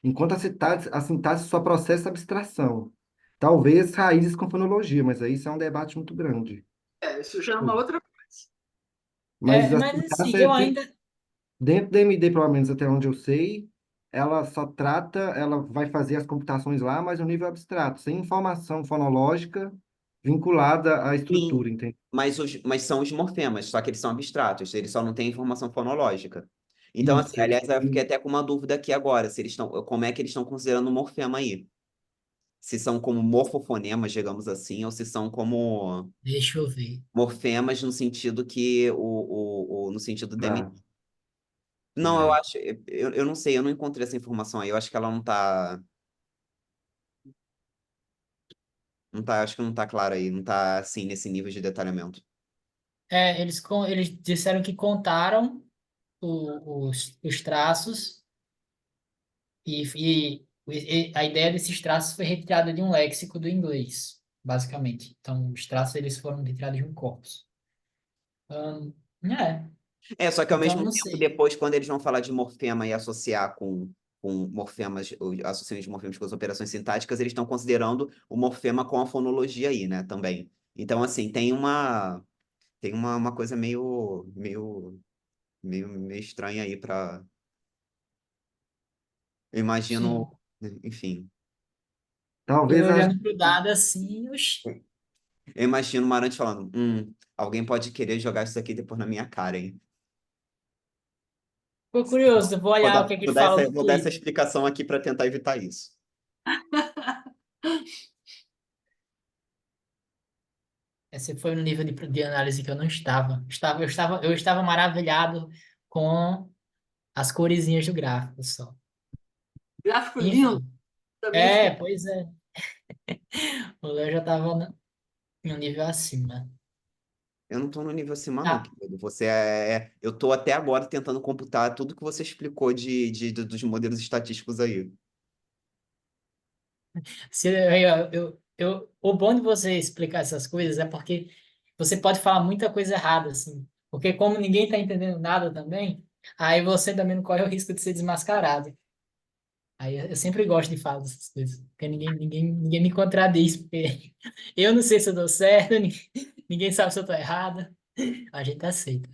Speaker 7: Enquanto a sintaxe só processa abstração. Talvez raízes com fonologia, mas aí isso é um debate muito grande.
Speaker 1: Isso já é uma outra coisa.
Speaker 7: Mas a
Speaker 2: Mas assim,
Speaker 7: sintaxe
Speaker 2: eu ainda.
Speaker 7: dentro da AMD, pelo menos até onde eu sei, ela só trata, ela vai fazer as computações lá, mas no nível abstrato, sem informação fonológica vinculada à
Speaker 6: Sim,
Speaker 7: estrutura, entende?
Speaker 6: mas são os morfemas, só que eles são abstratos, eles só não têm informação fonológica. Então, assim,
Speaker 7: Isso,
Speaker 6: aliás, eu fiquei até com uma dúvida aqui agora, se eles estão, como é que eles estão considerando o morfema aí? Se são como morfofonemas, digamos assim, ou se são como
Speaker 2: Deixa eu ver.
Speaker 6: morfemas no sentido que no sentido
Speaker 7: tá,
Speaker 6: não, eu
Speaker 7: é.
Speaker 6: acho, eu não sei, eu não encontrei essa informação aí, eu acho que ela não tá, acho que não tá clara aí, não tá assim nesse nível de detalhamento.
Speaker 2: Eles disseram que contaram os traços e a ideia desses traços foi retirada de um léxico do inglês, basicamente. Então, os traços eles foram retirados de um corpus. Ahn, é,
Speaker 6: Só que ao
Speaker 2: então
Speaker 6: mesmo
Speaker 2: não
Speaker 6: tempo,
Speaker 2: sei.
Speaker 6: depois, quando eles vão falar de morfema e associar com morfemas, ou associando os morfemas com as operações sintáticas, eles estão considerando o morfema com a fonologia aí, né, também. Então, assim, tem uma coisa meio estranha aí para, eu imagino,
Speaker 2: Sim.
Speaker 6: enfim,
Speaker 2: Eu
Speaker 7: Talvez
Speaker 2: olhando para o dado assim, oxi,
Speaker 6: eu imagino o Marante falando, alguém pode querer jogar isso aqui depois na minha cara, hein?
Speaker 2: ficou curioso. Eu vou
Speaker 6: Vou
Speaker 2: olhar o
Speaker 6: dar,
Speaker 2: que é que
Speaker 6: vou
Speaker 2: ele
Speaker 6: dar
Speaker 2: falou
Speaker 6: essa,
Speaker 2: no
Speaker 6: vou dar essa
Speaker 2: Twitter.
Speaker 6: explicação aqui para tentar evitar isso.
Speaker 2: Esse foi no nível de análise que eu não estava. Eu estava maravilhado com as coresinhas do gráfico só.
Speaker 1: Gráfico lindo,
Speaker 2: Enfim,
Speaker 1: também fiquei.
Speaker 2: pois é. O Léo já estava em um nível acima.
Speaker 6: Eu não estou no nível acima, não,
Speaker 2: Ah,
Speaker 6: querido. Eu estou até agora tentando computar tudo que você explicou dos modelos estatísticos aí.
Speaker 2: o bom de você explicar essas coisas é porque você pode falar muita coisa errada, assim. Porque como ninguém está entendendo nada também, aí você também não corre o risco de ser desmascarado. Aí eu sempre gosto de falar dessas coisas, porque ninguém me contradiz, porque eu não sei se eu dou certo, ninguém sabe se eu estou errado, a gente aceita.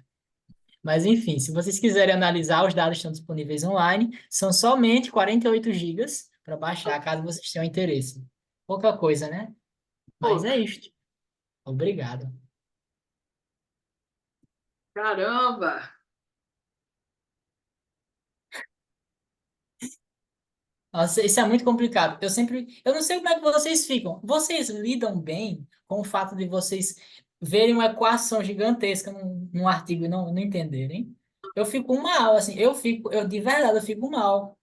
Speaker 2: Mas enfim, se vocês quiserem analisar, os dados estão disponíveis online, são somente 48 gigas para baixar, caso vocês tenham interesse. Pouca coisa, né? Mas
Speaker 1: Pô,
Speaker 2: é isto. Obrigado.
Speaker 1: caramba!
Speaker 2: Nossa, isso é muito complicado. Eu não sei como é que vocês ficam. Vocês lidam bem com o fato de vocês verem uma equação gigantesca num artigo e não entenderem? Eu fico mal, assim, de verdade, eu fico mal.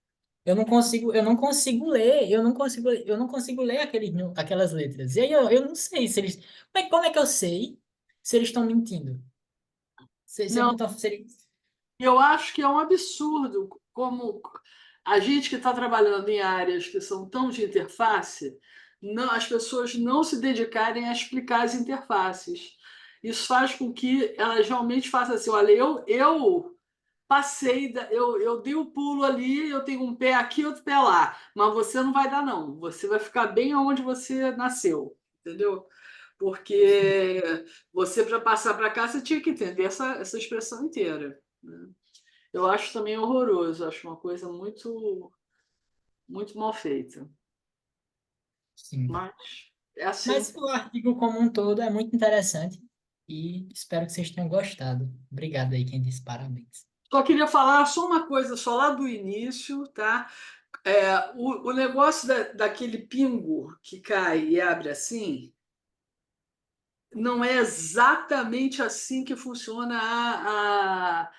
Speaker 2: Eu não consigo ler, eu não consigo ler aquelas letras. E aí eu não sei se eles, como é que eu sei se eles estão mentindo? Se eles
Speaker 1: Não,
Speaker 2: não estão,
Speaker 1: eu acho que é um absurdo como a gente que está trabalhando em áreas que são tão de interface, não, as pessoas não se dedicarem a explicar as interfaces. Isso faz com que elas realmente façam assim, olha, eu passei, eu dei o pulo ali, eu tenho um pé aqui, outro pé lá, mas você não vai dar, não. Você vai ficar bem onde você nasceu, entendeu? Porque você, para passar para cá, você tinha que entender essa expressão inteira, né? Eu acho também horroroso, acho uma coisa muito, muito mal feita.
Speaker 2: sim.
Speaker 1: Mas é assim.
Speaker 2: Mas o artigo como um todo é muito interessante e espero que vocês tenham gostado. Obrigado aí quem disse parabéns.
Speaker 1: Só queria falar só uma coisa, só lá do início, tá? O negócio daquele pingo que cai e abre assim, não é exatamente assim que funciona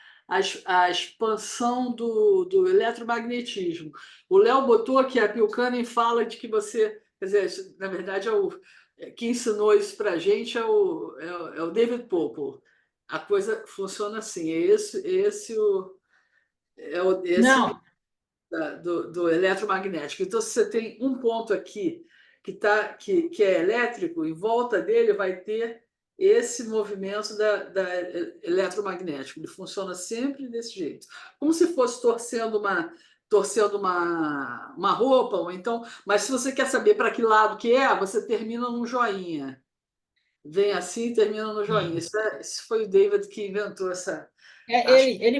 Speaker 1: a expansão do eletromagnetismo. O Léo botou aqui, a Pilkanen fala de que você, quer dizer, na verdade, quem ensinou isso para a gente é o David Popper. A coisa funciona assim, esse o
Speaker 2: Não,
Speaker 1: do eletromagnético. Então, se você tem um ponto aqui que é elétrico, em volta dele vai ter esse movimento da eletromagnético. Ele funciona sempre desse jeito. Como se fosse torcendo uma roupa, ou então. Mas se você quer saber para que lado que é, você termina num joinha. vem assim e termina no joinha.
Speaker 2: Sim.
Speaker 1: Isso foi o David que inventou essa.
Speaker 2: É,
Speaker 1: Acho
Speaker 2: é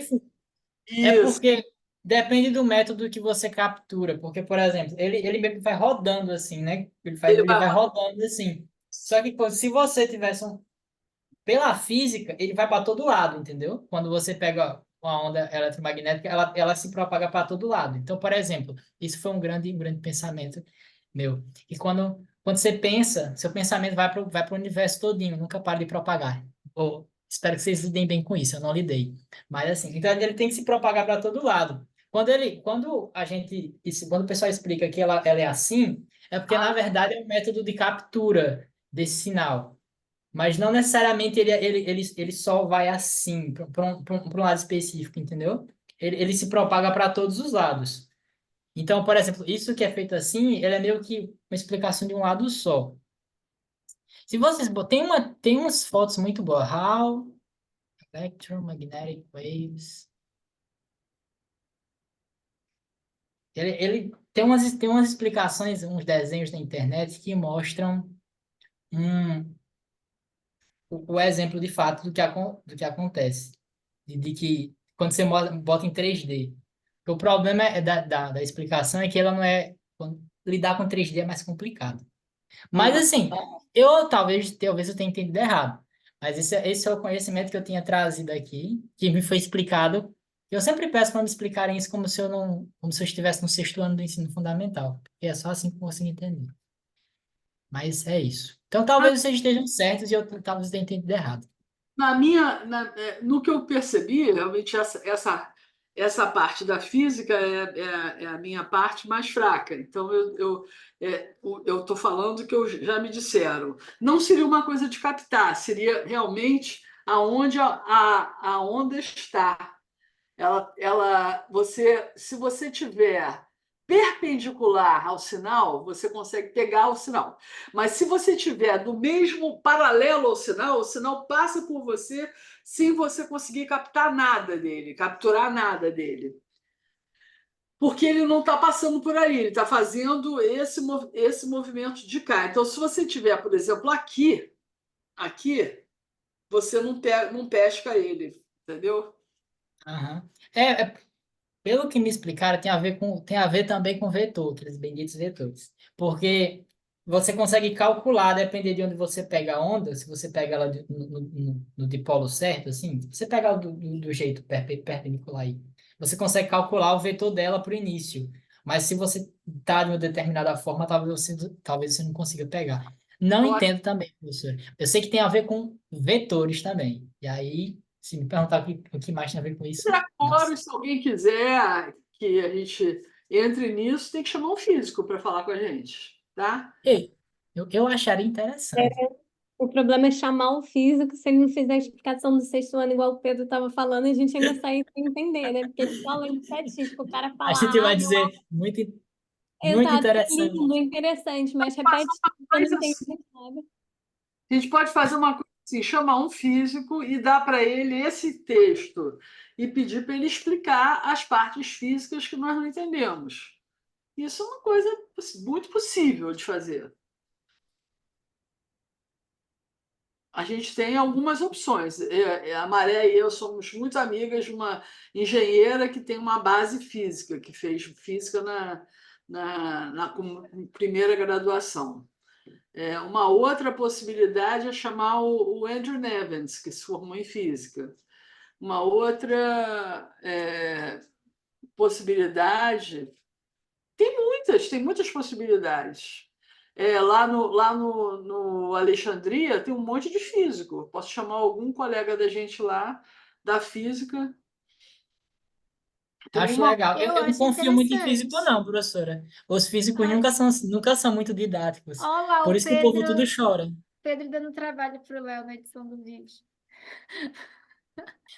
Speaker 1: isso.
Speaker 2: porque depende do método que você captura. Porque, por exemplo, ele meio que vai rodando assim, né?
Speaker 1: Ele
Speaker 2: Ele
Speaker 1: vai.
Speaker 2: vai rodando assim. Só que pô, se você tivesse pela física, ele vai para todo lado, entendeu? Quando você pega uma onda eletromagnética, ela se propaga para todo lado. Então, por exemplo, isso foi um grande pensamento meu. E quando você pensa, seu pensamento vai pro universo todinho, nunca para de propagar. Ou, espero que vocês lidem bem com isso, eu não lidei. Mas assim, então ele tem que se propagar para todo lado. Quando o pessoal explica que ela é assim, é porque na verdade é um método de captura desse sinal. Mas não necessariamente ele só vai assim, para um lado específico, entendeu? Ele se propaga para todos os lados. Então, por exemplo, isso que é feito assim, ele é meio que uma explicação de um lado só. Se vocês tem umas fotos muito boas. How electromagnetic waves. Ele tem umas explicações, uns desenhos na internet que mostram um, o exemplo de fato do que acontece. De que quando você bota em 3D. O problema da explicação é que ela não é. Lidar com 3D é mais complicado. Mas
Speaker 1: Ah,
Speaker 2: assim, eu talvez eu tenha entendido errado. Mas esse é o conhecimento que eu tinha trazido aqui, que me foi explicado. Eu sempre peço para me explicarem isso como se eu estivesse no sexto ano do ensino fundamental. Porque é só assim que eu consigo entender. Mas é isso. Então talvez vocês estejam certos e eu talvez tenha entendido errado.
Speaker 1: No que eu percebi, realmente essa parte da física é a minha parte mais fraca. Então, eu estou falando que já me disseram. Não seria uma coisa de captar, seria realmente aonde a onda está. Se você tiver perpendicular ao sinal, você consegue pegar o sinal. Mas se você tiver do mesmo paralelo ao sinal, o sinal passa por você sem você conseguir captar nada dele, capturar nada dele. Porque ele não está passando por ali, ele está fazendo esse movimento de cá. Então, se você tiver, por exemplo, aqui, você não pesca ele, entendeu?
Speaker 2: Aham. Pelo que me explicaram, tem a ver também com vetor, aqueles benditos vetores. Porque você consegue calcular, dependendo de onde você pega a onda, se você pega ela no dipolo certo, assim, você pega ela do jeito perpendicular aí, você consegue calcular o vetor dela para o início. Mas se você está de uma determinada forma, talvez você não consiga pegar. Não
Speaker 1: Eu acho
Speaker 2: entendo também, professor. Eu sei que tem a ver com vetores também. E aí, se me perguntar o que mais tem a ver com isso, não
Speaker 1: agora,
Speaker 2: sei.
Speaker 1: se alguém quiser que a gente entre nisso, tem que chamar um físico para falar com a gente, tá?
Speaker 2: Ei, eu acharia interessante.
Speaker 3: O problema é chamar o físico, se ele não fizer a explicação do sexto ano, igual o Pedro estava falando, a gente ainda sai sem entender, né? Porque ele fala de estatística, o cara
Speaker 2: A
Speaker 3: fala,
Speaker 2: gente vai
Speaker 3: meu
Speaker 2: dizer muito
Speaker 3: exato, é
Speaker 2: interessante.
Speaker 3: lindo, interessante, mas repete, eu não
Speaker 1: Mas
Speaker 3: entendi
Speaker 1: assim,
Speaker 3: nada.
Speaker 1: a gente pode fazer uma coisa assim, chamar um físico e dar para ele esse texto e pedir para ele explicar as partes físicas que nós não entendemos. Isso é uma coisa muito possível de fazer. A gente tem algumas opções. A Maré e eu somos muito amigas de uma engenheira que tem uma base física, que fez física na primeira graduação. Uma outra possibilidade é chamar o Andrew Nevins, que se formou em física. Uma outra possibilidade, tem muitas possibilidades. No Alexandria tem um monte de físico. Posso chamar algum colega da gente lá da física. Tem
Speaker 2: Acho
Speaker 1: uma.
Speaker 2: legal.
Speaker 4: Eu
Speaker 2: Eu não
Speaker 4: acho
Speaker 2: confio muito em físico,
Speaker 4: interessante.
Speaker 2: não, professora. Os físicos
Speaker 4: Ai,
Speaker 2: nunca são muito didáticos.
Speaker 4: olha lá
Speaker 2: Por
Speaker 4: o
Speaker 2: isso que o povo tudo chora.
Speaker 4: Pedro dando trabalho para o Léo na edição do vídeo.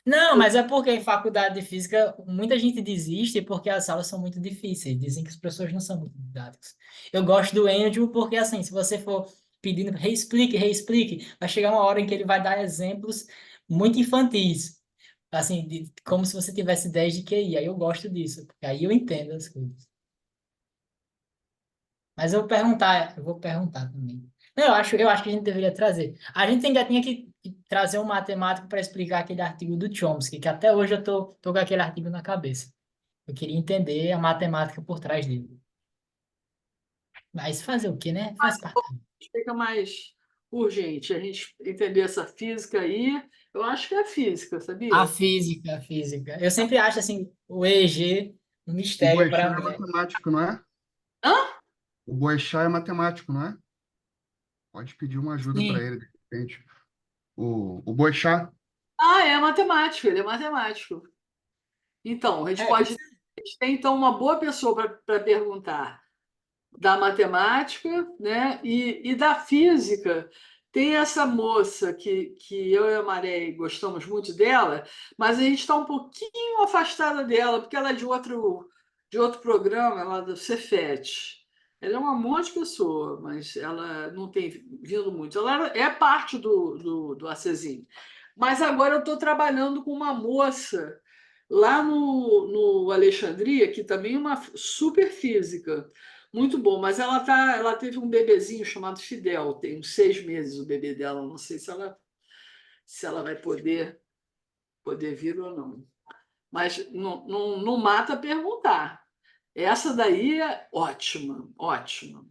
Speaker 2: Não, mas é porque em faculdade de física muita gente desiste porque as aulas são muito difíceis. Dizem que os professores não são muito didáticos. Eu gosto do Andrew porque, assim, se você for pedindo reexplique, vai chegar uma hora em que ele vai dar exemplos muito infantis. Assim, como se você tivesse 10 de QI. Aí eu gosto disso, porque aí eu entendo as coisas. Mas eu vou perguntar também. Não, eu acho que a gente deveria trazer. A gente ainda tinha que trazer um matemático para explicar aquele artigo do Chomsky, que até hoje eu tô com aquele artigo na cabeça. Eu queria entender a matemática por trás dele. Mas fazer o quê, né? Faz parte.
Speaker 1: Fica mais urgente a gente entender essa física aí. Eu acho que é a física,
Speaker 2: A
Speaker 1: sabia?
Speaker 2: física, a física. Eu sempre acho assim, o EG, um
Speaker 8: O
Speaker 2: mistério
Speaker 8: Boechat
Speaker 2: para
Speaker 8: é
Speaker 2: mim.
Speaker 8: matemático, não é?
Speaker 1: Hã?
Speaker 8: O Boechat é matemático, não é? Pode pedir uma ajuda para
Speaker 2: Sim.
Speaker 8: ele, de repente. O Boechat,
Speaker 1: Ah, é matemático, ele é matemático. Então, a gente
Speaker 2: É,
Speaker 1: pode. A gente tem então uma boa pessoa para perguntar da matemática, né? E da física. Tem essa moça que eu e a Maré gostamos muito dela, mas a gente está um pouquinho afastada dela, porque ela é de outro programa, ela é do Cefet. Ela é uma monte de pessoa, mas ela não tem vindo muito. Ela é parte do Acessim. Mas agora eu estou trabalhando com uma moça lá no Alexandria, que também é uma super física. Muito bom, mas ela teve um bebezinho chamado Fidel, tem uns 6 meses o bebê dela, não sei se ela vai poder vir ou não. Mas não mata perguntar. Essa daí é ótima, ótima.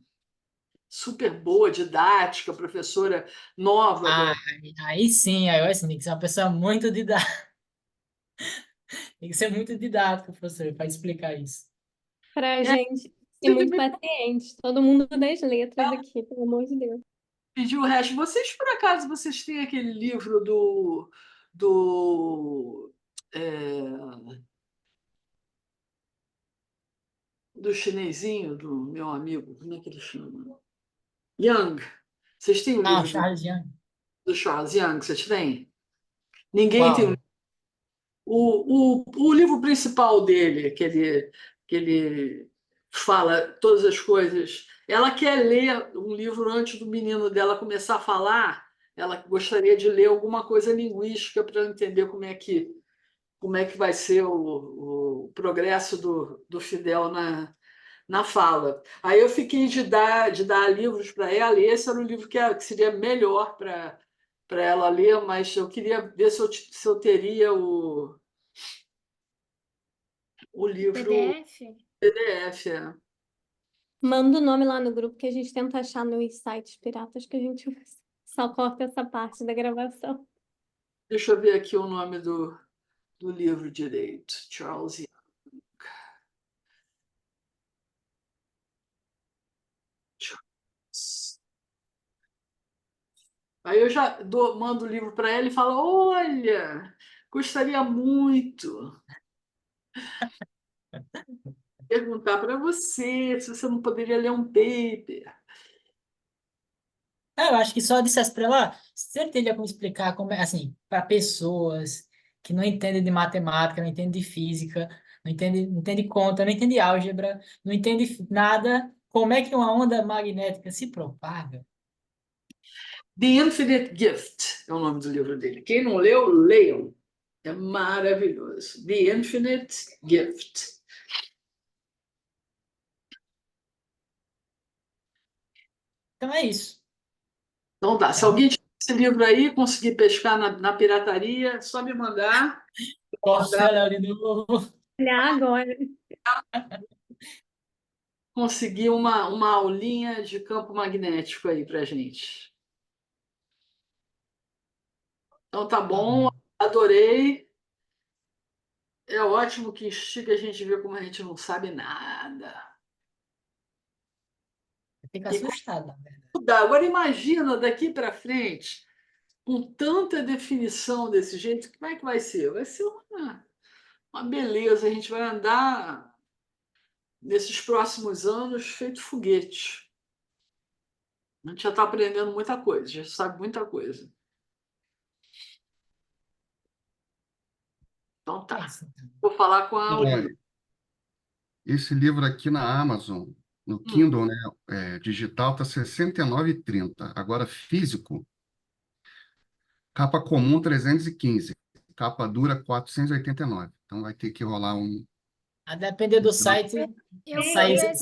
Speaker 1: Super boa, didática, professora nova
Speaker 2: ah,
Speaker 1: da.
Speaker 2: aí sim, aí assim, tem que ser uma pessoa muito didática. Tem que ser muito didático, professor, para explicar isso.
Speaker 3: Pra
Speaker 1: É,
Speaker 3: gente ser muito paciente. Todo mundo das letras aqui, pelo amor de Deus.
Speaker 1: pediu o resto. Vocês, por acaso, vocês têm aquele livro do, é, do chinesinho, do meu amigo, como é que ele chama? Young. Vocês têm o
Speaker 2: Ah, o
Speaker 1: livro
Speaker 2: Charles Young.
Speaker 1: do Charles Young? Vocês têm? Ninguém tem.
Speaker 2: Qual?
Speaker 1: O livro principal dele, que ele fala todas as coisas. Ela quer ler um livro antes do menino dela começar a falar. Ela gostaria de ler alguma coisa linguística para entender como é que vai ser o progresso do Fidel na fala. Aí eu fiquei de dar livros para ela, e esse era o livro que seria melhor para ela ler, mas eu queria ver se eu teria o livro
Speaker 4: PDF?
Speaker 1: PDF. É.
Speaker 3: Manda o nome lá no grupo que a gente tenta achar nos sites piratas que a gente usa. Só corta essa parte da gravação.
Speaker 1: Deixa eu ver aqui o nome do livro direito. Charles Young. Charles. Aí eu já mando o livro para ela e falo: olha, gostaria muito perguntar para você se você não poderia ler um paper.
Speaker 2: Eu acho que só dissesse para ela, se ele teria como explicar como é, assim, para pessoas que não entendem de matemática, não entendem de física, não entendem conta, não entendem álgebra, não entendem nada, como é que uma onda magnética se propaga?
Speaker 1: The Infinite Gift é o nome do livro dele. Quem não leu, leiam. É maravilhoso. The Infinite Gift.
Speaker 2: Então é isso.
Speaker 1: Então tá, se
Speaker 2: Então,
Speaker 1: alguém tiver esse livro aí, conseguir pescar na pirataria, é só me mandar. Um
Speaker 2: posso
Speaker 1: abraço.
Speaker 2: ela de novo.
Speaker 3: Olhar agora.
Speaker 1: Conseguir uma aulinha de campo magnético aí pra gente. Então tá
Speaker 2: Tá
Speaker 1: bom,
Speaker 2: bom.
Speaker 1: adorei. É ótimo que instiga a gente ver como a gente não sabe nada.
Speaker 2: Fica
Speaker 1: E
Speaker 2: assustado, né?
Speaker 1: mudar. Agora imagina daqui para frente, com tanta definição desse jeito, como é que vai ser? Vai ser uma beleza. A gente vai andar nesses próximos anos feito foguete. A gente já está aprendendo muita coisa, já sabe muita coisa. Então
Speaker 2: É
Speaker 1: tá.
Speaker 2: isso, então.
Speaker 1: Vou falar com a Aulinha.
Speaker 8: olha, esse livro aqui na Amazon, no
Speaker 1: Hum.
Speaker 8: Kindle, né, digital, tá R$ 69,30. Agora, físico, capa comum 315, capa dura 489. Então vai ter que rolar um.
Speaker 2: A depender do site,
Speaker 4: Eu
Speaker 2: sai
Speaker 4: vi esse
Speaker 2: R$